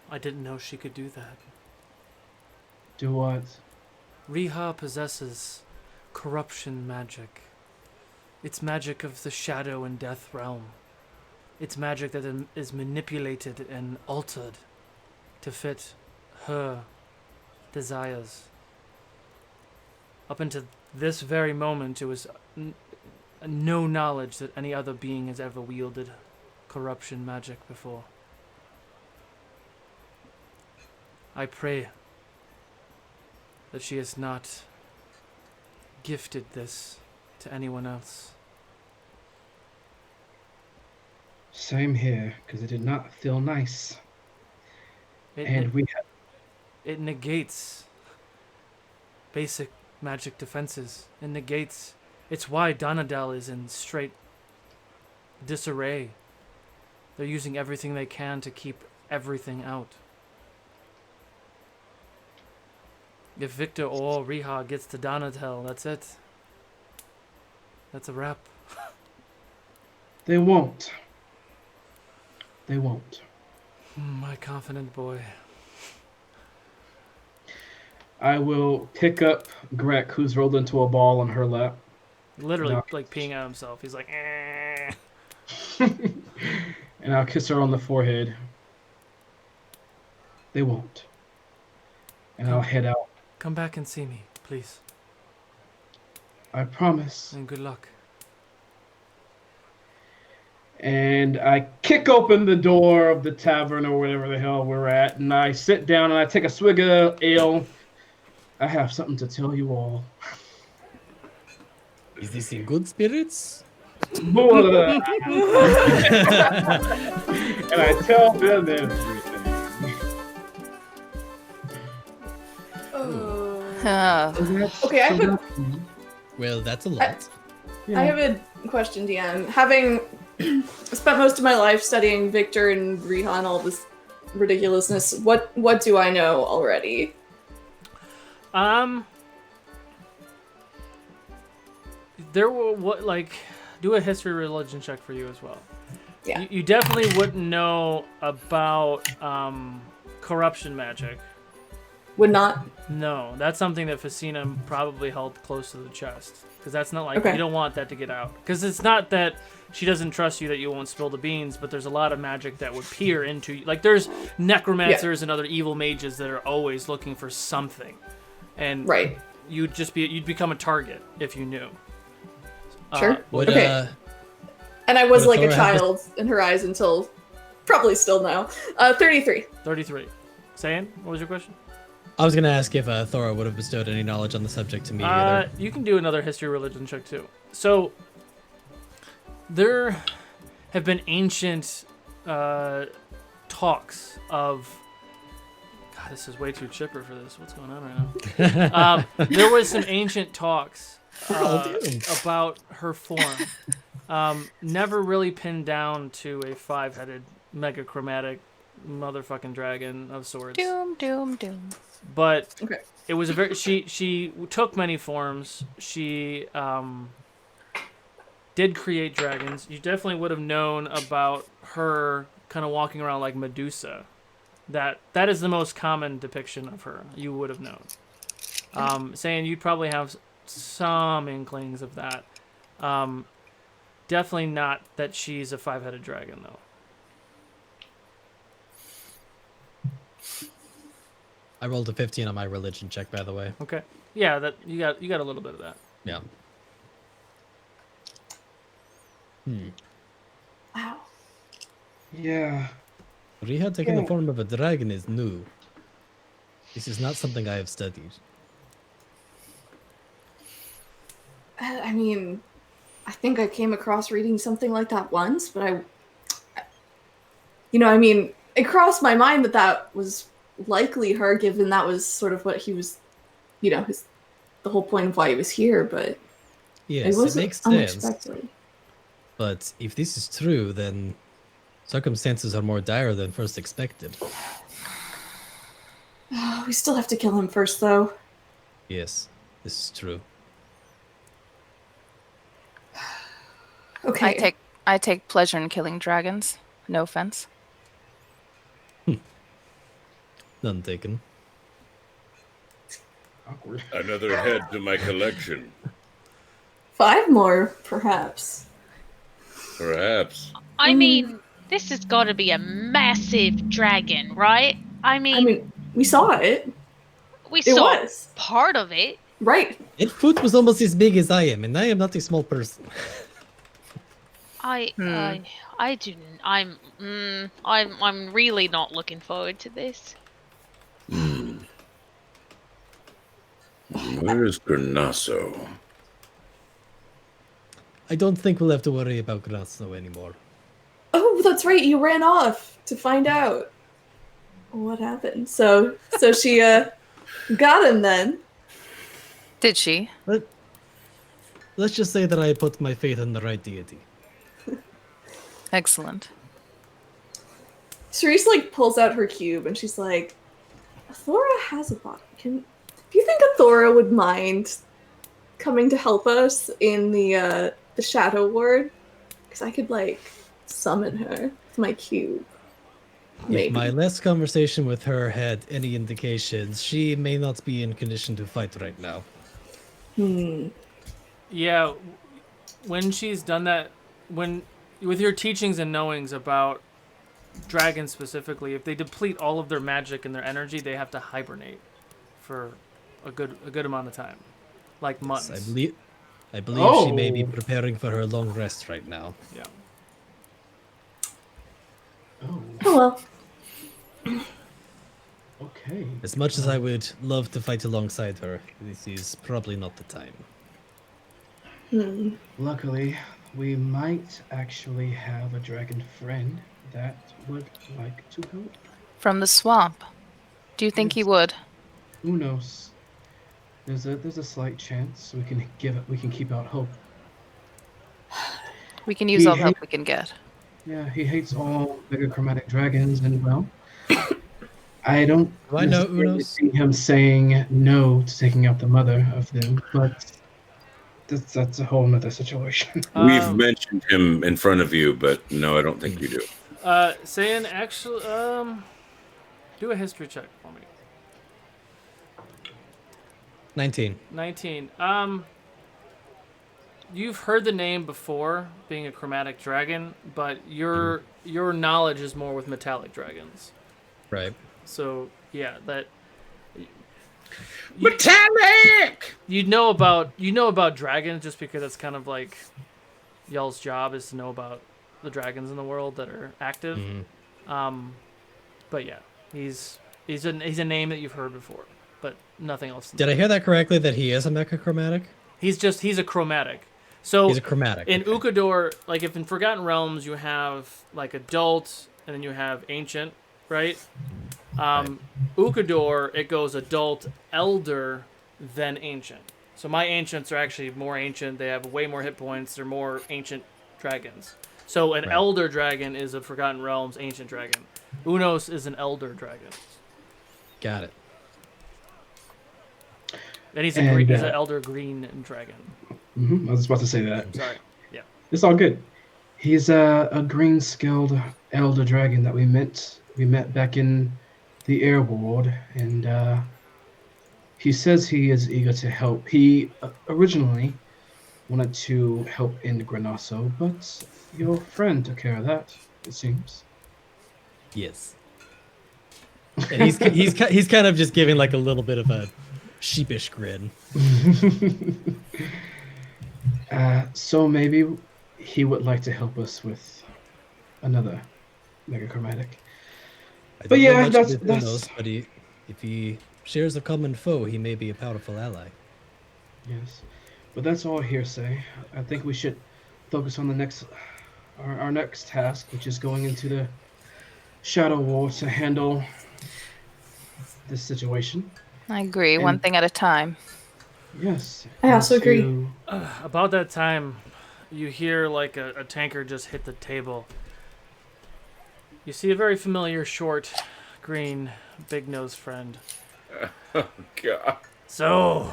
I didn't know she could do that. Do what? Riha possesses corruption magic. It's magic of the shadow and death realm. It's magic that is manipulated and altered to fit her desires. Up until this very moment, it was no knowledge that any other being has ever wielded corruption magic before. I pray that she has not gifted this to anyone else. Same here, because it did not feel nice. It negates basic magic defenses. It negates. It's why Donadel is in straight disarray. They're using everything they can to keep everything out. If Viktor or Riha gets to Donadel, that's it. That's a wrap. They won't. They won't. My confident boy. I will pick up Greg, who's rolled into a ball on her lap. Literally, No. like peeing on himself. He's like, eh. And I'll kiss her on the forehead. They won't. And I'll head out. Come back and see me, please. I promise. And good luck. And I kick open the door of the tavern or whatever the hell we're at, and I sit down and I take a swig of ale. I have something to tell you all. Is this in good spirits? And I tell them everything. Okay, I have a Well, that's a lot. I have a question, DM. Having spent most of my life studying Viktor and Rihan, all this ridiculousness, what do I know already? There will do a history religion check for you as well. Yeah. You definitely wouldn't know about corruption magic. Would not? No, that's something that Facina probably held close to the chest. Because that's not like, Okay. you don't want that to get out. Because it's not that she doesn't trust you that you won't spill the beans, but there's a lot of magic that would peer into you. Like, there's necromancers and other evil mages that are always looking for something. And Right. you'd become a target if you knew. Sure. Would, Okay. And I was would like a Thora have child in her eyes until probably still now. 33. 33. Saying? What was your question? I was gonna ask if Thora would have bestowed any knowledge on the subject to me either. You can do another history religion check too. So there have been ancient talks of. God, this is way too chipper for this. What's going on right now? There was some ancient talks about her form. Never really pinned down to a 5-headed megachromatic motherfucking dragon of sorts. Doom, doom, doom. But Okay. it was a very she took many forms. She did create dragons. You definitely would have known about her kind of walking around like Medusa. That is the most common depiction of her. You would have known. Saying you'd probably have some inklings of that. Definitely not that she's a 5-headed dragon though. I rolled a 15 on my religion check, by the way. Okay. Yeah, that you got a little bit of that. Yeah. Wow. Yeah. Riha taking the form of a dragon is new. This is not something I have studied. I mean, I think I came across reading something like that once, but I mean, it crossed my mind that was likely her, given that was sort of what he was, the whole point of why he was here, but Yes, it was makes sense. unexpected. But if this is true, then circumstances are more dire than first expected. We still have to kill him first, though. Yes, this is true. Okay. I take pleasure in killing dragons. No offense. None taken. Awkward. Another head to my collection. 5 more, perhaps. Perhaps. I mean, this has got to be a massive dragon, right? I mean, We saw it. we It saw was. part of it. Right. That foot was almost as big as I am, and I am not a small person. I didn't. I'm really not looking forward to this. Where is Garnasso? I don't think we'll have to worry about Grasso anymore. Oh, that's right. You ran off to find out what happened. So she got him then. Did she? Let's just say that I put my faith in the right deity. Excellent. Cerise pulls out her cube and she's like, Thora has a body. Do you think Thora would mind coming to help us in the Shadow Ward? Because I could summon her with my cube. Maybe. If my last conversation with her had any indications, she may not be in condition to fight right now. Yeah, when she's done that, with your teachings and knowings about dragons specifically, if they deplete all of their magic and their energy, they have to hibernate for a good amount of time, like months. I believe she may be preparing for her long rest right now. Yeah. Oh well. Okay. As much as I would love to fight alongside her, this is probably not the time. Luckily, we might actually have a dragon friend that would like to help. From the swamp. Do you think he would? Who knows? There's a slight chance we can keep out hope. We can use all the help we can get. Yeah, he hates all megachromatic dragons, and well, I don't necessarily see him saying no to taking out the mother of them, but that's a whole nother situation. We've mentioned him in front of you, but no, I don't think you do. Saying actually, do a history check for me. 19. 19. You've heard the name before, being a chromatic dragon, but your knowledge is more with metallic dragons. Right. So yeah, that metallic. You know about dragons just because it's kind of like y'all's job is to know about the dragons in the world that are active. But yeah, he's a name that you've heard before, but nothing else. Did I hear that correctly? That he is a mechachromatic? He's a chromatic. So he's a chromatic. In Ukodor, like if in Forgotten Realms you have like adult and then you have ancient, right? Ukodor, it goes adult, elder, then ancient. So my ancients are actually more ancient. They have way more hit points. They're more ancient dragons. So an elder dragon is a Forgotten Realms ancient dragon. Unos is an elder dragon. Got it. And he's an elder green dragon. I was about to say that. Sorry. Yeah. It's all good. He's a green skilled elder dragon that we met back in the air world, and he says he is eager to help. He originally wanted to help in Granasso, but your friend took care of that, it seems. Yes. And he's kind of just giving like a little bit of a sheepish grin. So maybe he would like to help us with another megachromatic. But yeah, that's but if he shares a common foe, he may be a powerful ally. Yes, but that's all hearsay. I think we should focus on our next task, which is going into the Shadow War to handle this situation. I agree. One thing at a time. Yes. I also agree. About that time, you hear like a tanker just hit the table. You see a very familiar short, green, big-nosed friend. Oh, God. So...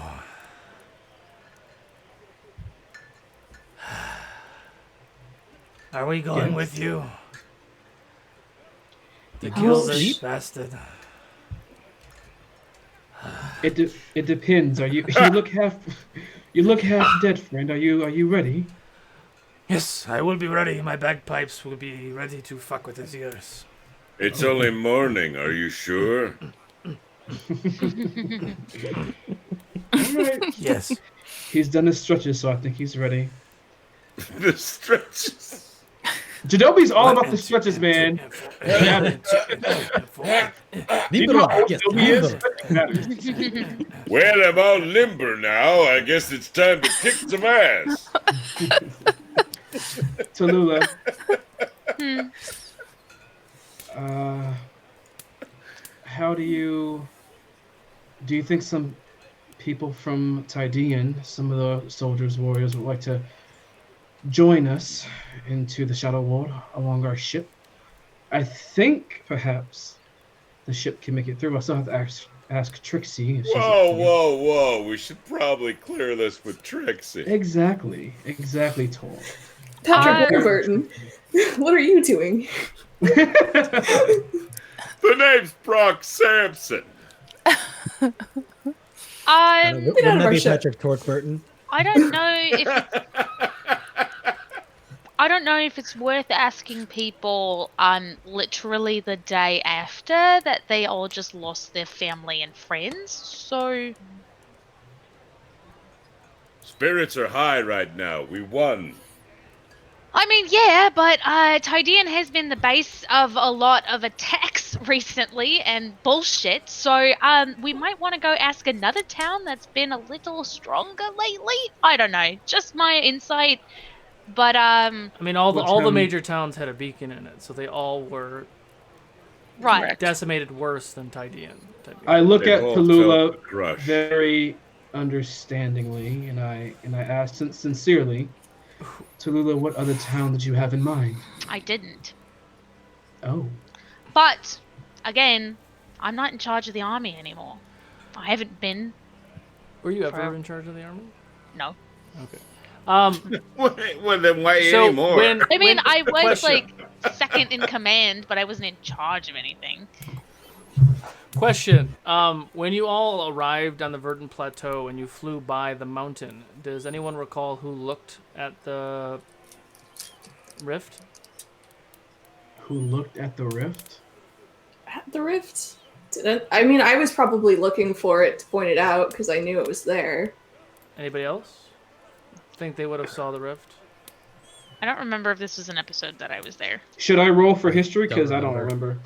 Are we going with you? To kill this bastard. It depends. Are you look half dead, friend? Are you ready? Yes, I will be ready. My bagpipes will be ready to fuck with his ears. It's only morning. Are you sure? Alright. Yes. He's done his stretches, so I think he's ready. The stretches. Jadobi's all about the stretches, man. Well, I'm all limber now. I guess it's time to kick some ass. Tallulah. How do you think some people from Tydian, some of the soldiers, warriors, would like to join us into the Shadow World along our ship? I think perhaps the ship can make it through. I still have to ask Trixie. If Whoa. We should probably clear this with Trixie. Exactly, Tor. Patrick Warburton, what are you doing? The name's Brock Sampson. Wouldn't Get out of that our be ship. Patrick Torkburton? I don't know if I don't know if it's worth asking people literally the day after that they all just lost their family and friends. So Spirits are high right now. We won. I mean, yeah, but Tydian has been the base of a lot of attacks recently and bullshit. So we might want to go ask another town that's been a little stronger lately. I don't know, just my insight. But I mean, all the town? major towns had a beacon in it, so they all were right. decimated worse than Tydian. I look They at all felt Tallulah the crush. very understandingly, and I asked sincerely, Tallulah, what other town did you have in mind? I didn't. Oh. But again, I'm not in charge of the army anymore. I haven't been. Were you ever Forever. in charge of the army? No. Okay. Well, then why So anymore? I mean, I was question. like second in command, but I wasn't in charge of anything. Question. When you all arrived on the Verdant Plateau and you flew by the mountain, does anyone recall who looked at the rift? Who looked at the rift? At the rift? Didn't. I mean, I was probably looking for it to point it out because I knew it was there. Anybody else? Think they would have saw the rift? I don't remember if this was an episode that I was there. Should I roll for history? Don't Because I don't remember.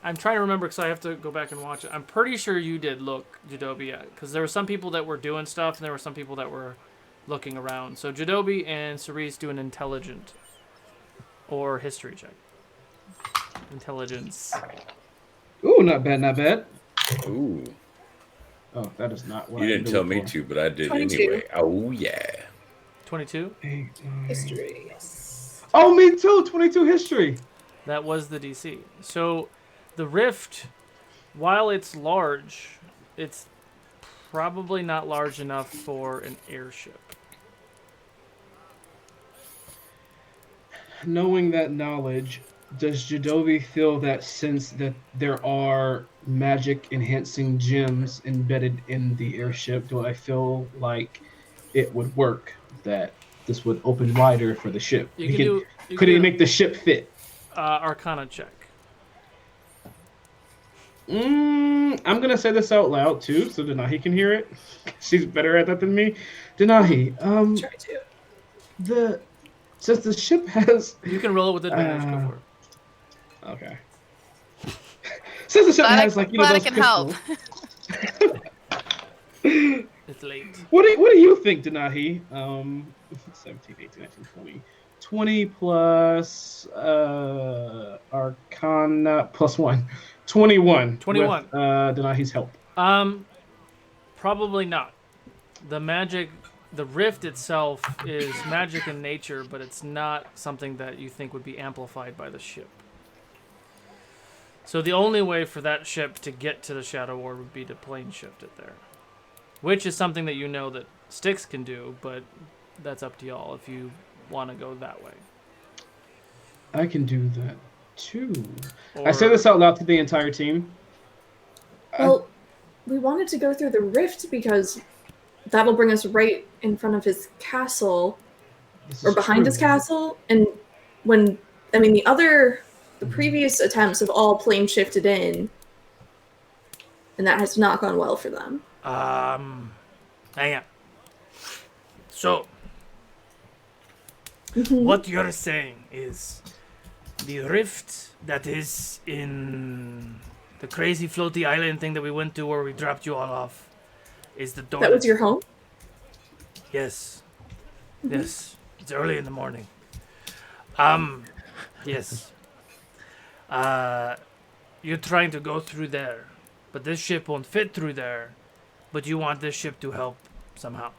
I'm trying to remember because I have to go back and watch it. I'm pretty sure you did look, Jadobi, because there were some people that were doing stuff and there were some people that were looking around. So Jadobi and Cerise do an intelligent or history check. Intelligence. Ooh, not bad, not bad. Ooh. Oh, that is not what You I didn't did tell me before. to, but I did 22. anyway. Oh, yeah. 22? History, yes. Oh, me too. 22 history. That was the DC. So the rift, while it's large, it's probably not large enough for an airship. Knowing that knowledge, does Jadobi feel that sense that there are magic enhancing gems embedded in the airship? Do I feel like it would work, that this would open wider for the ship? Could he make the ship fit? Arcana check. I'm gonna say this out loud too, so Denahi can hear it. She's better at that than me. Denahi, Try to. since the ship has You can roll it with advantage. Go for it. okay. Since the ship Glad has I those can help. crystals. It's late. What do you think, Denahi? 17, 18, 19, 20. 20 plus Arcana plus 1. 21. 21. With Denahi's help. Probably not. The rift itself is magic in nature, but it's not something that you think would be amplified by the ship. So the only way for that ship to get to the Shadow Ward would be to plane shift it there. Which is something that you know that Styx can do, but that's up to y'all if you want to go that way. I can do that too. Or, I say this out loud to the entire team. Well, we wanted to go through the rift because that'll bring us right in front of his castle, This or is behind true. his castle. And the previous attempts have all plane shifted in, and that has not gone well for them. Hang on. So, what you're saying is the rift that is in the crazy floaty island thing that we went to where we dropped you all off is the door. That was your home? Yes. Yes. It's early in the morning. Yes. You're trying to go through there, but this ship won't fit through there, but you want this ship to help somehow.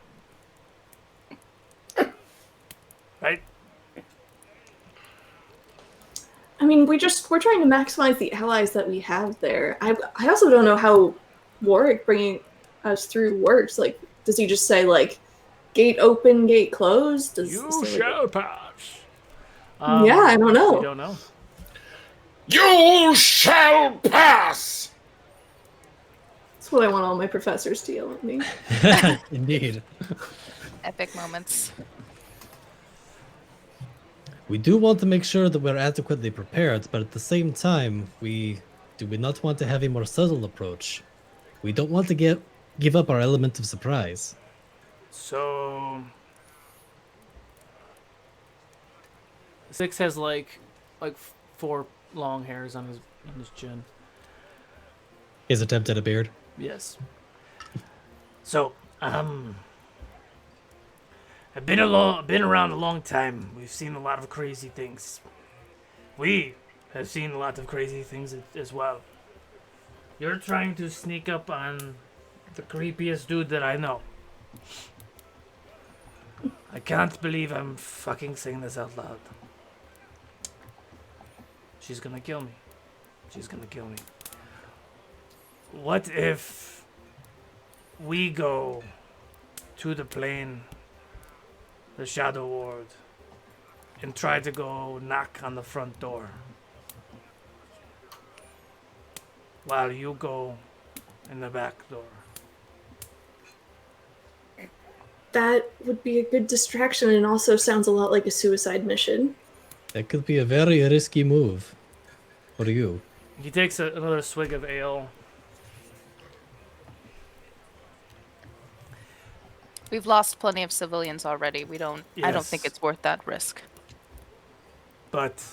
Right? I mean, we're trying to maximize the allies that we have there. I also don't know how Warwick bringing us through works. Like, does he just say, like, gate open, gate closed? You shall pass. Yeah, I don't know. We don't know. You shall pass! That's what I want all my professors to yell at me. Indeed. Epic moments. We do want to make sure that we're adequately prepared, but at the same time, we not want to have a more subtle approach. We don't want to give up our element of surprise. So Six has like 4 long hairs on his chin. His attempt at a beard. Yes. So, I've been around a long time. We've seen a lot of crazy things. We have seen a lot of crazy things as well. You're trying to sneak up on the creepiest dude that I know. I can't believe I'm fucking saying this out loud. She's gonna kill me. She's gonna kill me. What if we go to the plane, the Shadow Ward, and try to go knock on the front door, while you go in the back door? That would be a good distraction and also sounds a lot like a suicide mission. That could be a very risky move for you. He takes another swig of ale. We've lost plenty of civilians already. I don't Yes. think it's worth that risk. But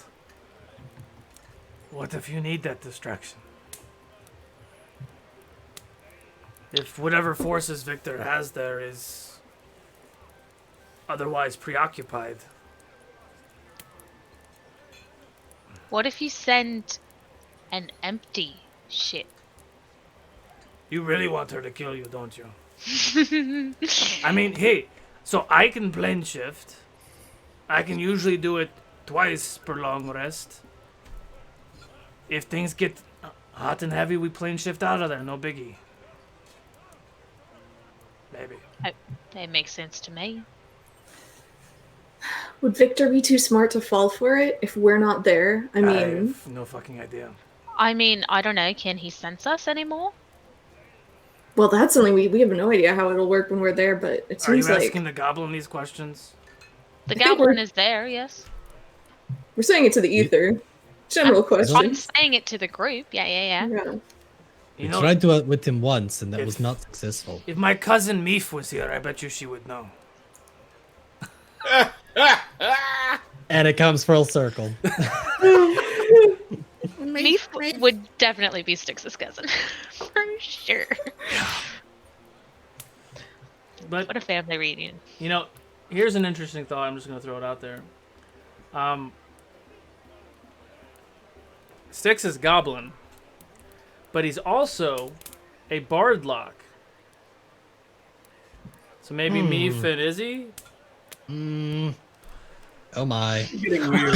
what if you need that distraction? If whatever forces Viktor has there is otherwise preoccupied. What if you send an empty ship? You really want her to kill you, don't you? I mean, hey, so I can plane shift. I can usually do it twice per long rest. If things get hot and heavy, we plane shift out of there, no biggie. Maybe. It makes sense to me. Would Viktor be too smart to fall for it if we're not there? I I mean, have no fucking idea. I mean, I don't know. Can he sense us anymore? well, that's something we have no idea how it'll work when we're there, but it Are you seems like asking the goblin these questions? The I think goblin we're- is there, yes. we're saying it to the ether. General question. I'm saying it to the group. Yeah. Yeah. You We know, tried to do it with him once, and that if- was not successful. if my cousin Meef was here, I bet you she would know. And it comes full circle. Meef would definitely be Styx's cousin. For sure. But What a family reunion. you know, here's an interesting thought. I'm just gonna throw it out there. Styx is goblin, but he's also a bardlock. So maybe Meef and Izzy. Oh my. Getting weird.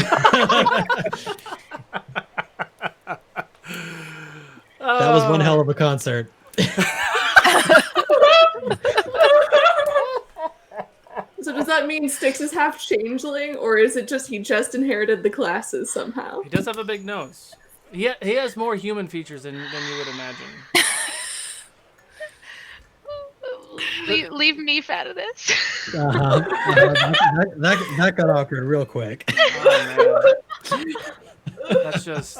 That was one hell of a concert. So does that mean Styx is half changeling, or is it just he just inherited the classes somehow? He does have a big nose. He has more human features than you would imagine. Leave Meef out of this. That got awkward real quick. Oh, man. That's just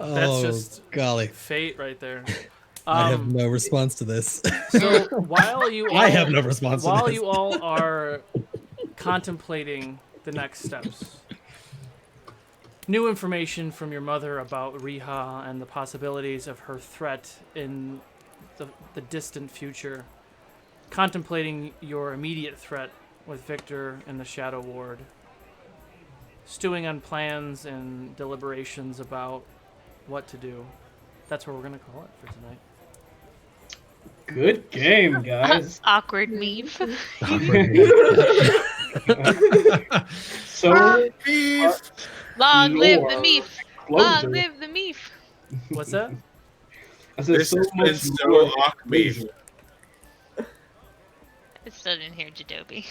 Oh, golly. fate right there. I have no response to this. So while you all, I have no response to while this. you all are contemplating the next steps, new information from your mother about Riha and the possibilities of her threat in the distant future, contemplating your immediate threat with Viktor in the Shadow Ward, stewing on plans and deliberations about what to do. That's where we're going to call it for tonight. Good game, guys. Awkward Meef. So, Long live the Lore. Meef. Long closure. live the Meef. What's that? I said This so has been much so more awkward. closure. I still didn't hear Jadobi.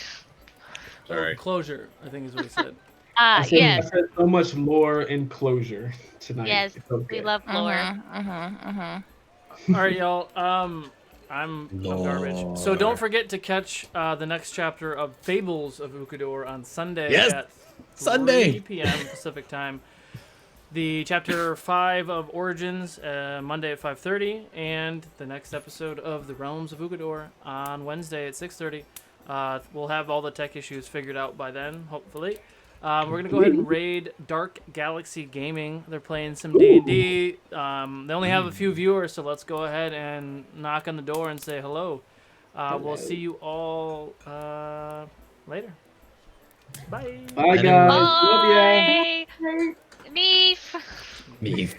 Sorry. Closure, I think is what he said. I said, Yes. I said so much lore and closure tonight. Yes, It's okay. we love lore. All right, y'all. I'm garbage. So don't forget to catch the next chapter of Fables of Ukodor on Sunday at 3 p.m. Pacific time. The chapter 5 of Origins Monday at 5:30, and the next episode of the Realms of Ukodor on Wednesday at 6:30. We'll have all the tech issues figured out by then, hopefully. We're gonna go ahead and raid Dark Galaxy Gaming. They're playing some D&D. They only have a few viewers, so let's go ahead and knock on the door and say hello. We'll see you all later. Bye. Bye, guys. Love ya. Bye. Meef. Me.